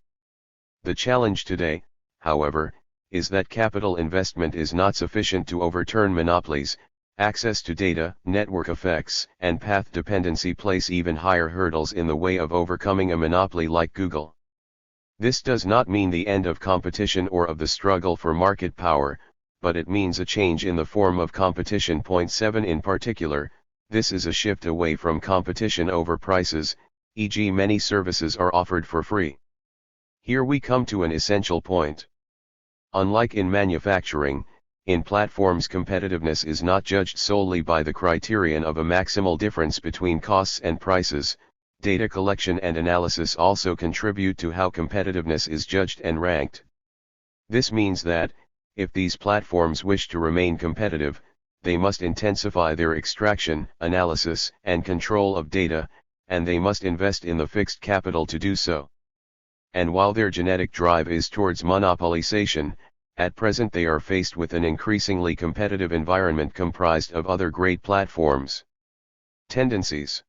The challenge today, however, is that capital investment is not sufficient to overturn monopolies. Access to data, network effects, and path dependency place even higher hurdles in the way of overcoming a monopoly like Google. This does not mean the end of competition or of the struggle for market power, but it means a change in the form of competition. 7 In particular, this is a shift away from competition over prices, e.g. many services are offered for free. Here we come to an essential point. Unlike in manufacturing, in platforms competitiveness is not judged solely by the criterion of a maximal difference between costs and prices. Data collection and analysis also contribute to how competitiveness is judged and ranked. This means that, if these platforms wish to remain competitive, they must intensify their extraction, analysis, and control of data, and they must invest in the fixed capital to do so. And while their genetic drive is towards monopolization, at present they are faced with an increasingly competitive environment comprised of other great platforms. Tendencies.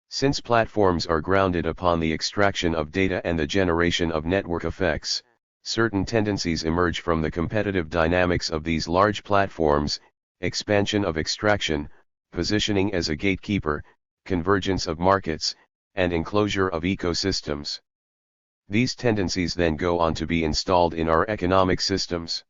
Since platforms are grounded upon the extraction of data and the generation of network effects, certain tendencies emerge from the competitive dynamics of these large platforms: expansion of extraction, positioning as a gatekeeper, convergence of markets, and enclosure of ecosystems. These tendencies then go on to be installed in our economic systems.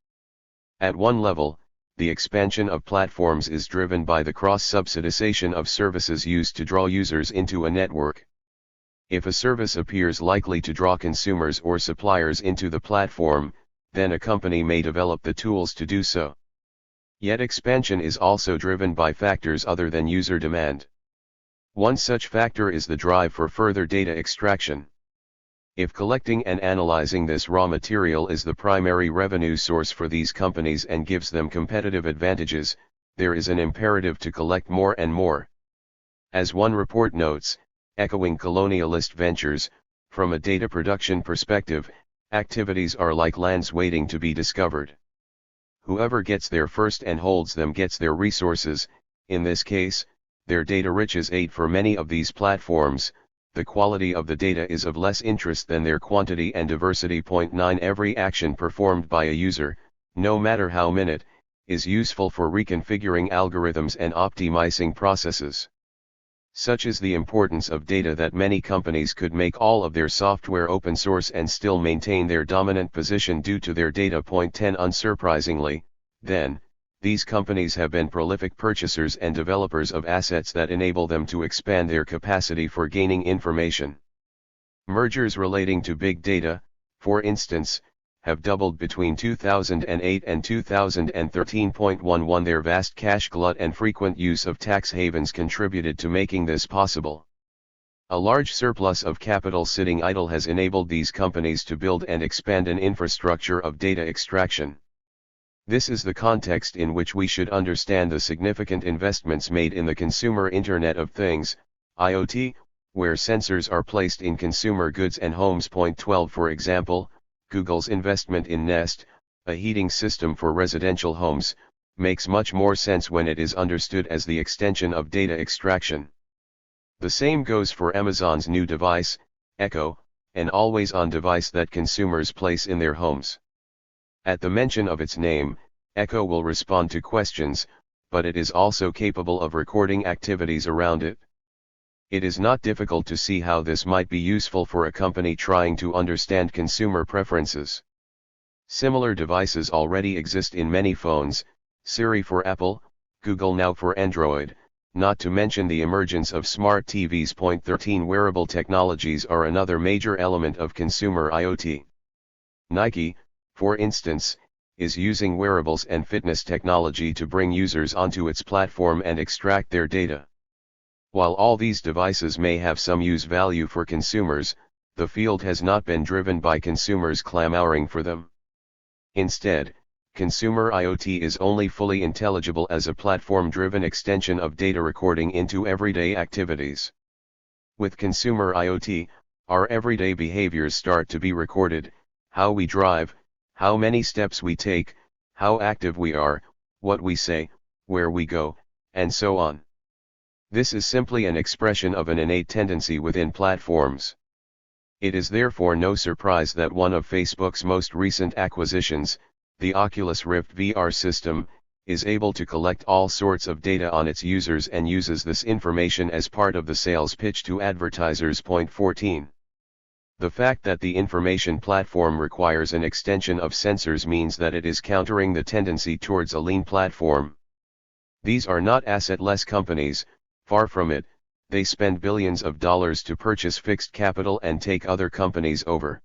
At one level, the expansion of platforms is driven by the cross-subsidization of services used to draw users into a network. If a service appears likely to draw consumers or suppliers into the platform, then a company may develop the tools to do so. Yet expansion is also driven by factors other than user demand. One such factor is the drive for further data extraction. If collecting and analyzing this raw material is the primary revenue source for these companies and gives them competitive advantages, there is an imperative to collect more and more. As one report notes, echoing colonialist ventures, from a data production perspective, activities are like lands waiting to be discovered. Whoever gets there first and holds them gets their resources. In this case, their data riches. 8 For many of these platforms, the quality of the data is of less interest than their quantity and diversity. 9 Every action performed by a user, no matter how minute, is useful for reconfiguring algorithms and optimizing processes. Such is the importance of data that many companies could make all of their software open source and still maintain their dominant position due to their data. 10 Unsurprisingly, then, these companies have been prolific purchasers and developers of assets that enable them to expand their capacity for gaining information. Mergers relating to big data, for instance, have doubled between 2008 and 2013. 11 Their vast cash glut and frequent use of tax havens contributed to making this possible. A large surplus of capital sitting idle has enabled these companies to build and expand an infrastructure of data extraction. This is the context in which we should understand the significant investments made in the consumer Internet of Things, IoT, where sensors are placed in consumer goods and homes. 12 For example, Google's investment in Nest, a heating system for residential homes, makes much more sense when it is understood as the extension of data extraction. The same goes for Amazon's new device, Echo, an always-on device that consumers place in their homes. At the mention of its name, Echo will respond to questions, but it is also capable of recording activities around it. It is not difficult to see how this might be useful for a company trying to understand consumer preferences. Similar devices already exist in many phones: Siri for Apple, Google Now for Android, not to mention the emergence of smart TVs. 13 Wearable technologies are another major element of consumer IoT. Nike, for instance, is using wearables and fitness technology to bring users onto its platform and extract their data. While all these devices may have some use value for consumers, the field has not been driven by consumers clamoring for them. Instead, consumer IoT is only fully intelligible as a platform-driven extension of data recording into everyday activities. With consumer IoT, our everyday behaviors start to be recorded: how we drive, how many steps we take, how active we are, what we say, where we go, and so on. This is simply an expression of an innate tendency within platforms. It is therefore no surprise that one of Facebook's most recent acquisitions, the Oculus Rift VR system, is able to collect all sorts of data on its users and uses this information as part of the sales pitch to advertisers. Point 14. The fact that the information platform requires an extension of sensors means that it is countering the tendency towards a lean platform. These are not asset-less companies, far from it. They spend billions of dollars to purchase fixed capital and take other companies over.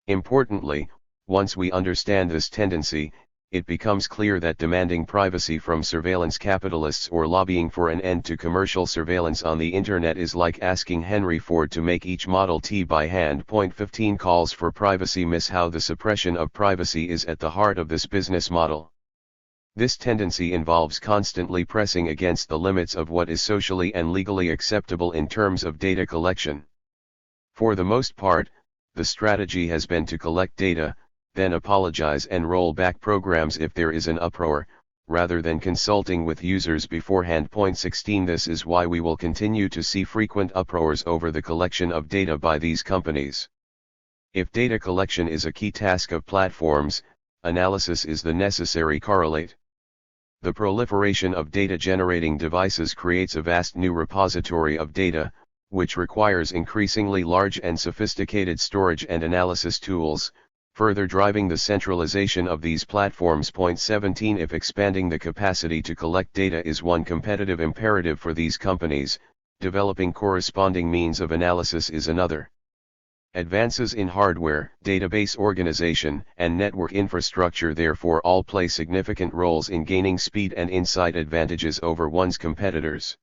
Importantly, once we understand this tendency, it becomes clear that demanding privacy from surveillance capitalists or lobbying for an end to commercial surveillance on the internet is like asking Henry Ford to make each Model T by hand. Point 15 calls for privacy miss how the suppression of privacy is at the heart of this business model. This tendency involves constantly pressing against the limits of what is socially and legally acceptable in terms of data collection. For the most part, the strategy has been to collect data, then apologize and roll back programs if there is an uproar, rather than consulting with users beforehand. Point 16 This is why we will continue to see frequent uproars over the collection of data by these companies. If data collection is a key task of platforms, analysis is the necessary correlate. The proliferation of data-generating devices creates a vast new repository of data, which requires increasingly large and sophisticated storage and analysis tools, further driving the centralization of these platforms. Point 17 If expanding the capacity to collect data is one competitive imperative for these companies, developing corresponding means of analysis is another. Advances in hardware, database organization, and network infrastructure therefore all play significant roles in gaining speed and insight advantages over one's competitors.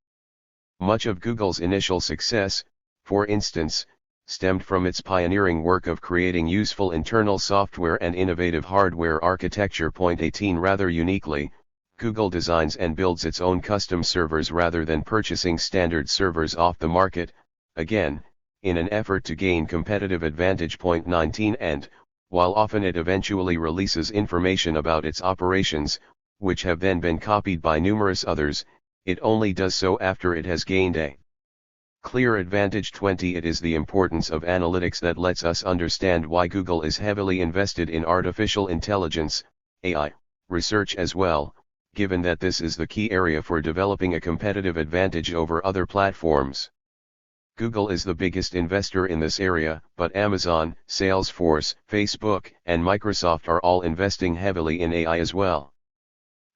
Much of Google's initial success, for instance, stemmed from its pioneering work of creating useful internal software and innovative hardware architecture. Point 18 Rather uniquely, Google designs and builds its own custom servers rather than purchasing standard servers off the market, again, in an effort to gain competitive advantage. Point 19 And, while often it eventually releases information about its operations, which have then been copied by numerous others, it only does so after it has gained a clear advantage. 20 It is the importance of analytics that lets us understand why Google is heavily invested in artificial intelligence, AI, research as well, given that this is the key area for developing a competitive advantage over other platforms. Google is the biggest investor in this area, but Amazon, Salesforce, Facebook, and Microsoft are all investing heavily in AI as well.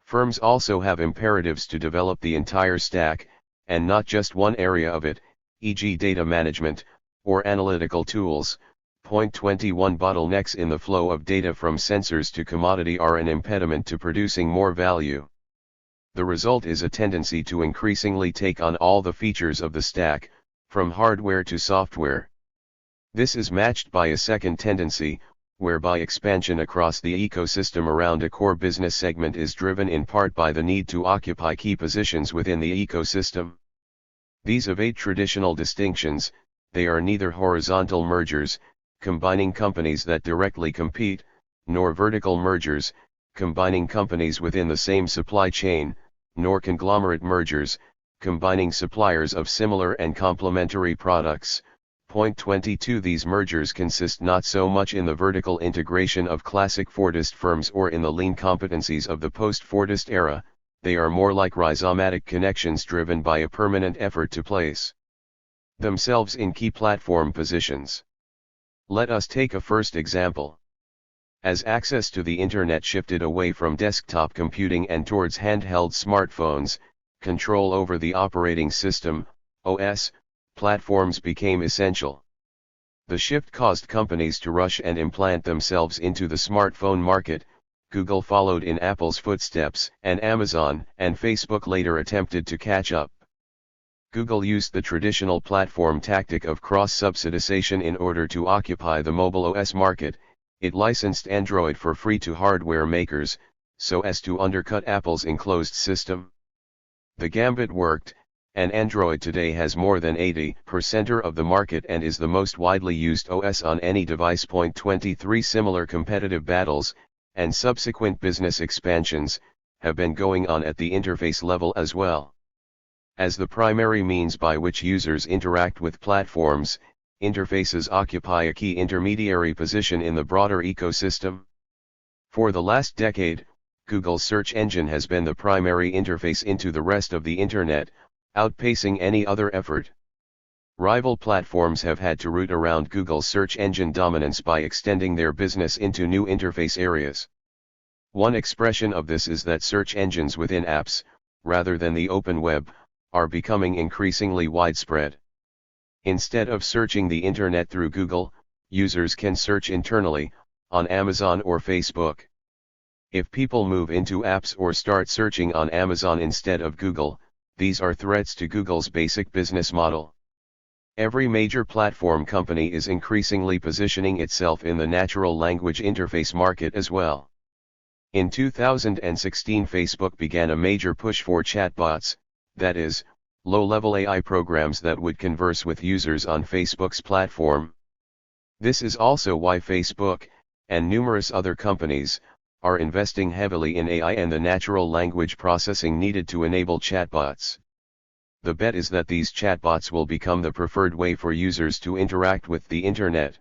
Firms also have imperatives to develop the entire stack, and not just one area of it, e.g. data management, or analytical tools. Point 21 Bottlenecks in the flow of data from sensors to commodity are an impediment to producing more value. The result is a tendency to increasingly take on all the features of the stack, from hardware to software. This is matched by a second tendency, whereby expansion across the ecosystem around a core business segment is driven in part by the need to occupy key positions within the ecosystem. These evade traditional distinctions. They are neither horizontal mergers, combining companies that directly compete, nor vertical mergers, combining companies within the same supply chain, nor conglomerate mergers, combining suppliers of similar and complementary products. Point 22 These mergers consist not so much in the vertical integration of classic Fordist firms or in the lean competencies of the post-Fordist era, they are more like rhizomatic connections driven by a permanent effort to place themselves in key platform positions. Let us take a first example. As access to the internet shifted away from desktop computing and towards handheld smartphones, control over the operating system, OS, platforms became essential. The shift caused companies to rush and implant themselves into the smartphone market. Google followed in Apple's footsteps, and Amazon and Facebook later attempted to catch up. Google used the traditional platform tactic of cross-subsidization in order to occupy the mobile OS market. It licensed Android for free to hardware makers, so as to undercut Apple's enclosed system. The gambit worked, and Android today has more than 80% of the market and is the most widely used OS on any device. 23 Similar competitive battles, and subsequent business expansions, have been going on at the interface level as well. As the primary means by which users interact with platforms, interfaces occupy a key intermediary position in the broader ecosystem. For the last decade, Google's search engine has been the primary interface into the rest of the Internet, outpacing any other effort. Rival platforms have had to root around Google's search engine dominance by extending their business into new interface areas. One expression of this is that search engines within apps, rather than the open web, are becoming increasingly widespread. Instead of searching the Internet through Google, users can search internally, on Amazon or Facebook. If people move into apps or start searching on Amazon instead of Google, these are threats to Google's basic business model. Every major platform company is increasingly positioning itself in the natural language interface market as well. In 2016, Facebook began a major push for chatbots, that is, low-level AI programs that would converse with users on Facebook's platform. This is also why Facebook, and numerous other companies, are investing heavily in AI and the natural language processing needed to enable chatbots. The bet is that these chatbots will become the preferred way for users to interact with the Internet.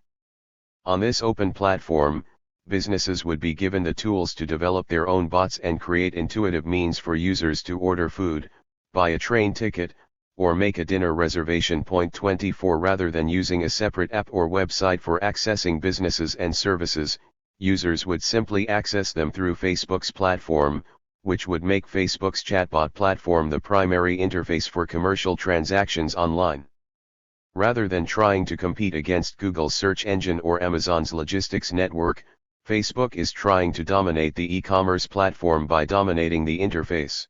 On this open platform, businesses would be given the tools to develop their own bots and create intuitive means for users to order food, buy a train ticket, or make a dinner reservation. 24 Rather than using a separate app or website for accessing businesses and services, users would simply access them through Facebook's platform, which would make Facebook's chatbot platform the primary interface for commercial transactions online. Rather than trying to compete against Google's search engine or Amazon's logistics network, Facebook is trying to dominate the e-commerce platform by dominating the interface.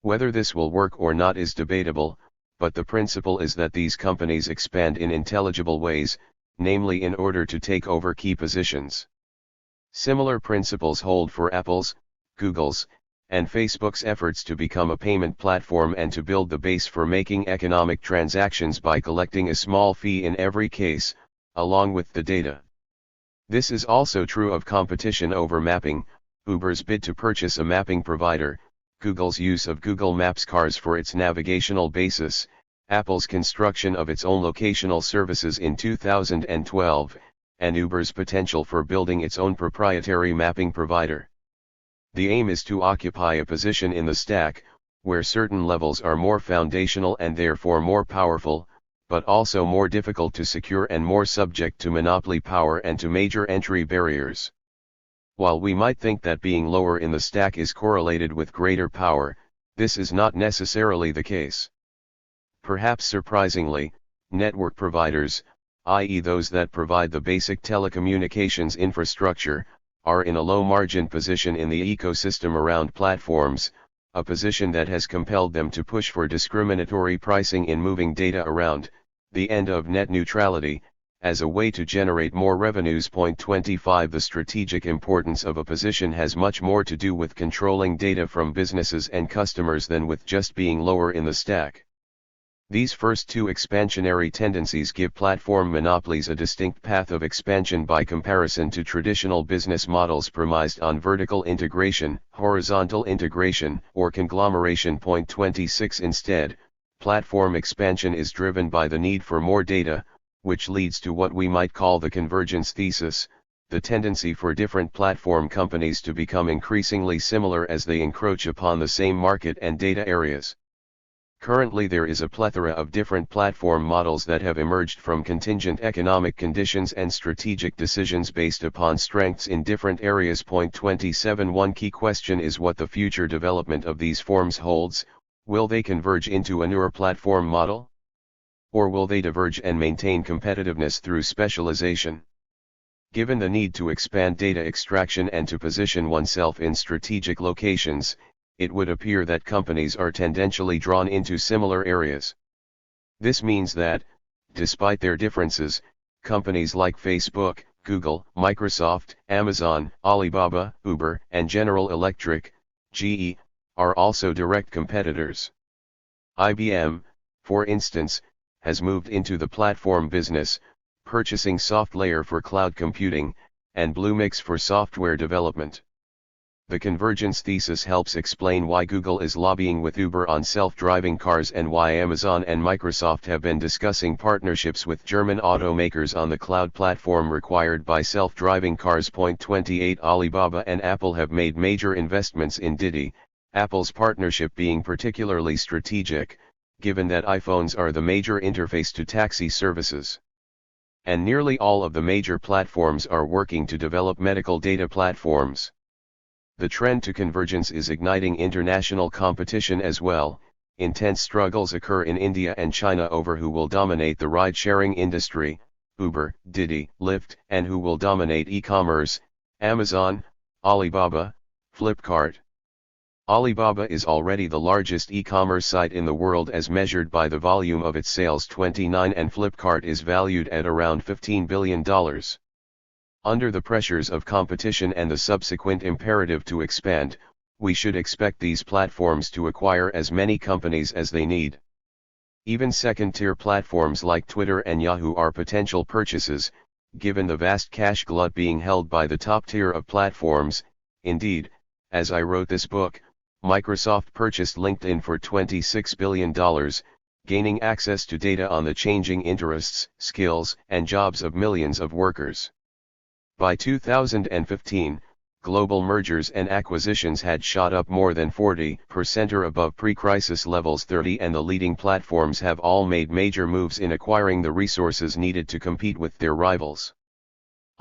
Whether this will work or not is debatable, but the principle is that these companies expand in intelligible ways, namely in order to take over key positions. Similar principles hold for Apple's, Google's, and Facebook's efforts to become a payment platform and to build the base for making economic transactions by collecting a small fee in every case, along with the data. This is also true of competition over mapping, Uber's bid to purchase a mapping provider, Google's use of Google Maps cars for its navigational basis, Apple's construction of its own locational services in 2012, and Uber's potential for building its own proprietary mapping provider. The aim is to occupy a position in the stack, where certain levels are more foundational and therefore more powerful, but also more difficult to secure and more subject to monopoly power and to major entry barriers. While we might think that being lower in the stack is correlated with greater power, this is not necessarily the case. Perhaps surprisingly, network providers, i.e. those that provide the basic telecommunications infrastructure, are in a low-margin position in the ecosystem around platforms, a position that has compelled them to push for discriminatory pricing in moving data around, the end of net neutrality, as a way to generate more revenues. 25 The strategic importance of a position has much more to do with controlling data from businesses and customers than with just being lower in the stack. These first two expansionary tendencies give platform monopolies a distinct path of expansion by comparison to traditional business models premised on vertical integration, horizontal integration, or conglomeration. 26 Instead, platform expansion is driven by the need for more data, which leads to what we might call the convergence thesis, the tendency for different platform companies to become increasingly similar as they encroach upon the same market and data areas. Currently there is a plethora of different platform models that have emerged from contingent economic conditions and strategic decisions based upon strengths in different areas. 27 One key question is what the future development of these forms holds. Will they converge into a newer platform model? Or will they diverge and maintain competitiveness through specialization? Given the need to expand data extraction and to position oneself in strategic locations, it would appear that companies are tendentially drawn into similar areas. This means that, despite their differences, companies like Facebook, Google, Microsoft, Amazon, Alibaba, Uber, and General Electric, GE, are also direct competitors. IBM, for instance, has moved into the platform business, purchasing SoftLayer for cloud computing, and Bluemix for software development. The convergence thesis helps explain why Google is lobbying with Uber on self-driving cars and why Amazon and Microsoft have been discussing partnerships with German automakers on the cloud platform required by self-driving cars. Point 28 Alibaba and Apple have made major investments in Didi, Apple's partnership being particularly strategic, given that iPhones are the major interface to taxi services. And nearly all of the major platforms are working to develop medical data platforms. The trend to convergence is igniting international competition as well. Intense struggles occur in India and China over who will dominate the ride-sharing industry, Uber, Didi, Lyft, and who will dominate e-commerce, Amazon, Alibaba, Flipkart. Alibaba is already the largest e-commerce site in the world as measured by the volume of its sales, 29, and Flipkart is valued at around $15 billion. Under the pressures of competition and the subsequent imperative to expand, we should expect these platforms to acquire as many companies as they need. Even second-tier platforms like Twitter and Yahoo are potential purchases, given the vast cash glut being held by the top tier of platforms. Indeed, as I wrote this book, Microsoft purchased LinkedIn for $26 billion, gaining access to data on the changing interests, skills, and jobs of millions of workers. By 2015, global mergers and acquisitions had shot up more than 40% or above pre-crisis levels 30, and the leading platforms have all made major moves in acquiring the resources needed to compete with their rivals.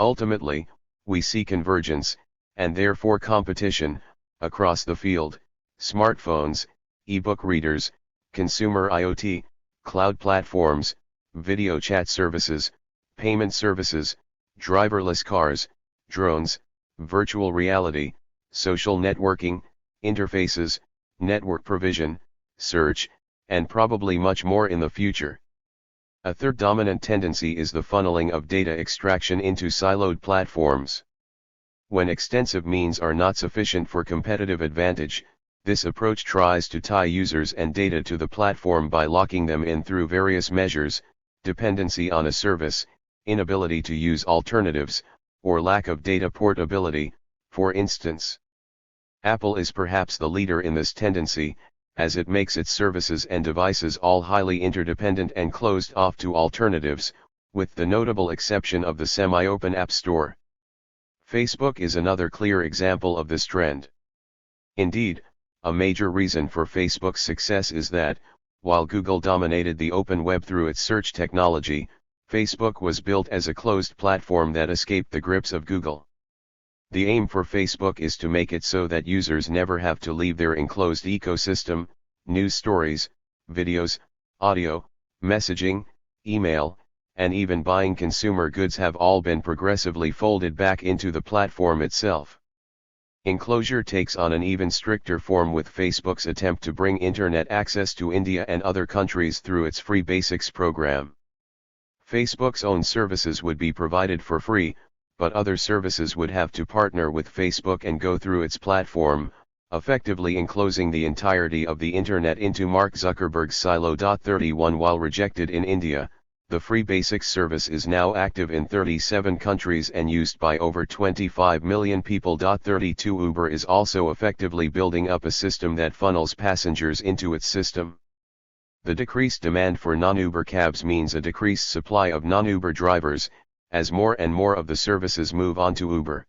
Ultimately, we see convergence, and therefore competition, across the field: smartphones, e-book readers, consumer IoT, cloud platforms, video chat services, payment services, driverless cars, drones, virtual reality, social networking, interfaces, network provision, search, and probably much more in the future. A third dominant tendency is the funneling of data extraction into siloed platforms. When extensive means are not sufficient for competitive advantage, this approach tries to tie users and data to the platform by locking them in through various measures: dependency on a service, inability to use alternatives, or lack of data portability, for instance. Apple is perhaps the leader in this tendency, as it makes its services and devices all highly interdependent and closed off to alternatives, with the notable exception of the semi-open App Store. Facebook is another clear example of this trend. Indeed, a major reason for Facebook's success is that, while Google dominated the open web through its search technology, Facebook was built as a closed platform that escaped the grips of Google. The aim for Facebook is to make it so that users never have to leave their enclosed ecosystem. News stories, videos, audio, messaging, email, and even buying consumer goods have all been progressively folded back into the platform itself. Enclosure takes on an even stricter form with Facebook's attempt to bring internet access to India and other countries through its Free Basics program. Facebook's own services would be provided for free, but other services would have to partner with Facebook and go through its platform, effectively enclosing the entirety of the internet into Mark Zuckerberg's silo. 31 While rejected in India, the Free Basics service is now active in 37 countries and used by over 25 million people. 32 Uber is also effectively building up a system that funnels passengers into its system. The decreased demand for non-Uber cabs means a decreased supply of non-Uber drivers, as more and more of the services move on to Uber.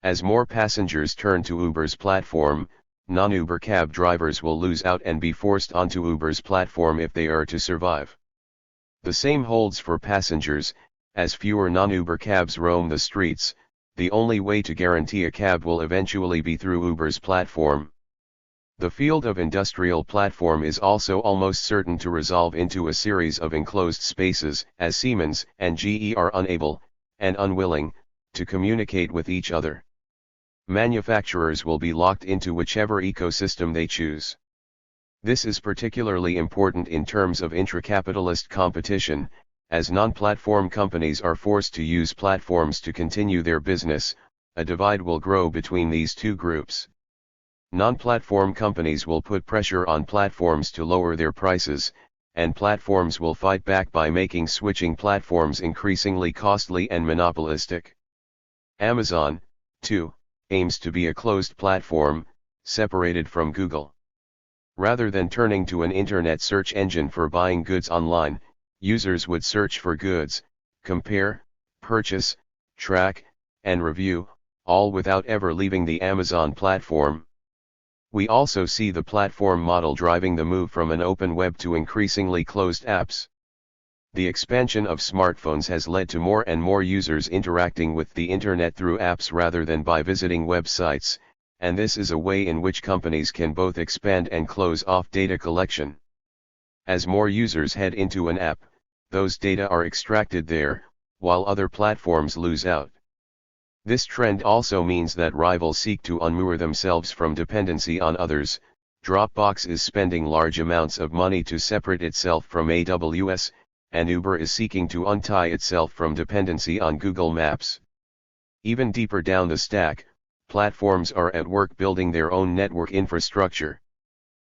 As more passengers turn to Uber's platform, non-Uber cab drivers will lose out and be forced onto Uber's platform if they are to survive. The same holds for passengers. As fewer non-Uber cabs roam the streets, the only way to guarantee a cab will eventually be through Uber's platform. The field of industrial platform is also almost certain to resolve into a series of enclosed spaces, as Siemens and GE are unable, and unwilling, to communicate with each other. Manufacturers will be locked into whichever ecosystem they choose. This is particularly important in terms of intra-capitalist competition, as non-platform companies are forced to use platforms to continue their business. A divide will grow between these two groups. Non-platform companies will put pressure on platforms to lower their prices, and platforms will fight back by making switching platforms increasingly costly and monopolistic. Amazon, too, aims to be a closed platform, separated from Google. Rather than turning to an internet search engine for buying goods online, users would search for goods, compare, purchase, track, and review, all without ever leaving the Amazon platform. We also see the platform model driving the move from an open web to increasingly closed apps. The expansion of smartphones has led to more and more users interacting with the internet through apps rather than by visiting websites, and this is a way in which companies can both expand and close off data collection. As more users head into an app, those data are extracted there, while other platforms lose out. This trend also means that rivals seek to unmoor themselves from dependency on others. Dropbox is spending large amounts of money to separate itself from AWS, and Uber is seeking to untie itself from dependency on Google Maps. Even deeper down the stack, platforms are at work building their own network infrastructure.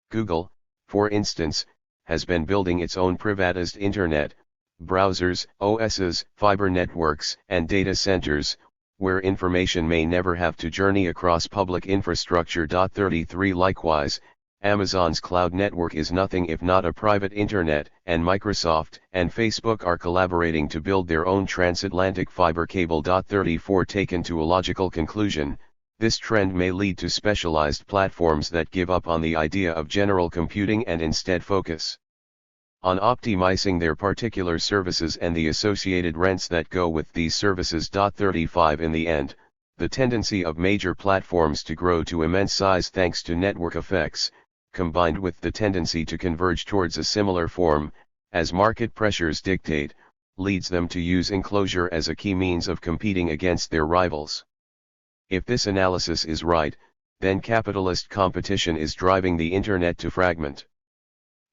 Google, for instance, has been building its own privatized internet, browsers, OSs, fiber networks, and data centers, where information may never have to journey across public infrastructure. 33 Likewise, Amazon's cloud network is nothing if not a private internet, and Microsoft and Facebook are collaborating to build their own transatlantic fiber cable. 34 Taken to a logical conclusion, this trend may lead to specialized platforms that give up on the idea of general computing and instead focus on optimizing their particular services and the associated rents that go with these services. 35 In the end, the tendency of major platforms to grow to immense size thanks to network effects, combined with the tendency to converge towards a similar form, as market pressures dictate, leads them to use enclosure as a key means of competing against their rivals. If this analysis is right, then capitalist competition is driving the internet to fragment.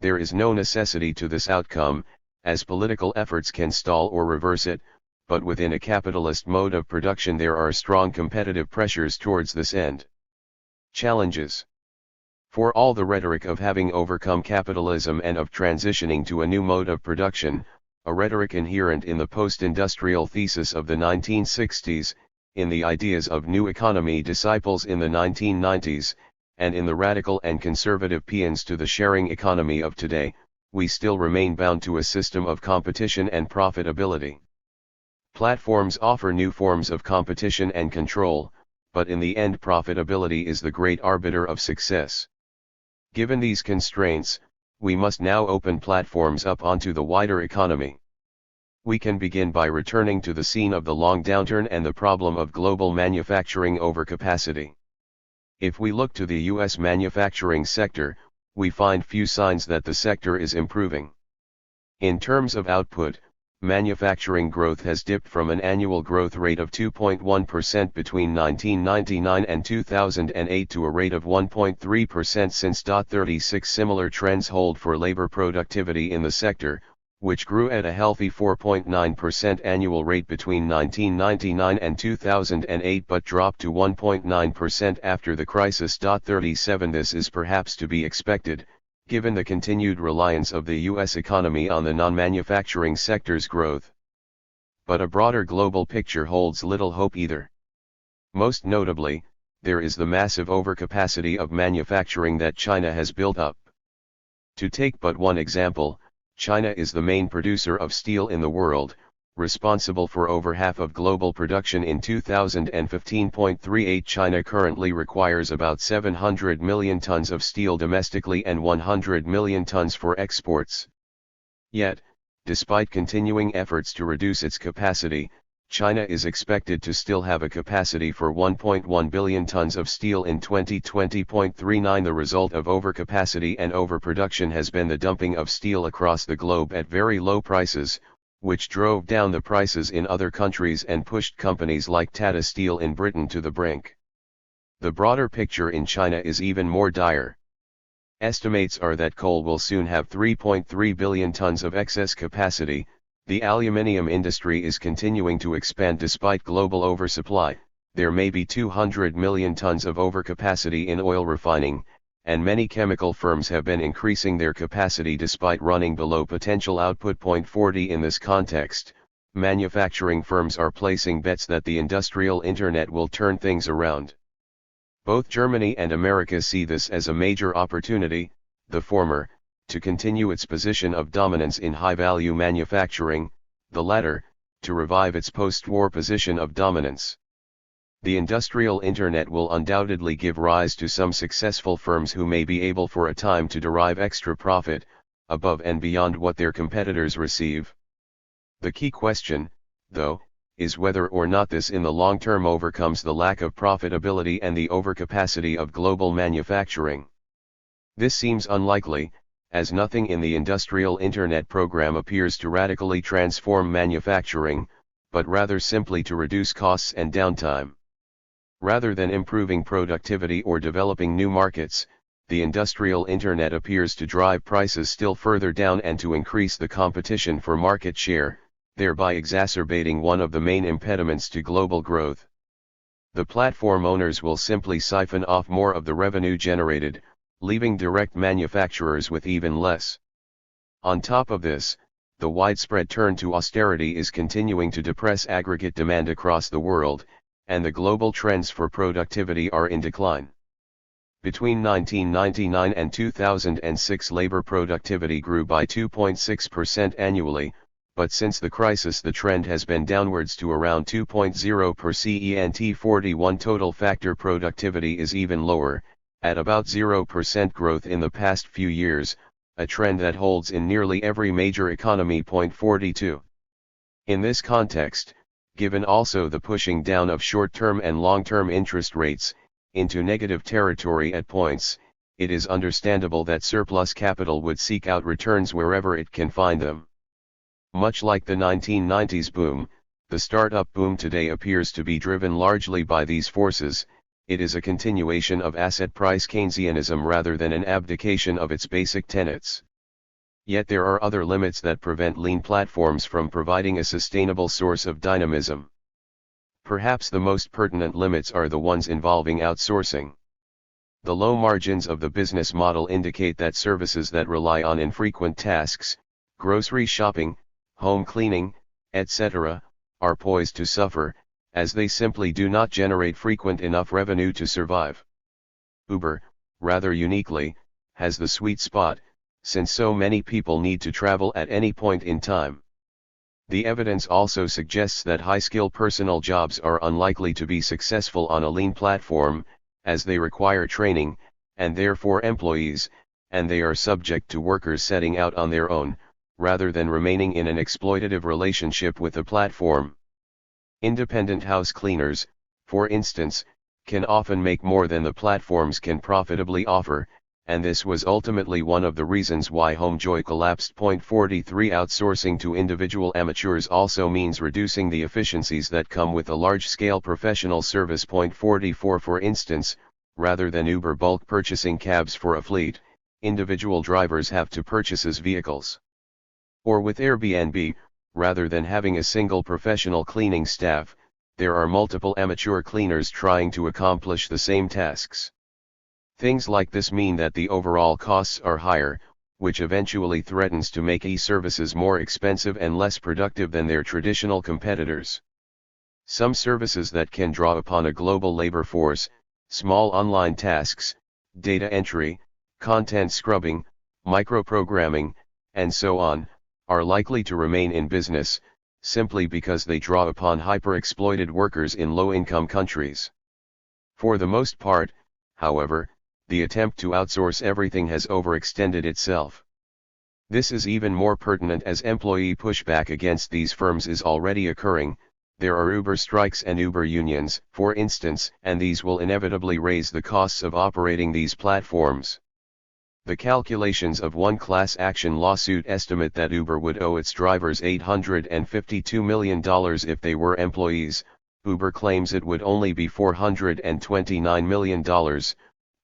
There is no necessity to this outcome, as political efforts can stall or reverse it, but within a capitalist mode of production there are strong competitive pressures towards this end. Challenges. For all the rhetoric of having overcome capitalism and of transitioning to a new mode of production, a rhetoric inherent in the post-industrial thesis of the 1960s, in the ideas of new economy disciples in the 1990s, and in the radical and conservative paeans to the sharing economy of today, we still remain bound to a system of competition and profitability. Platforms offer new forms of competition and control, but in the end profitability is the great arbiter of success. Given these constraints, we must now open platforms up onto the wider economy. We can begin by returning to the scene of the long downturn and the problem of global manufacturing overcapacity. If we look to the U.S. manufacturing sector, we find few signs that the sector is improving. In terms of output, manufacturing growth has dipped from an annual growth rate of 2.1% between 1999 and 2008 to a rate of 1.3% since. 36 Similar trends hold for labor productivity in the sector, which grew at a healthy 4.9% annual rate between 1999 and 2008 but dropped to 1.9% after the crisis. 37 This is perhaps to be expected, given the continued reliance of the U.S. economy on the non-manufacturing sector's growth. But a broader global picture holds little hope either. Most notably, there is the massive overcapacity of manufacturing that China has built up. To take but one example, China is the main producer of steel in the world, responsible for over half of global production in 2015.38. China currently requires about 700 million tons of steel domestically and 100 million tons for exports. Yet, despite continuing efforts to reduce its capacity, China is expected to still have a capacity for 1.1 billion tons of steel in 2020.39. The result of overcapacity and overproduction has been the dumping of steel across the globe at very low prices, which drove down the prices in other countries and pushed companies like Tata Steel in Britain to the brink. The broader picture in China is even more dire. Estimates are that coal will soon have 3.3 billion tons of excess capacity. The aluminium industry is continuing to expand despite global oversupply. There may be 200 million tons of overcapacity in oil refining, and many chemical firms have been increasing their capacity despite running below potential output. 40 In this context, manufacturing firms are placing bets that the industrial internet will turn things around. Both Germany and America see this as a major opportunity, the former, to continue its position of dominance in high-value manufacturing, the latter, to revive its post-war position of dominance. The industrial internet will undoubtedly give rise to some successful firms who may be able for a time to derive extra profit, above and beyond what their competitors receive. The key question, though, is whether or not this in the long term overcomes the lack of profitability and the overcapacity of global manufacturing. This seems unlikely, as nothing in the industrial internet program appears to radically transform manufacturing, but rather simply to reduce costs and downtime. Rather than improving productivity or developing new markets, the industrial internet appears to drive prices still further down and to increase the competition for market share, thereby exacerbating one of the main impediments to global growth. The platform owners will simply siphon off more of the revenue generated, leaving direct manufacturers with even less. On top of this, the widespread turn to austerity is continuing to depress aggregate demand across the world, and the global trends for productivity are in decline. Between 1999 and 2006, labor productivity grew by 2.6% annually, but since the crisis the trend has been downwards to around 2.0%. 41 total factor productivity is even lower, at about 0% growth in the past few years, a trend that holds in nearly every major economy. 42. In this context, given also the pushing down of short-term and long-term interest rates, into negative territory at points, it is understandable that surplus capital would seek out returns wherever it can find them. Much like the 1990s boom, the startup boom today appears to be driven largely by these forces. It is a continuation of asset price Keynesianism rather than an abdication of its basic tenets. Yet there are other limits that prevent lean platforms from providing a sustainable source of dynamism. Perhaps the most pertinent limits are the ones involving outsourcing. The low margins of the business model indicate that services that rely on infrequent tasks, grocery shopping, home cleaning, etc., are poised to suffer, as they simply do not generate frequent enough revenue to survive. Uber, rather uniquely, has the sweet spot, since so many people need to travel at any point in time. The evidence also suggests that high-skill personal jobs are unlikely to be successful on a lean platform, as they require training, and therefore employees, and they are subject to workers setting out on their own, rather than remaining in an exploitative relationship with a platform. Independent house cleaners, for instance, can often make more than the platforms can profitably offer, and this was ultimately one of the reasons why HomeJoy collapsed. 43 Outsourcing to individual amateurs also means reducing the efficiencies that come with a large-scale professional service. 44 For instance, rather than Uber bulk purchasing cabs for a fleet, individual drivers have to purchase vehicles. Or with Airbnb, rather than having a single professional cleaning staff, there are multiple amateur cleaners trying to accomplish the same tasks. Things like this mean that the overall costs are higher, which eventually threatens to make e-services more expensive and less productive than their traditional competitors. Some services that can draw upon a global labor force, small online tasks, data entry, content scrubbing, microprogramming, and so on, are likely to remain in business, simply because they draw upon hyper-exploited workers in low-income countries. For the most part, however, the attempt to outsource everything has overextended itself. This is even more pertinent as employee pushback against these firms is already occurring. There are Uber strikes and Uber unions, for instance, and these will inevitably raise the costs of operating these platforms. The calculations of one class action lawsuit estimate that Uber would owe its drivers $852 million if they were employees. Uber claims it would only be $429 million.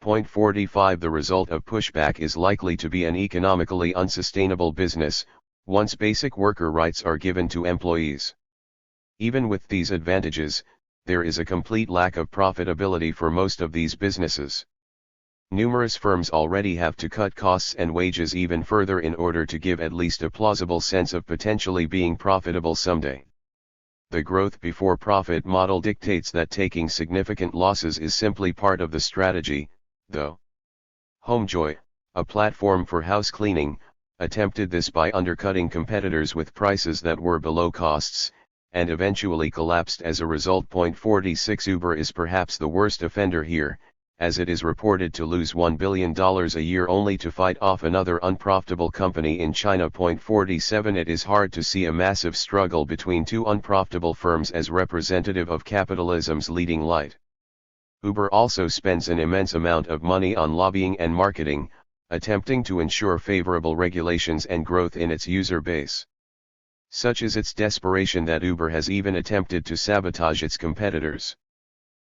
Point 45 The result of pushback is likely to be an economically unsustainable business, once basic worker rights are given to employees. Even with these advantages, there is a complete lack of profitability for most of these businesses. Numerous firms already have to cut costs and wages even further in order to give at least a plausible sense of potentially being profitable someday. The growth before profit model dictates that taking significant losses is simply part of the strategy, though. Homejoy, a platform for house cleaning, attempted this by undercutting competitors with prices that were below costs, and eventually collapsed as a result. Point 46 Uber is perhaps the worst offender here, as it is reported to lose $1 billion a year only to fight off another unprofitable company in China. Point 47 It is hard to see a massive struggle between two unprofitable firms as representative of capitalism's leading light. Uber also spends an immense amount of money on lobbying and marketing, attempting to ensure favorable regulations and growth in its user base. Such is its desperation that Uber has even attempted to sabotage its competitors.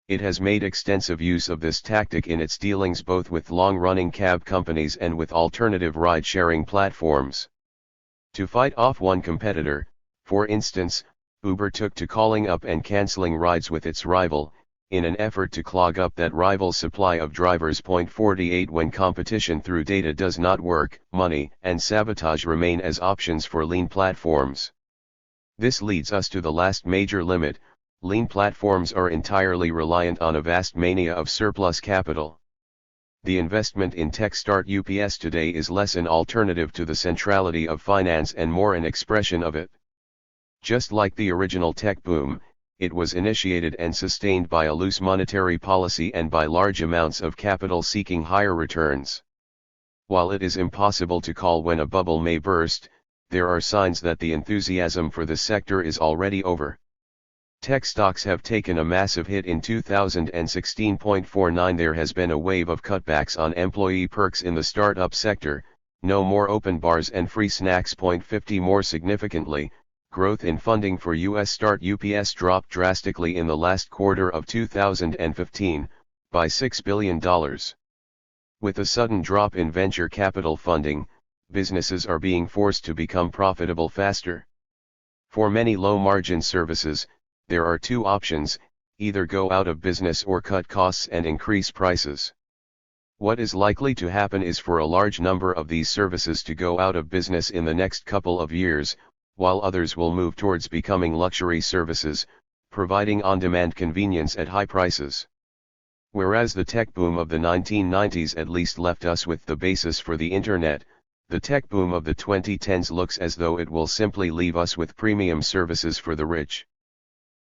It has made extensive use of this tactic in its dealings both with long-running cab companies and with alternative ride-sharing platforms. To fight off one competitor, for instance, Uber took to calling up and canceling rides with its rival, in an effort to clog up that rival's supply of drivers. Point 48 When competition through data does not work, money and sabotage remain as options for lean platforms. This leads us to the last major limit. Lean platforms are entirely reliant on a vast mania of surplus capital. The investment in tech start UPS today is less an alternative to the centrality of finance and more an expression of it. Just like the original tech boom, it was initiated and sustained by a loose monetary policy and by large amounts of capital seeking higher returns. While it is impossible to call when a bubble may burst, there are signs that the enthusiasm for the sector is already over. Tech stocks have taken a massive hit in 2016. 49 There has been a wave of cutbacks on employee perks in the startup sector, no more open bars and free snacks. 50 More significantly, growth in funding for US start UPS dropped drastically in the last quarter of 2015, by $6 billion. With a sudden drop in venture capital funding, businesses are being forced to become profitable faster. For many low-margin services, there are two options: either go out of business or cut costs and increase prices. What is likely to happen is for a large number of these services to go out of business in the next couple of years, while others will move towards becoming luxury services, providing on-demand convenience at high prices. Whereas the tech boom of the 1990s at least left us with the basis for the internet, the tech boom of the 2010s looks as though it will simply leave us with premium services for the rich.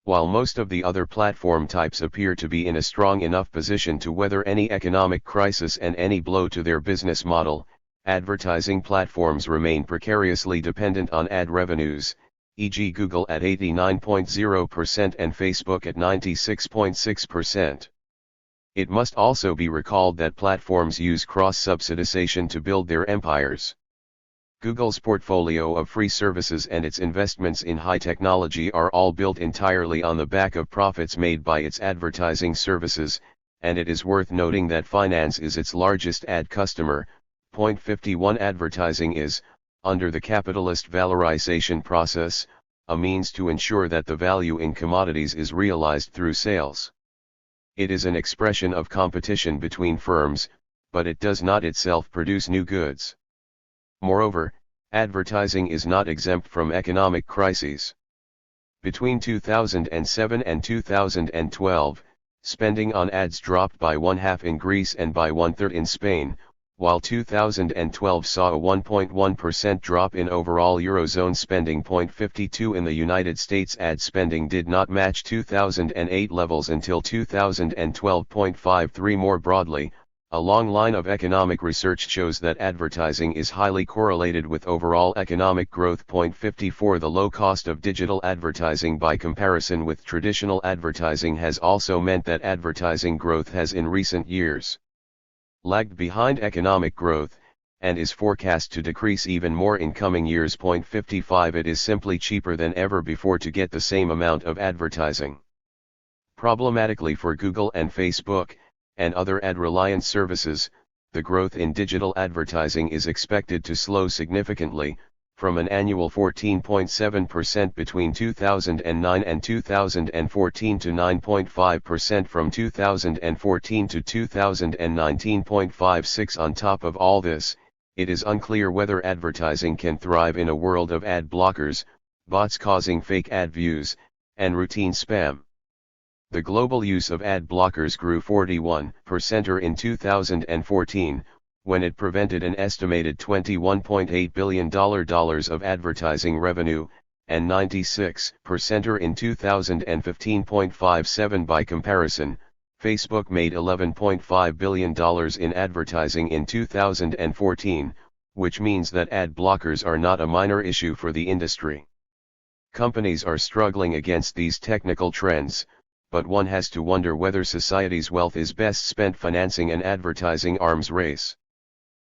While most of the other platform types appear to be in a strong enough position to weather any economic crisis and any blow to their business model, advertising platforms remain precariously dependent on ad revenues, e.g. Google at 89.0% and Facebook at 96.6%. It must also be recalled that platforms use cross-subsidization to build their empires. Google's portfolio of free services and its investments in high technology are all built entirely on the back of profits made by its advertising services, and it is worth noting that finance is its largest ad customer. Point 51 Advertising is, under the capitalist valorization process, a means to ensure that the value in commodities is realized through sales. It is an expression of competition between firms, but it does not itself produce new goods. Moreover, advertising is not exempt from economic crises. Between 2007 and 2012, spending on ads dropped by one-half in Greece and by one-third in Spain, while 2012 saw a 1.1% drop in overall Eurozone spending. 52 In the United States, ad spending did not match 2008 levels until 2012. 53 More broadly, a long line of economic research shows that advertising is highly correlated with overall economic growth. 54 The low cost of digital advertising by comparison with traditional advertising has also meant that advertising growth has in recent years lagged behind economic growth, and is forecast to decrease even more in coming years. 55 It is simply cheaper than ever before to get the same amount of advertising. Problematically for Google and Facebook, and other ad-reliant services, the growth in digital advertising is expected to slow significantly, from an annual 14.7% between 2009 and 2014 to 9.5% from 2014 to 2019.56. On top of all this, it is unclear whether advertising can thrive in a world of ad blockers, bots causing fake ad views, and routine spam. The global use of ad blockers grew 41% in 2014, when it prevented an estimated $21.8 billion of advertising revenue, and 96% in 2015.57. By comparison, Facebook made $11.5 billion in advertising in 2014, which means that ad blockers are not a minor issue for the industry. Companies are struggling against these technical trends, but one has to wonder whether society's wealth is best spent financing an advertising arms race.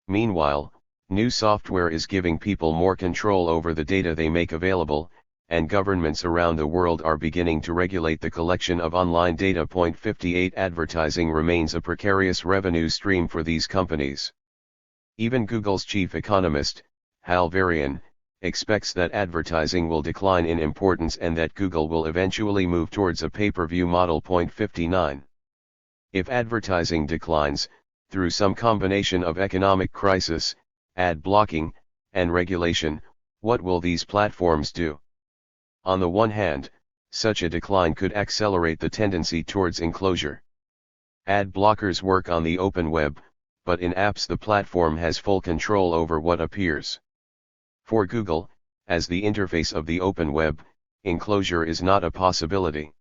Meanwhile, new software is giving people more control over the data they make available, and governments around the world are beginning to regulate the collection of online data. 58 Advertising remains a precarious revenue stream for these companies. Even Google's chief economist, Hal Varian, expects that advertising will decline in importance and that Google will eventually move towards a pay-per-view model. 59. If advertising declines, through some combination of economic crisis, ad blocking, and regulation, what will these platforms do? On the one hand, such a decline could accelerate the tendency towards enclosure. Ad blockers work on the open web, but in apps the platform has full control over what appears. For Google, as the interface of the open web, enclosure is not a possibility.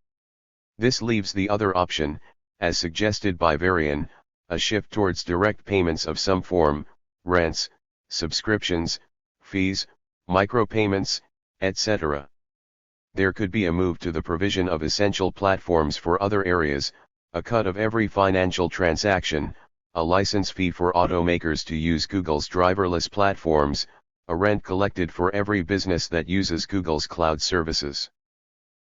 This leaves the other option, as suggested by Varian, a shift towards direct payments of some form, rents, subscriptions, fees, micropayments, etc. There could be a move to the provision of essential platforms for other areas, a cut of every financial transaction, a license fee for automakers to use Google's driverless platforms, a rent collected for every business that uses Google's cloud services.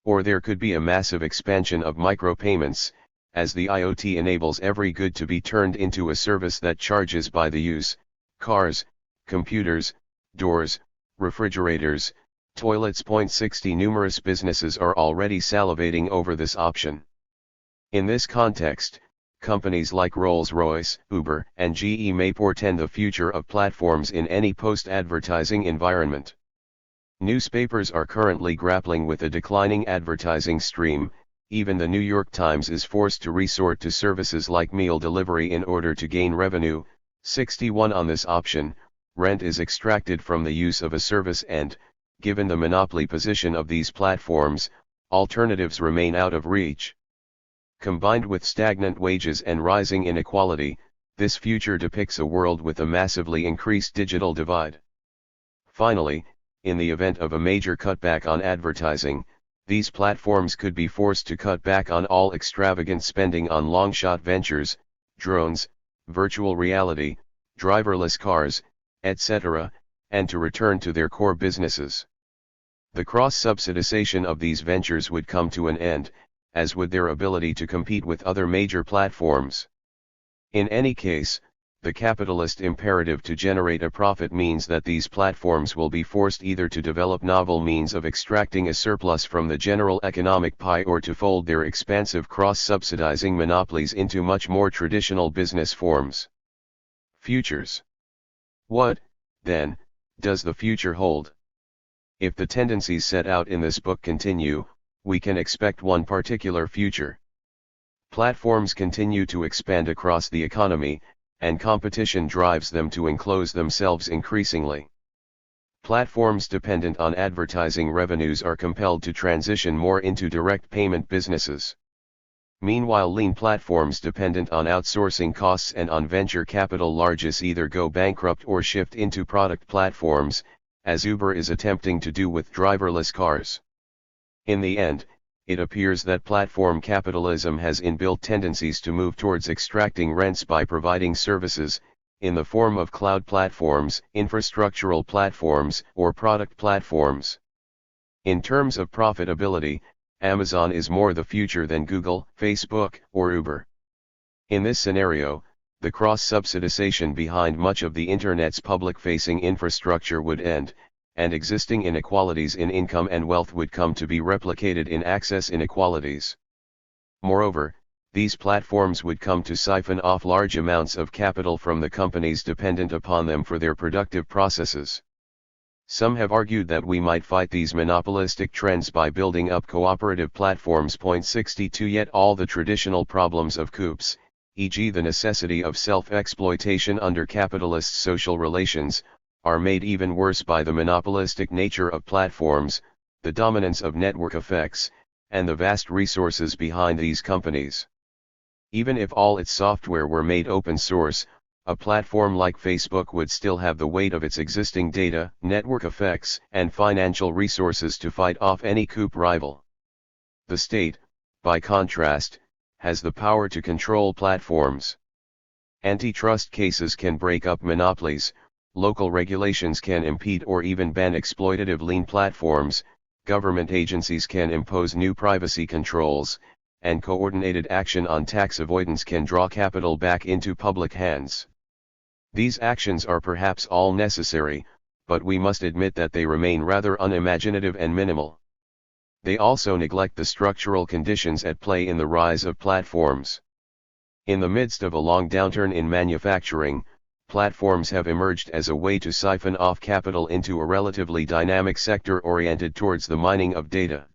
Or there could be a massive expansion of micropayments, as the IoT enables every good to be turned into a service that charges by the use: cars, computers, doors, refrigerators, toilets. 60 Numerous businesses are already salivating over this option. In this context, companies like Rolls-Royce, Uber, and GE may portend the future of platforms in any post-advertising environment. Newspapers are currently grappling with a declining advertising stream. Even the New York Times is forced to resort to services like meal delivery in order to gain revenue. 61 On this option, rent is extracted from the use of a service and, given the monopoly position of these platforms, alternatives remain out of reach. Combined with stagnant wages and rising inequality, this future depicts a world with a massively increased digital divide. Finally, in the event of a major cutback on advertising, these platforms could be forced to cut back on all extravagant spending on long-shot ventures, drones, virtual reality, driverless cars, etc., and to return to their core businesses. The cross-subsidization of these ventures would come to an end, as would their ability to compete with other major platforms. In any case, the capitalist imperative to generate a profit means that these platforms will be forced either to develop novel means of extracting a surplus from the general economic pie or to fold their expansive cross-subsidizing monopolies into much more traditional business forms. Futures. What, then, does the future hold? If the tendencies set out in this book continue, we can expect one particular future. Platforms continue to expand across the economy, and competition drives them to enclose themselves increasingly. Platforms dependent on advertising revenues are compelled to transition more into direct payment businesses. Meanwhile, lean platforms dependent on outsourcing costs and on venture capital largesse either go bankrupt or shift into product platforms, as Uber is attempting to do with driverless cars. In the end, it appears that platform capitalism has inbuilt tendencies to move towards extracting rents by providing services, in the form of cloud platforms, infrastructural platforms, or product platforms. In terms of profitability, Amazon is more the future than Google, Facebook, or Uber. In this scenario, the cross-subsidization behind much of the Internet's public-facing infrastructure would end, and existing inequalities in income and wealth would come to be replicated in access inequalities. Moreover, these platforms would come to siphon off large amounts of capital from the companies dependent upon them for their productive processes. Some have argued that we might fight these monopolistic trends by building up cooperative platforms. 62 Yet all the traditional problems of coups, e.g. the necessity of self-exploitation under capitalist social relations, are made even worse by the monopolistic nature of platforms, the dominance of network effects, and the vast resources behind these companies. Even if all its software were made open source, a platform like Facebook would still have the weight of its existing data, network effects, and financial resources to fight off any coup rival. The state, by contrast, has the power to control platforms. Antitrust cases can break up monopolies, local regulations can impede or even ban exploitative lean platforms, government agencies can impose new privacy controls, and coordinated action on tax avoidance can draw capital back into public hands. These actions are perhaps all necessary, but we must admit that they remain rather unimaginative and minimal. They also neglect the structural conditions at play in the rise of platforms. In the midst of a long downturn in manufacturing, platforms have emerged as a way to siphon off capital into a relatively dynamic sector oriented towards the mining of data.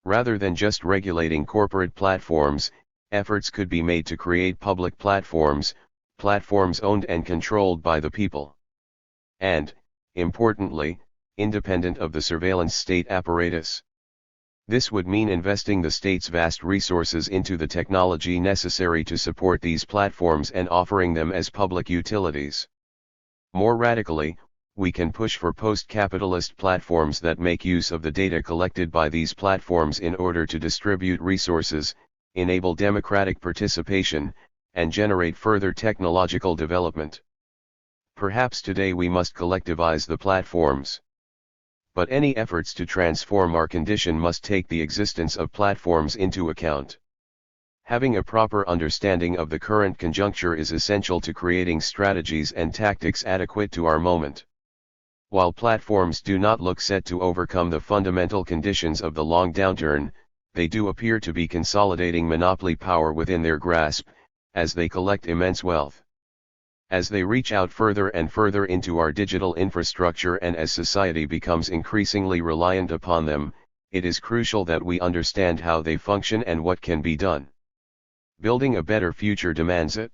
Rather than just regulating corporate platforms, efforts could be made to create public platforms, platforms owned and controlled by the people. And, importantly, independent of the surveillance state apparatus. This would mean investing the state's vast resources into the technology necessary to support these platforms and offering them as public utilities. More radically, we can push for post-capitalist platforms that make use of the data collected by these platforms in order to distribute resources, enable democratic participation, and generate further technological development. Perhaps today we must collectivize the platforms. But any efforts to transform our condition must take the existence of platforms into account. Having a proper understanding of the current conjuncture is essential to creating strategies and tactics adequate to our moment. While platforms do not look set to overcome the fundamental conditions of the long downturn, they do appear to be consolidating monopoly power within their grasp, as they collect immense wealth. As they reach out further and further into our digital infrastructure and as society becomes increasingly reliant upon them, it is crucial that we understand how they function and what can be done. Building a better future demands it.